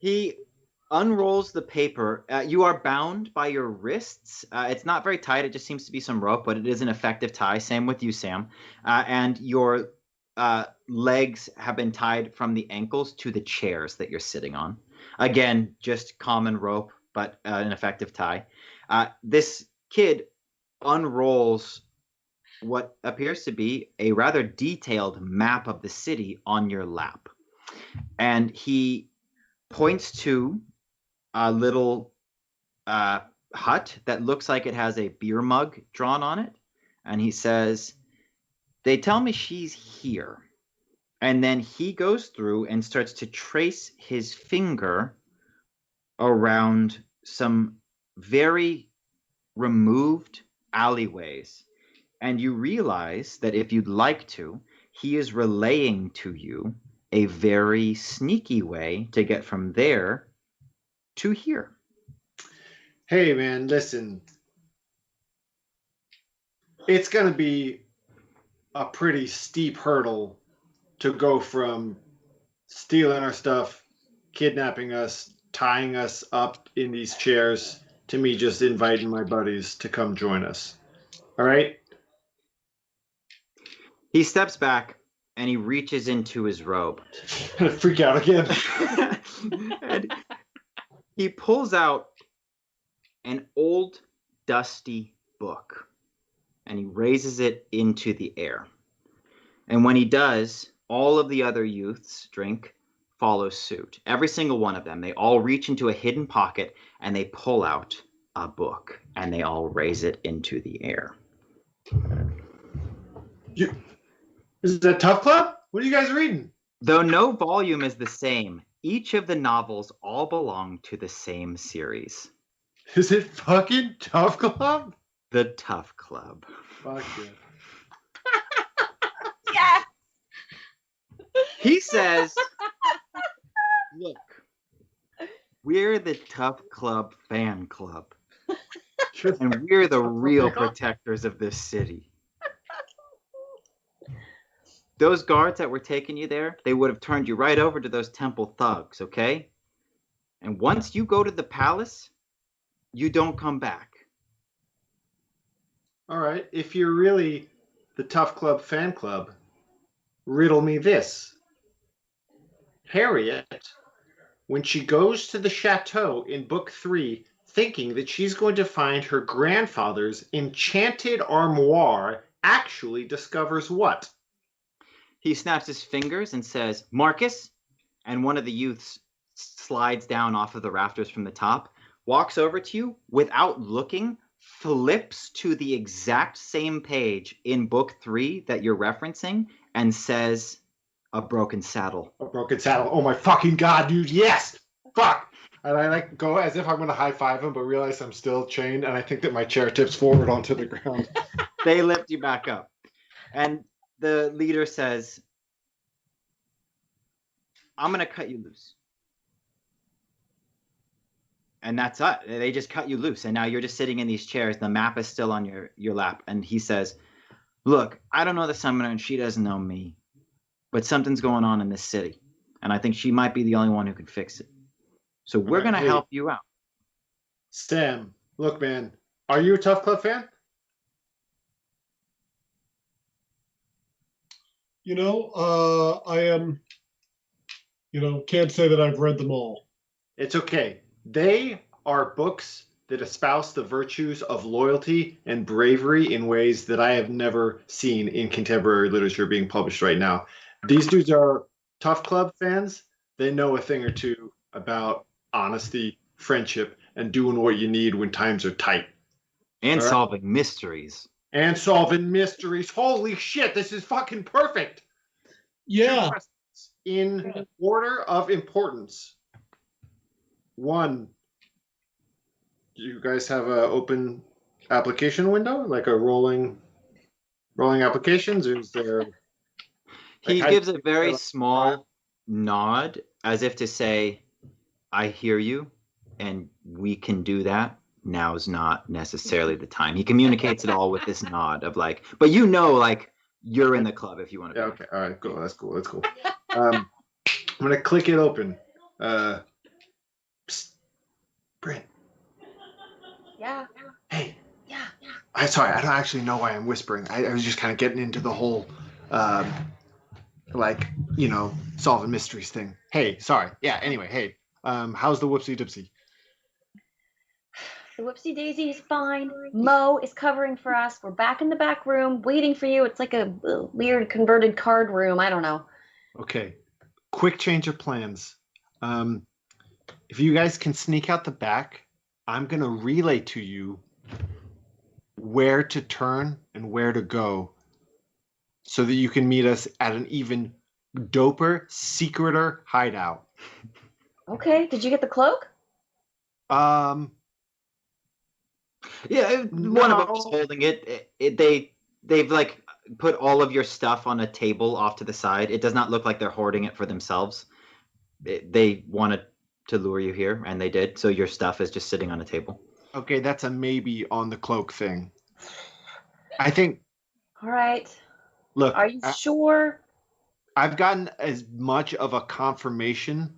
He unrolls the paper. You are bound by your wrists. It's not very tight. It just seems to be some rope, but it is an effective tie. Same with you, Sam. And your legs have been tied from the ankles to the chairs that you're sitting on. Again, just common rope, but an effective tie. This kid unrolls what appears to be a rather detailed map of the city on your lap. And he points to a little hut that looks like it has a beer mug drawn on it. And he says, "They tell me she's here." And then he goes through and starts to trace his finger around some very removed alleyways. And you realize that if you'd like to, he is relaying to you a very sneaky way to get from there to here. Hey, man, listen. It's going to be a pretty steep hurdle to go from stealing our stuff, kidnapping us, tying us up in these chairs, to me just inviting my buddies to come join us. All right? He steps back and he reaches into his robe. Freak out again. And he pulls out an old, dusty book and he raises it into the air. And when he does, all of the other youths drink follow suit. Every single one of them. They all reach into a hidden pocket and they pull out a book and they all raise it into the air. Is that Tough Club? What are you guys reading? Though no volume is the same, each of the novels all belong to the same series. Is it fucking Tough Club? The Tough Club. Fuck yeah. Yeah. He says, "Look, we're the Tough Club fan club, and we're the real protectors of this city. Those guards that were taking you there, they would have turned you right over to those temple thugs, okay? And once you go to the palace, you don't come back." All right. If you're really the Tough Club fan club, riddle me this. Harriet, when she goes to the chateau in book 3, thinking that she's going to find her grandfather's enchanted armoire, actually discovers what? He snaps his fingers and says, "Marcus," and one of the youths slides down off of the rafters from the top, walks over to you without looking, flips to the exact same page in book 3 that you're referencing, and says, "A broken saddle." A broken saddle. Oh my fucking god, dude. Yes. Fuck. And I like go as if I'm going to high five him, but realize I'm still chained, and I think that my chair tips forward onto the ground. They lift you back up. And the leader says, "I'm going to cut you loose." And that's it. They just cut you loose. And now you're just sitting in these chairs. The map is still on your lap. And he says, "Look, I don't know the summoner and she doesn't know me. But something's going on in this city. And I think she might be the only one who can fix it. So we're going to help you out." Sam, look, man. Are you a Tough Club fan? I am, can't say that I've read them all. It's okay. They are books that espouse the virtues of loyalty and bravery in ways that I have never seen in contemporary literature being published right now. These dudes are Tough Club fans. They know a thing or two about honesty, friendship, and doing what you need when times are tight. And All right. solving mysteries. And solving mysteries. Holy shit, this is fucking perfect. Yeah. In order of importance. 1, do you guys have an open application window, like a rolling applications, or is there? He Like, gives a very small nod as if to say, "I hear you, and we can do that. Now's not necessarily the time." He communicates it all with this nod of like, but you're in the club if you want to. Yeah, okay, all right, cool. That's cool. I'm gonna click it open. Psst. Brent. Yeah. Hey. Yeah. I'm sorry, I don't actually know why I'm whispering. I was just kind of getting into the whole, solving mysteries thing. Hey, sorry. Yeah, anyway, hey. How's the whoopsie dipsy? The whoopsie daisy is fine. Mo is covering for us. We're back in the back room waiting for you. It's like a weird converted card room. I don't know. Okay. Quick change of plans. If you guys can sneak out the back, I'm going to relay to you where to turn and where to go so that you can meet us at an even doper, secreter hideout. Okay. Did you get the cloak? Yeah, one of them was holding it. They've like put all of your stuff on a table off to the side. It does not look like they're hoarding it for themselves. They wanted to lure you here, and they did. So your stuff is just sitting on a table. Okay, that's a maybe on the cloak thing. I think. All right. Look, Are you sure? I've gotten as much of a confirmation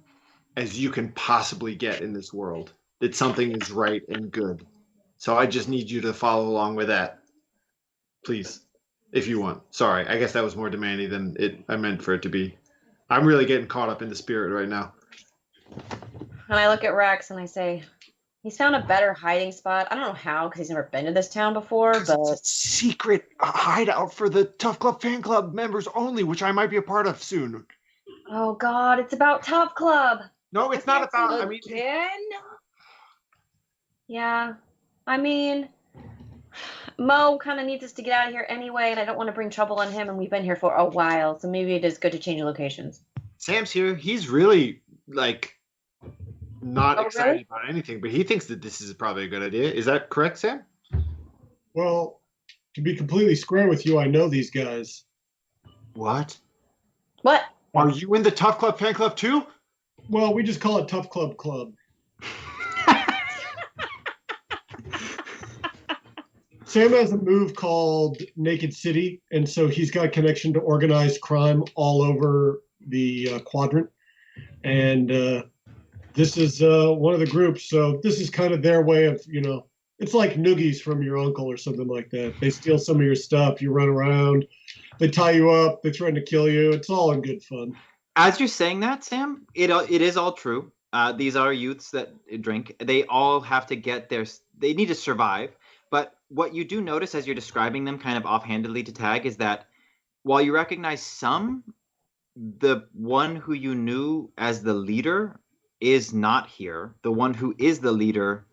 as you can possibly get in this world that something is right and good. So I just need you to follow along with that. Please, if you want. Sorry, I guess that was more demanding than I meant for it to be. I'm really getting caught up in the spirit right now. And I look at Rex and I say, he's found a better hiding spot. I don't know how, because he's never been to this town before, but it's a secret hideout for the Tough Club fan club members only, which I might be a part of soon. oh God, it's about Tough Club. No, it's not about. Again? Yeah. I mean, Mo kind of needs us to get out of here anyway, and I don't want to bring trouble on him, and we've been here for a while, so maybe it is good to change locations. Sam's here. He's really, not excited really? about anything, but he thinks that this is probably a good idea. Is that correct, Sam? Well, to be completely square with you, I know these guys. What? What? Are you in the Tough Club fan club too? Well, we just call it Tough Club Club. Sam has a move called Naked City, and so he's got a connection to organized crime all over the quadrant. And this is one of the groups, so this is kind of their way of, it's like noogies from your uncle or something like that. They steal some of your stuff, you run around, they tie you up, they threaten to kill you. It's all in good fun. As you're saying that, Sam, it is all true. These are youths that drink. They all have to get they need to survive. But what you do notice as you're describing them kind of offhandedly to Tag is that while you recognize some, the one who you knew as the leader is not here. The one who is the leader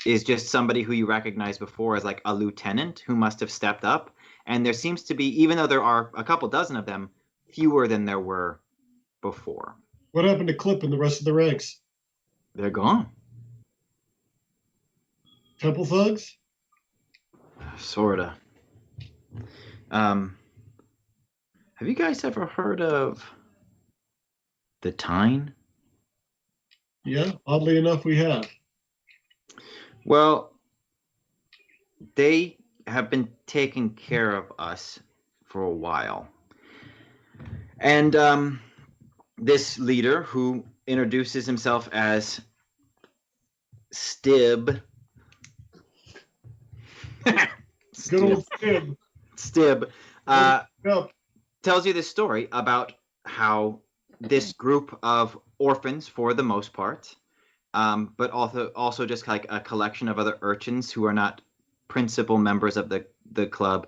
is just somebody who you recognized before as like a lieutenant who must have stepped up. And there seems to be, even though there are a couple dozen of them, fewer than there were before. What happened to Clip and the rest of the ranks? They're gone. Temple thugs? Sorta. Have you guys ever heard of the Tyne? Yeah, oddly enough, we have. Well, they have been taking care of us for a while. And this leader, who introduces himself as Stib. Good old Stib. Stib. Yep. Tells you this story about how this group of orphans, for the most part, but also just like a collection of other urchins who are not principal members of the club,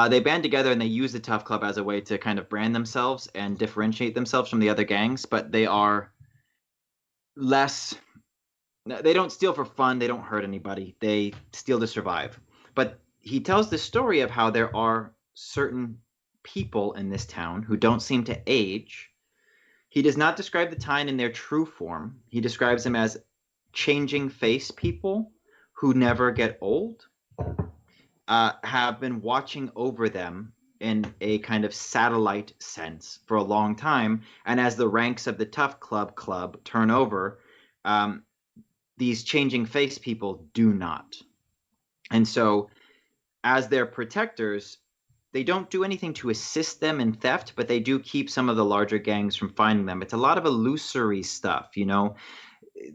they band together and they use the Tough Club as a way to kind of brand themselves and differentiate themselves from the other gangs, but they are less. They don't steal for fun. They don't hurt anybody. They steal to survive. But he tells the story of how there are certain people in this town who don't seem to age. He does not describe the Tyne in their true form. He describes them as changing face people who never get old, have been watching over them in a kind of satellite sense for a long time. And as the ranks of the Tough Club turn over, these changing face people do not. And so as their protectors, they don't do anything to assist them in theft, but they do keep some of the larger gangs from finding them. It's a lot of illusory stuff,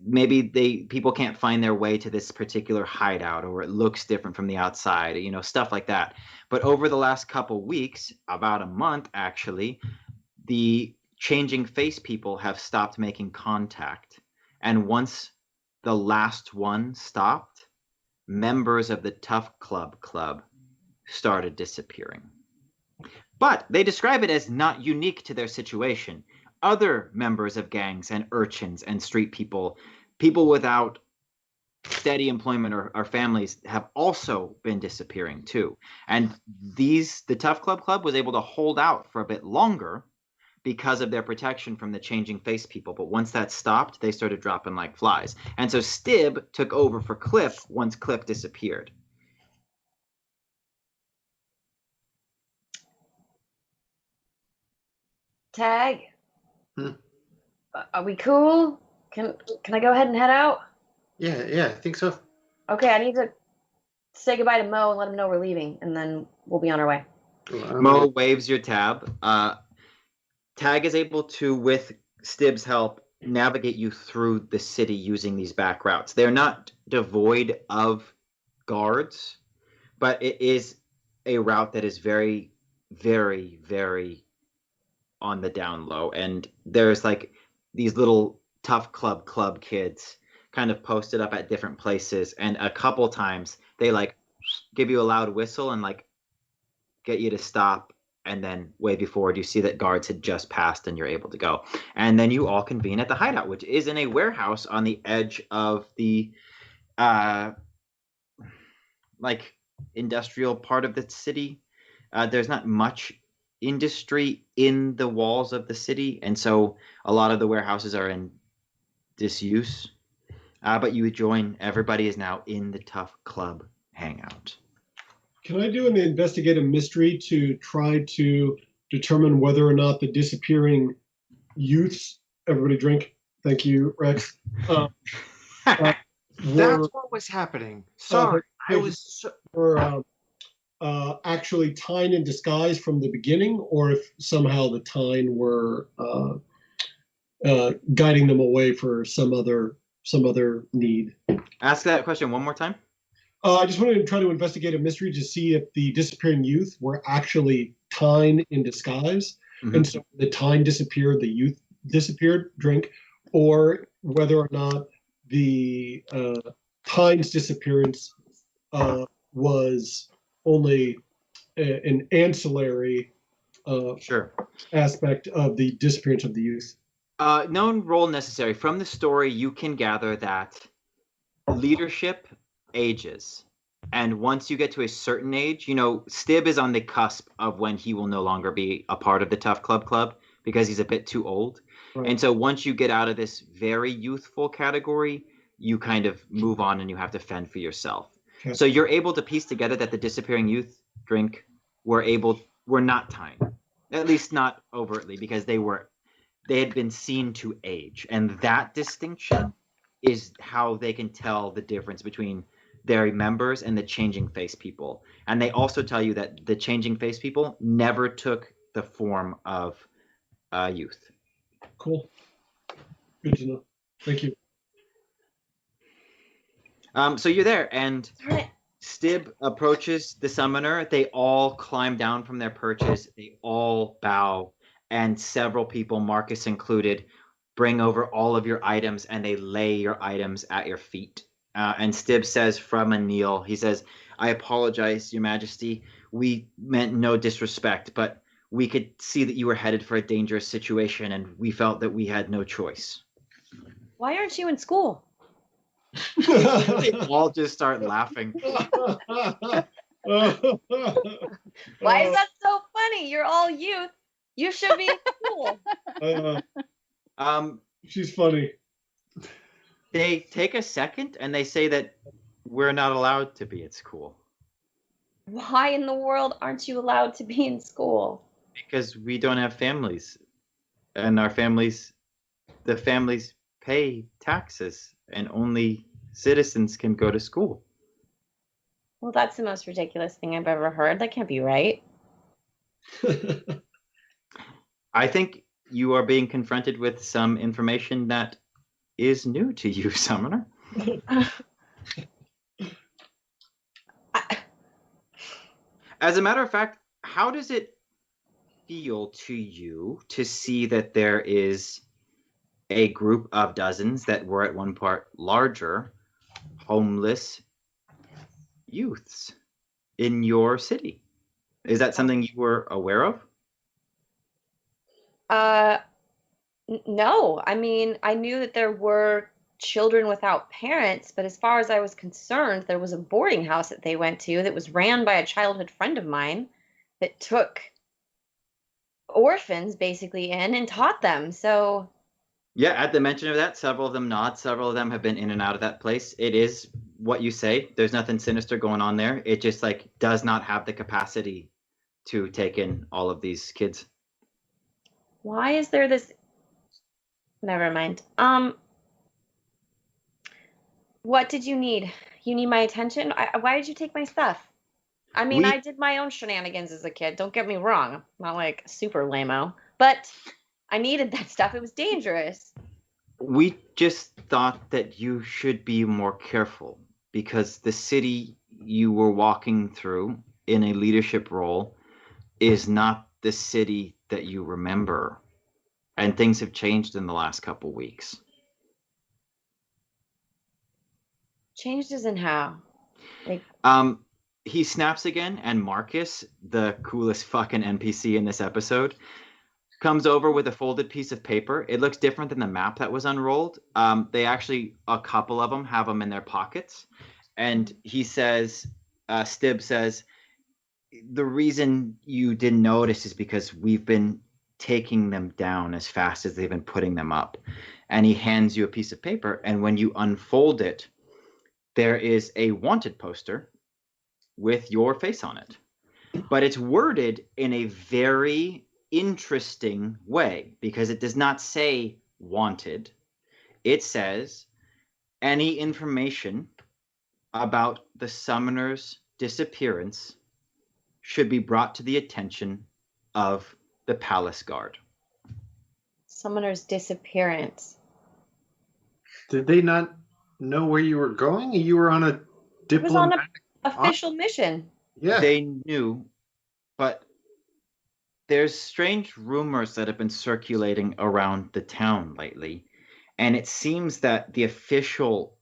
Maybe people can't find their way to this particular hideout, or it looks different from the outside, stuff like that. But over the last couple weeks, about a month actually, the changing face people have stopped making contact. And once the last one stopped, members of the Tough Club started disappearing. But they describe it as not unique to their situation. Other members of gangs and urchins and street people, people without steady employment or families, have also been disappearing too. And the Tough Club was able to hold out for a bit longer because of their protection from the changing face people. But once that stopped, they started dropping like flies. And so Stib took over for Cliff once Cliff disappeared. Tag. Hmm. Are we cool? Can I go ahead and head out? Yeah, I think so. Okay, I need to say goodbye to Mo and let him know we're leaving, and then we'll be on our way. Mo waves your tab. Tag is able to, with Stib's help, navigate you through the city using these back routes. They're not devoid of guards, but it is a route that is very, very, very on the down low. And there's like these little Tough Club kids kind of posted up at different places. And a couple times they like give you a loud whistle and like get you to stop. And then way before you see that guards had just passed and you're able to go. And then you all convene at the hideout, which is in a warehouse on the edge of the like industrial part of the city. There's not much industry in the walls of the city, and so a lot of the warehouses are in disuse. But you join. Everybody is now in the Tough Club hangout. Can I do an investigative mystery to try to determine whether or not the disappearing youths, everybody drink, thank you, Rex, That's what was happening. Sorry, I was... were actually Tyne in disguise from the beginning, or if somehow the Tyne were guiding them away for some other need. Ask that question one more time. I just wanted to try to investigate a mystery to see if the disappearing youth were actually Tyne in disguise. Mm-hmm. And so the Tyne disappeared, the youth disappeared, drink, or whether or not the Tyne's disappearance was only an ancillary aspect of the disappearance of the youth. No role necessary. From the story, you can gather that leadership ages. And once you get to a certain age, you know, Stib is on the cusp of when he will no longer be a part of the Tough Club because he's a bit too old. Right. And so once you get out of this very youthful category, you kind of move on and you have to fend for yourself. Okay. So you're able to piece together that the disappearing youth were not Tyne, at least not overtly, because they had been seen to age. And that distinction is how they can tell the difference between their members and the changing face people. And they also tell you that the changing face people never took the form of youth. Cool. Good to know. Thank you. So you're there, and Stib approaches the summoner. They all climb down from their perches. They all bow, and several people, Marcus included, bring over all of your items, and they lay your items at your feet. And Stib says from a kneel, he says, "I apologize, Your Majesty. We meant no disrespect, but we could see that you were headed for a dangerous situation, and we felt that we had no choice." Why aren't you in school? They all just start laughing. Why is that so funny? You're all youth. You should be in school. She's funny. They take a second and they say that we're not allowed to be at school. Why in the world aren't you allowed to be in school? Because we don't have families. And the families pay taxes, and only citizens can go to school. Well, that's the most ridiculous thing I've ever heard. That can't be right. I think you are being confronted with some information that is new to you, Summoner. As a matter of fact, how does it feel to you to see that there is a group of dozens that were at one part larger homeless youths in your city. Is that something you were aware of? No. I mean, I knew that there were children without parents, but as far as I was concerned, there was a boarding house that they went to that was ran by a childhood friend of mine that took orphans basically in and taught them. So Yeah, at the mention of that, several of them nod. Several of them have been in and out of that place. It is what you say. There's nothing sinister going on there. It just like does not have the capacity to take in all of these kids. why is there this? Never mind. What did you need? You need my attention? Why did you take my stuff? I mean, I did my own shenanigans as a kid. Don't get me wrong. I'm not like super lame-o, but I needed that stuff. It was dangerous. We just thought that you should be more careful because the city you were walking through in a leadership role is not the city that you remember. And things have changed in the last couple weeks. Changed as in how? Like, he snaps again, and Marcus, the coolest fucking NPC in this episode, comes over with a folded piece of paper. It looks different than the map that was unrolled. They actually, a couple of them have them in their pockets. And he says, Stib says, the reason you didn't notice is because we've been taking them down as fast as they've been putting them up. And he hands you a piece of paper, and when you unfold it, there is a wanted poster with your face on it. But it's worded in a very interesting way because it does not say wanted. It says any information about the summoner's disappearance should be brought to the attention of the palace guard. summoner's disappearance. Did they not know where you were going? You were on a It was on diplomatic. an official mission. Yeah. They knew, but there's strange rumors that have been circulating around the town lately, and it seems that the official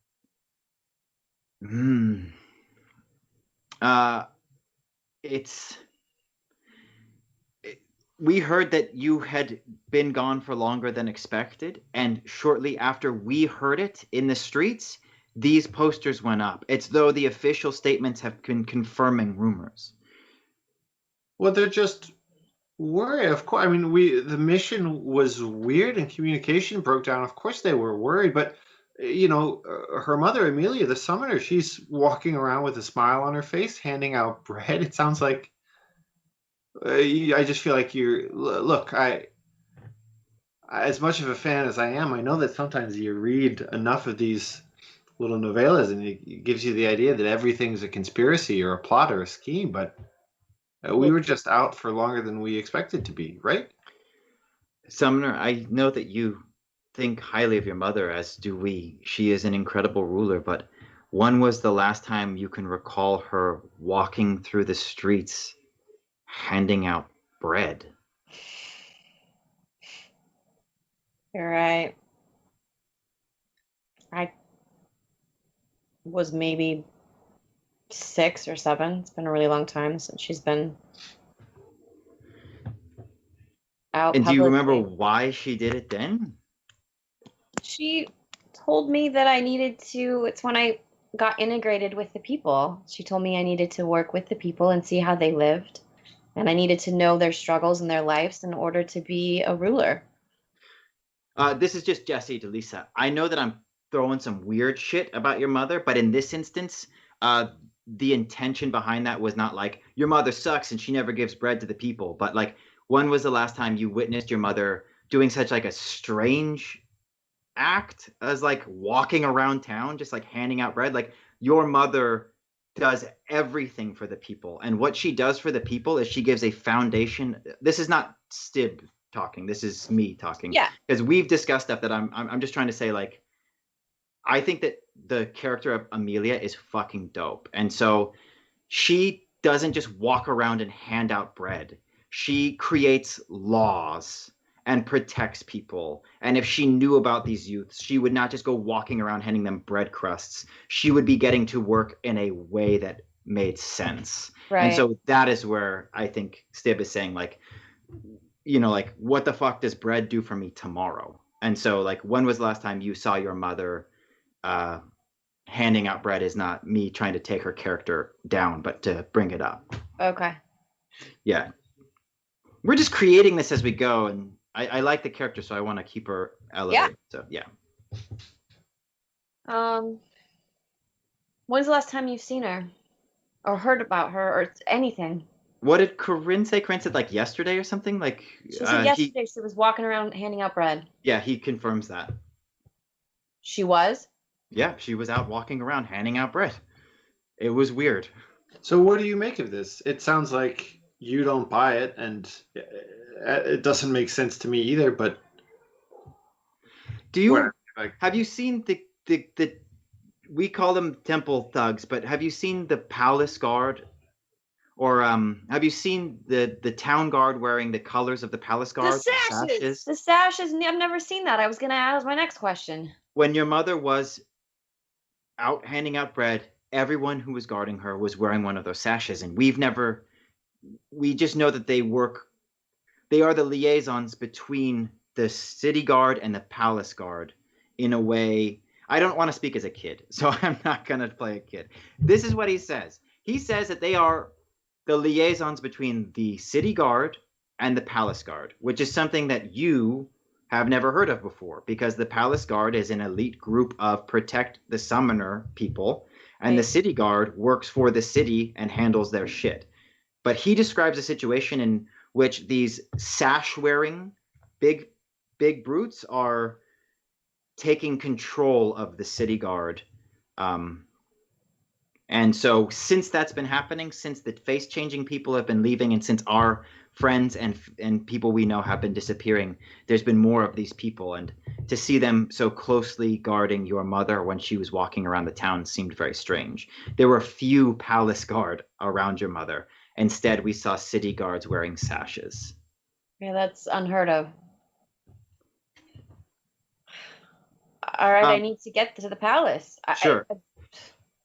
we heard that you had been gone for longer than expected, and shortly after we heard it in the streets, these posters went up. It's though the official statements have been confirming rumors. Well, they're just worried. Of course, I mean, the mission was weird and communication broke down. Of course, they were worried, but her mother, Amelia, the summoner, she's walking around with a smile on her face, handing out bread. It sounds like I just feel like look. As much of a fan as I am, I know that sometimes you read enough of these little novellas, and it gives you the idea that everything's a conspiracy or a plot or a scheme, but. We were just out for longer than we expected to be, right? Summoner, I know that you think highly of your mother, as do we. She is an incredible ruler, but when was the last time you can recall her walking through the streets handing out bread? You're right. I was maybe 6 or 7. It's been a really long time since she's been out. And do you remember publicly. why she did it then? She told me that I needed to, it's when I got integrated with the people. She told me I needed to work with the people and see how they lived. And I needed to know their struggles and their lives in order to be a ruler. This is just Jesse to Lisa. I know that I'm throwing some weird shit about your mother, but in this instance, the intention behind that was not like your mother sucks and she never gives bread to the people, but like when was the last time you witnessed your mother doing such like a strange act as like walking around town just like handing out bread? Like your mother does everything for the people, and what she does for the people is she gives a foundation. This is not Stib talking, this is me talking. Yeah, because we've discussed stuff that I'm just trying to say, like, I think that the character of Amelia is fucking dope. And so she doesn't just walk around and hand out bread. She creates laws and protects people. And if she knew about these youths, she would not just go walking around handing them bread crusts. She would be getting to work in a way that made sense. Right. And so that is where I think Stib is saying, like, you know, like, what the fuck does bread do for me tomorrow? And so, like, when was the last time you saw your mother handing out bread is not me trying to take her character down, but to bring it up. Okay. Yeah. We're just creating this as we go, and I like the character, so I want to keep her elevated. So yeah. When's the last time you've seen her, or heard about her, or anything? What did Corinne say? Corinne said like yesterday or something. Like She said yesterday she was walking around handing out bread. Yeah, he confirms that. She was? Yeah, she was out walking around handing out bread. It was weird. So what do you make of this? It sounds like you don't buy it, and it doesn't make sense to me either. But do you have you seen the we call them temple thugs, but have you seen the palace guard? Or have you seen the town guard wearing the colors of the palace guard? The sashes. The sashes. I've never seen that. I was going to ask my next question. When your mother was out handing out bread, everyone who was guarding her was wearing one of those sashes, and we just know that they are the liaisons between the city guard and the palace guard in a way. I don't want to speak as a kid, so I'm not going to play a kid. This is what he says. He says that they are the liaisons between the city guard and the palace guard, which is something that you have never heard of before, because the palace guard is an elite group of protect the summoner people, and the city guard works for the city and handles their shit. But he describes a situation in which these sash-wearing big brutes are taking control of the city guard. And so since that's been happening, since the face-changing people have been leaving, and since our friends and people we know have been disappearing, there's been more of these people. And to see them so closely guarding your mother when she was walking around the town seemed very strange. There were few palace guard around your mother. Instead, we saw city guards wearing sashes. Yeah, that's unheard of. All right, I need to get to the palace. Sure.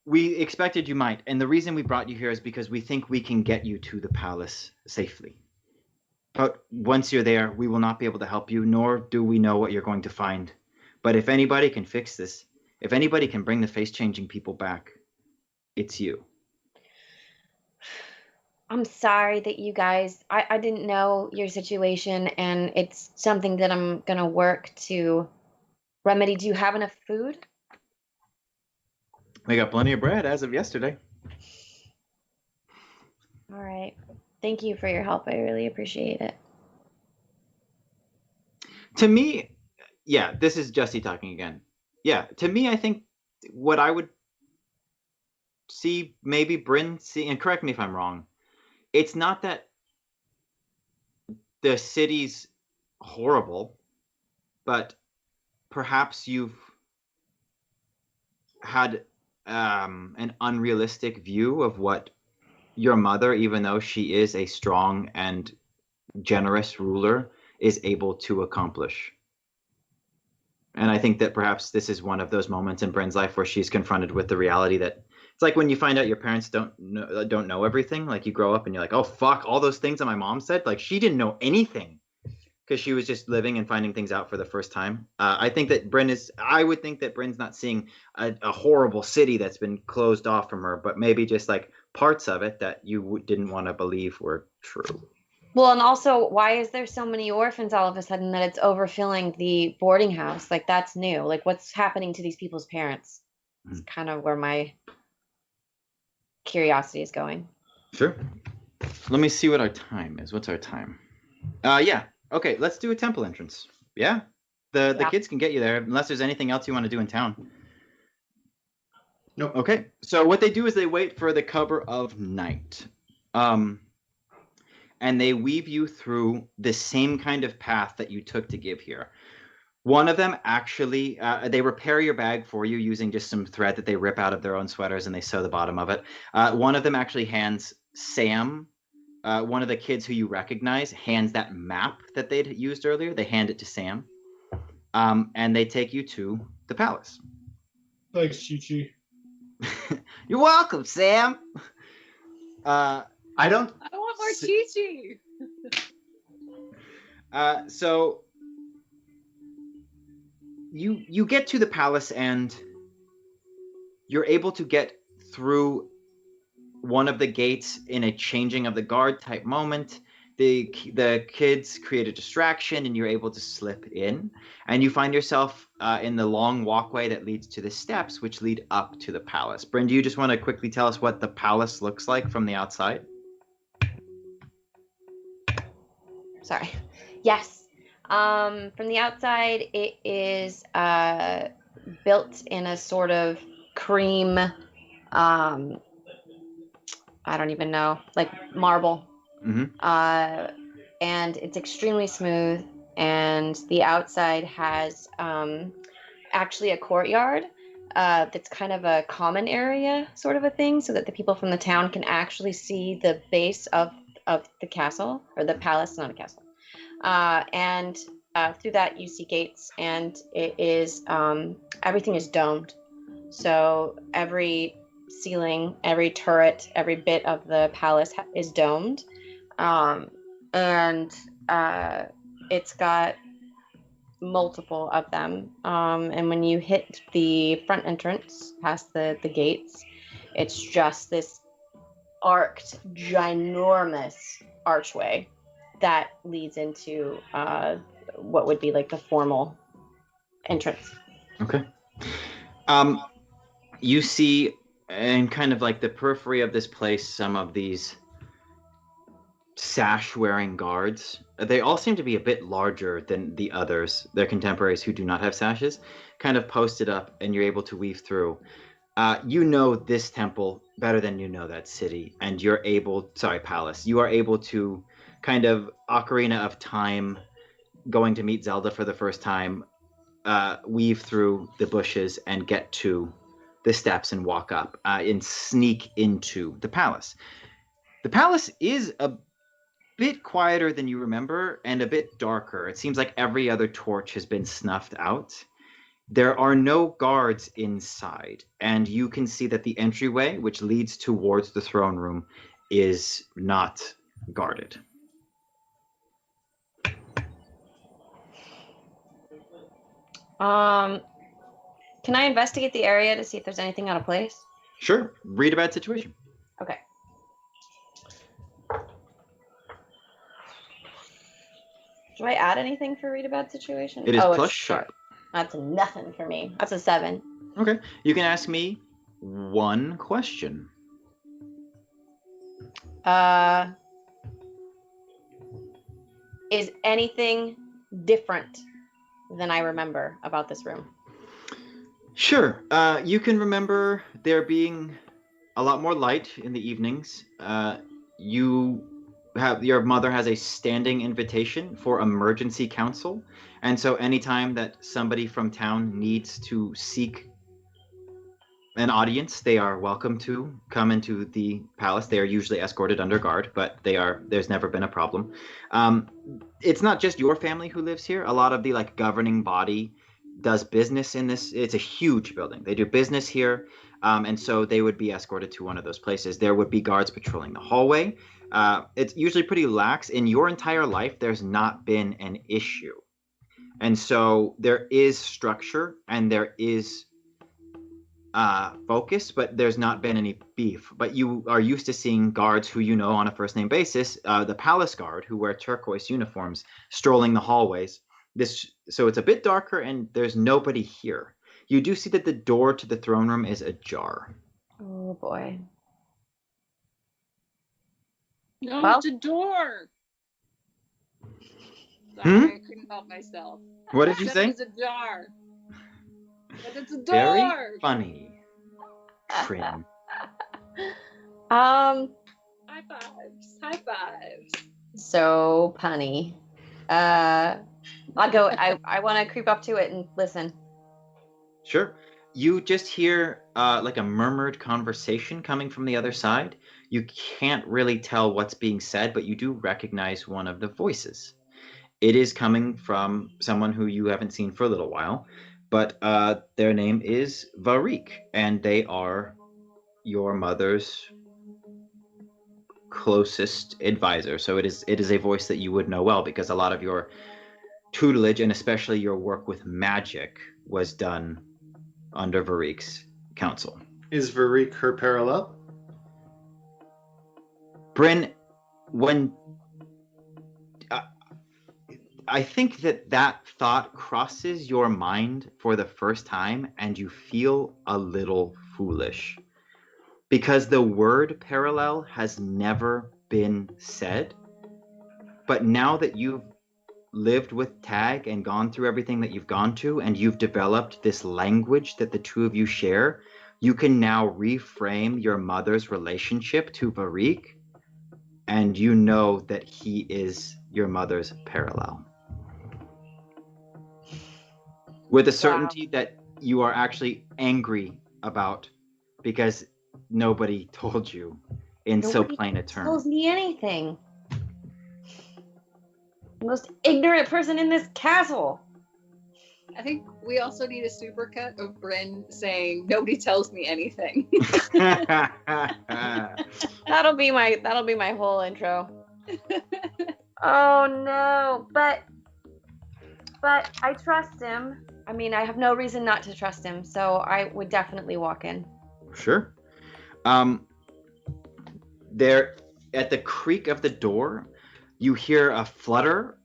We expected you might, and the reason we brought you here is because we think we can get you to the palace safely. But once you're there, we will not be able to help you, nor do we know what you're going to find. But if anybody can fix this, if anybody can bring the face-changing people back, it's you. I'm sorry that you guys, I didn't know your situation, and it's something that I'm going to work to remedy. Do you have enough food? We got plenty of bread as of yesterday. All right. Thank you for your help. I really appreciate it. To me, yeah, this is Justy talking again. Yeah, to me, I think what I would see, maybe Bryn see, and correct me if I'm wrong, it's not that the city's horrible, but perhaps you've had an unrealistic view of what your mother, even though she is a strong and generous ruler, is able to accomplish. And I think that perhaps this is one of those moments in Bryn's life where she's confronted with the reality that it's like when you find out your parents don't know everything. Like you grow up and you're like, oh fuck, all those things that my mom said, like she didn't know anything because she was just living and finding things out for the first time. I think that I would think that Bryn's not seeing a horrible city that's been closed off from her, but maybe just like parts of it that you didn't want to believe were true. Well, and also, why is there so many orphans all of a sudden that it's overfilling the boarding house? Like, that's new. Like, what's happening to these people's parents? It's kind of where my curiosity is going. Sure. Let me see what our time is. What's our time? Yeah. Okay, let's do a temple entrance. Yeah? The kids can get you there, unless there's anything else you want to do in town. Nope. Okay, so what they do is they wait for the cover of night. And they weave you through the same kind of path that you took to give here. One of them actually, they repair your bag for you using just some thread that they rip out of their own sweaters and they sew the bottom of it. One of them actually hands Sam one of the kids who you recognize hands that map that they'd used earlier. They hand it to Sam, and they take you to the palace. Thanks, Chi-Chi. You're welcome, Sam. I don't. I want more S- Chi-Chi. So you get to the palace and you're able to get through one of the gates in a changing of the guard type moment. The kids create a distraction and you're able to slip in, and you find yourself in the long walkway that leads to the steps which lead up to the palace. Bryn, do you just want to quickly tell us what the palace looks like from the outside? Sorry. Yes. From the outside, it is built in a sort of cream, I don't even know, like marble. Mm-hmm. And it's extremely smooth. And the outside has actually a courtyard that's kind of a common area sort of a thing, so that the people from the town can actually see the base of the castle, or the palace, not a castle. And through that you see gates, and it is everything is domed. So every ceiling, every turret, every bit of the palace is domed. And it's got multiple of them. And when you hit the front entrance past the gates, it's just this arced, ginormous archway that leads into what would be like the formal entrance. Okay. You see, in kind of like the periphery of this place, some of these sash-wearing guards. They all seem to be a bit larger than the others, their contemporaries who do not have sashes, kind of posted up, and you're able to weave through. You know this temple better than you know that city, and you're able, palace. You are able to kind of Ocarina of Time, going to meet Zelda for the first time, weave through the bushes and get to the steps and walk up and sneak into the palace. The palace is a bit quieter than you remember and a bit darker. It seems like every other torch has been snuffed out. There are no guards inside, and you can see that the entryway, which leads towards the throne room, is not guarded. Can I investigate the area to see if there's anything out of place? Sure. Read about situation. Okay. Do I add anything for read about situation? It is it's plus sharp. That's nothing for me. That's a 7. Okay. You can ask me one question. Is anything different than I remember about this room? Sure. You can remember there being a lot more light in the evenings. Your mother has a standing invitation for emergency counsel, and so anytime that somebody from town needs to seek an audience, they are welcome to come into the palace. They are usually escorted under guard, but there's never been a problem. It's not just your family who lives here. A lot of the governing body does business in this. It's a huge building. They do business here, and so they would be escorted to one of those places. There would be guards patrolling the hallway. It's usually pretty lax. In your entire life, there's not been an issue. And so there is structure and there is focus, but there's not been any beef. But you are used to seeing guards who you know on a first name basis, the palace guard who wear turquoise uniforms strolling the hallways. So it's a bit darker and there's nobody here. You do see that the door to the throne room is ajar. Oh boy. No, Well- it's a door. Sorry, I couldn't help myself. What did you Said say? It's a jar. But it's a door. Very funny. Trim. High fives. High fives. So punny. I'll go. I want to creep up to it and listen. Sure. You just hear like a murmured conversation coming from the other side. You can't really tell what's being said, but you do recognize one of the voices. It is coming from someone who you haven't seen for a little while, but their name is Varik, and they are your mother's closest advisor. So it is a voice that you would know well because a lot of your tutelage and especially your work with magic was done under Varik's counsel. Is Varik her parallel? Bryn, when I think that thought crosses your mind for the first time and you feel a little foolish because the word parallel has never been said. But now that you've lived with Tag and gone through everything that you've gone to and you've developed this language that the two of you share, you can now reframe your mother's relationship to Varik, and you know that he is your mother's parallel. With a certainty that you are actually angry about because nobody told you in so plain a term. Nobody tells me anything. The most ignorant person in this castle. I think we also need a supercut of Bryn saying, "Nobody tells me anything." That'll be my whole intro. Oh no, but I trust him. I mean, I have no reason not to trust him, so I would definitely walk in. Sure. There, at the creak of the door, you hear a flutter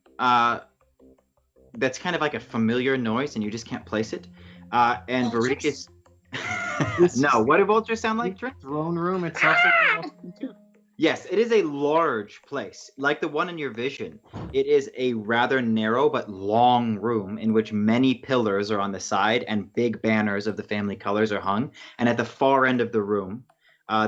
that's kind of like a familiar noise, and you just can't place it. And Varik is... No, what do vultures sound like, Trent? Throne room itself. Yes, it is a large place, like the one in your vision. It is a rather narrow but long room in which many pillars are on the side and big banners of the family colors are hung. And at the far end of the room,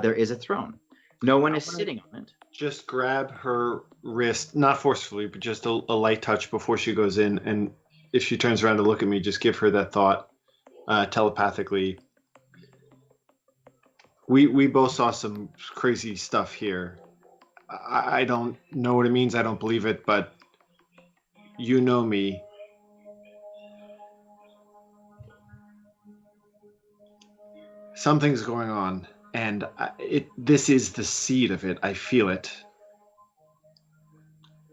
there is a throne. No one is sitting on it. Just grab her wrist, not forcefully, but just a light touch before she goes in. And if she turns around to look at me, just give her that thought telepathically. We both saw some crazy stuff here. I don't know what it means. I don't believe it, but you know me. Something's going on, and this is the seed of it. I feel it.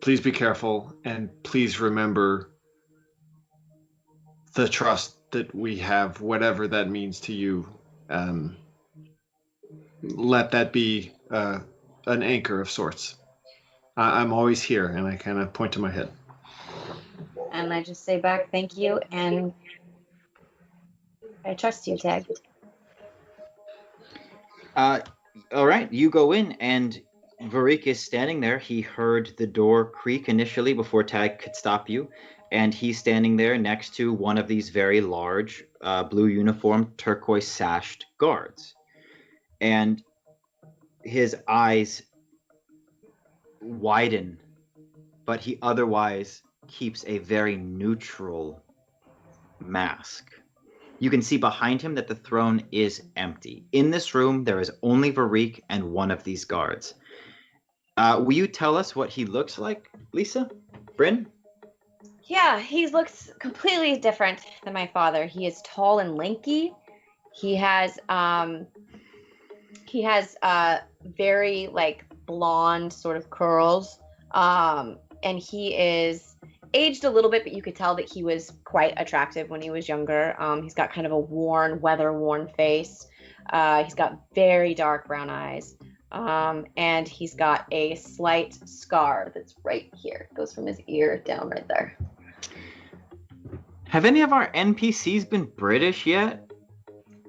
Please be careful, and please remember the trust that we have, whatever that means to you. Let that be an anchor of sorts. I'm always here, and I kind of point to my head. And I just say back, thank you, and I trust you, Tag. All right, you go in, and Varik is standing there. He heard the door creak initially before Tag could stop you, and he's standing there next to one of these very large blue uniform, turquoise sashed guards. And his eyes widen, but he otherwise keeps a very neutral mask. You can see behind him that the throne is empty. In this room, there is only Varik and one of these guards. Will you tell us what he looks like, Lisa? Bryn? Yeah, he looks completely different than my father. He is tall and lanky. He has very like blonde sort of curls. And he is aged a little bit, but you could tell that he was quite attractive when he was younger. He's got kind of a weather-worn face. He's got very dark brown eyes. And he's got a slight scar that's right here. It goes from his ear down right there. Have any of our NPCs been British yet?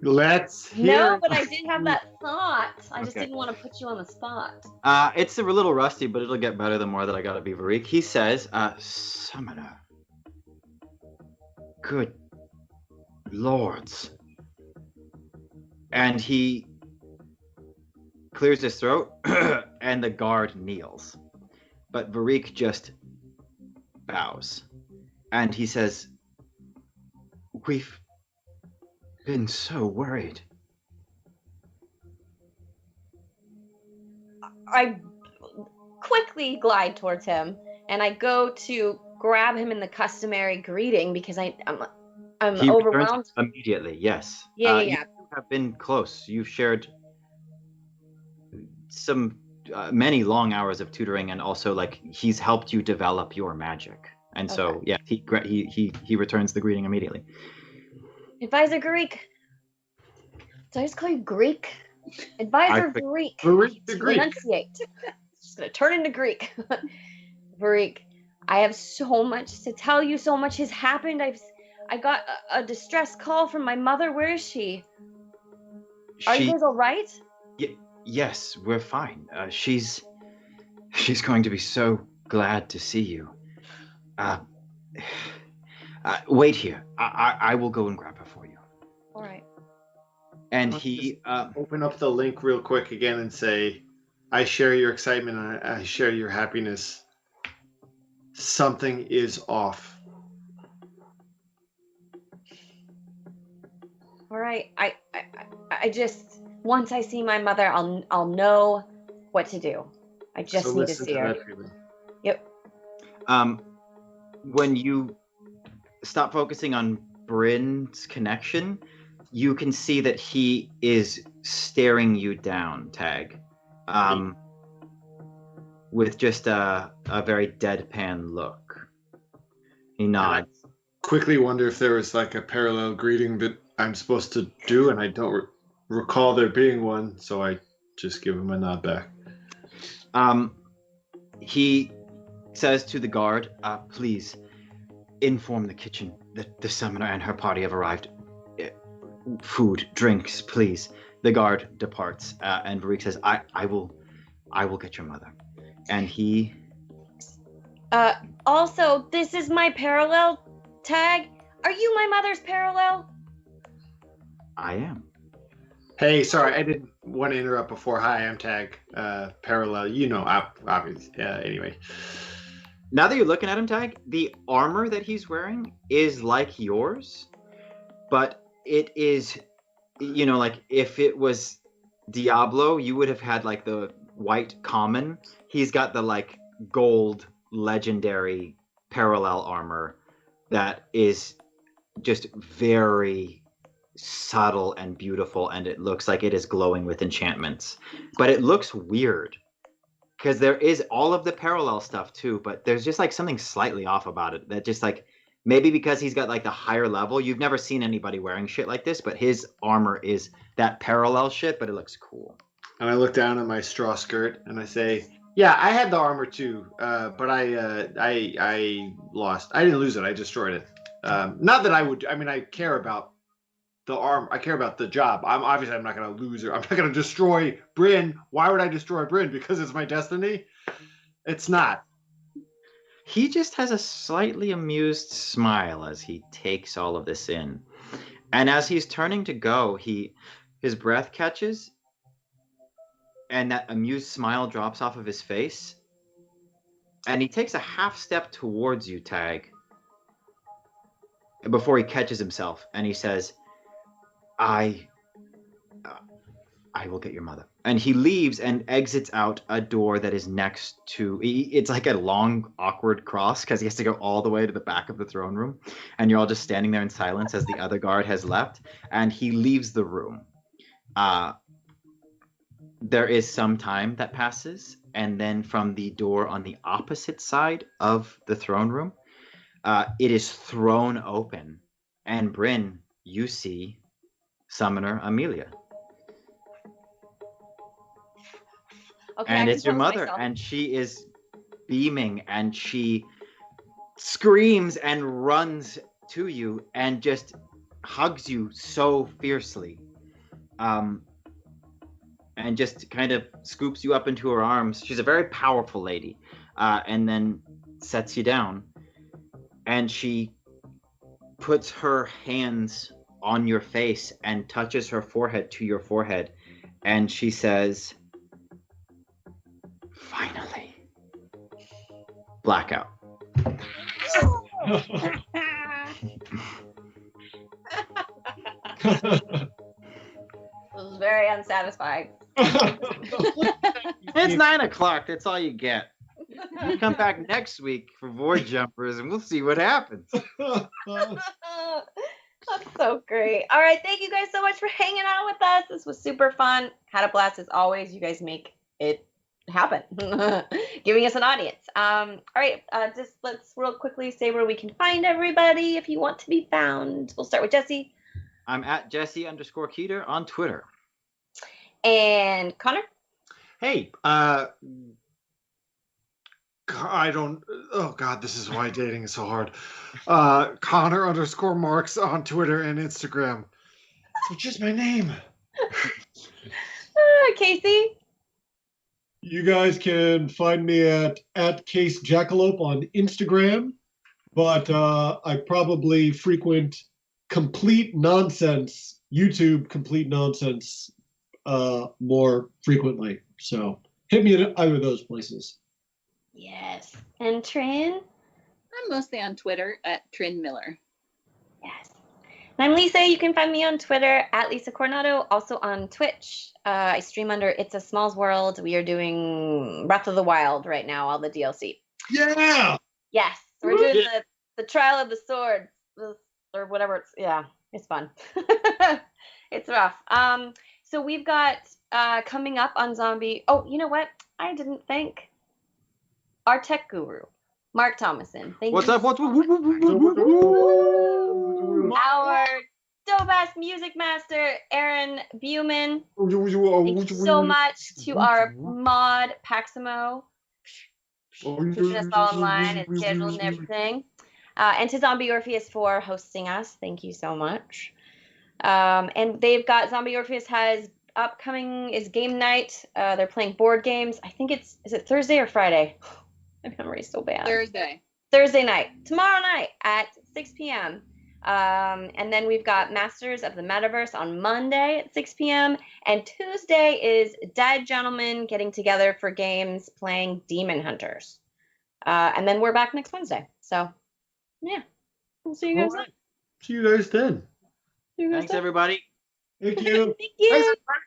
Let's hear. No, but I did have that thought. I just didn't want to put you on the spot. It's a little rusty, but it'll get better the more that I gotta be Varik. He says, Summoner. Good lords. And he clears his throat, and the guard kneels. But Varik just bows. And he says, We've been so worried. I quickly glide towards him, and I go to grab him in the customary greeting because I'm He returns overwhelmed. immediately, yes. Yeah. You have been close. You've shared some many long hours of tutoring, and also like he's helped you develop your magic. And so, yeah, he returns the greeting immediately. Advisor Greek. Did I just call you Greek? Advisor Greek. Greek the To Greek. enunciate. It's gonna turn into Greek. Greek. I have so much to tell you. So much has happened. I got a distress call from my mother. Where is she? Are you guys all right? Yes, we're fine. She's going to be so glad to see you. Wait here. I will go and grab her for you. All right. And Let's he open up the link real quick again and say, I share your excitement and I share your happiness. Something is off. All right. I just once I see my mother, I'll know what to do. I just need to see her. Yep. When you stop focusing on Bryn's connection, you can see that he is staring you down, Tag. With just a very deadpan look. He nods. Quickly wonder if there was like a parallel greeting that I'm supposed to do, and I don't recall there being one, so I just give him a nod back. He says to the guard, please inform the kitchen that the summoner and her party have arrived. Food, drinks, please. The guard departs, and Barik says, I will get your mother. And he... Also, this is my parallel, Tag. Are you my mother's parallel? I am. Hey, sorry, I didn't want to interrupt before. Hi, I'm Tag. Parallel, obviously. Anyway. Now that you're looking at him, Tag, the armor that he's wearing is like yours, but it is, like if it was Diablo, you would have had like the white common. He's got the like gold legendary parallel armor that is just very subtle and beautiful, and it looks like it is glowing with enchantments. But it looks weird because there is all of the parallel stuff too, but there's just like something slightly off about it that just like maybe because he's got like the higher level. You've never seen anybody wearing shit like this, but his armor is that parallel shit, but it looks cool. And I look down at my straw skirt and I say, yeah, I had the armor too, but I lost. I didn't lose it. I destroyed it. Not that I would. I mean, I care about the arm. I care about the job. I'm not going to lose her. I'm not going to destroy Bryn. Why would I destroy Bryn? Because it's my destiny? It's not. He just has a slightly amused smile as he takes all of this in. And as he's turning to go, his breath catches, and that amused smile drops off of his face. And he takes a half step towards you, Tag, before he catches himself, and he says, I will get your mother. And he leaves and exits out a door that is next to, it's like a long, awkward cross because he has to go all the way to the back of the throne room. And you're all just standing there in silence as the other guard has left. And he leaves the room. There is some time that passes. And then from the door on the opposite side of the throne room, it is thrown open. And Bryn, you see Summoner Amelia. Okay, and it's your mother, myself. and she is beaming, and she screams and runs to you and just hugs you so fiercely, and just kind of scoops you up into her arms. She's a very powerful lady, and then sets you down, and she puts her hands on your face and touches her forehead to your forehead, and she says, "Finally." Blackout. It was very unsatisfying. It's 9 o'clock. That's all you get. You come back next week for Void Jumpers, and we'll see what happens. That's so great. All right, thank you guys so much for hanging out with us. This was super fun. Had a blast as always. You guys make it happen, giving us an audience. All right, just let's real quickly say where we can find everybody if you want to be found. We'll start with Jesse. I'm at Jesse_Keeter on Twitter. And Connor? Hey, I don't. Oh God, this is why dating is so hard. Connor_Marks on Twitter and Instagram, which is my name. Casey? You guys can find me at Case Jackalope on Instagram, but I probably frequent Complete Nonsense, YouTube Complete Nonsense more frequently. So hit me at either of those places. Yes. And Trin? I'm mostly on Twitter at Trin Miller. Yes. And I'm Lisa. You can find me on Twitter at Lisa Coronado, also on Twitch. I stream under It's a Smalls World. We are doing Breath of the Wild right now, all the DLC. Yeah. Yes. We're doing the Trial of the Sword or whatever. It's fun. It's rough. So we've got coming up on Zombie. Oh, you know what? I didn't thank our tech guru, Mark Thomason. Thank What's you. up? What's Our dope-ass music master, Aaron Buman. Thank you so much to our mod, Paximo, keeping us all online and scheduled and everything. And to Zombie Orpheus for hosting us. Thank you so much. And they've got Zombie Orpheus has upcoming is game night. They're playing board games. I think is it Thursday or Friday? My memory's so bad. Thursday night. Tomorrow night at 6 p.m. And then we've got Masters of the Metaverse on Monday at 6 p.m. And Tuesday is Dead Gentlemen getting together for games playing Demon Hunters. And then we're back next Wednesday. So, yeah. We'll see you guys then. See you guys then. Thanks, everybody. Thank you. Thank you. Thanks, everybody.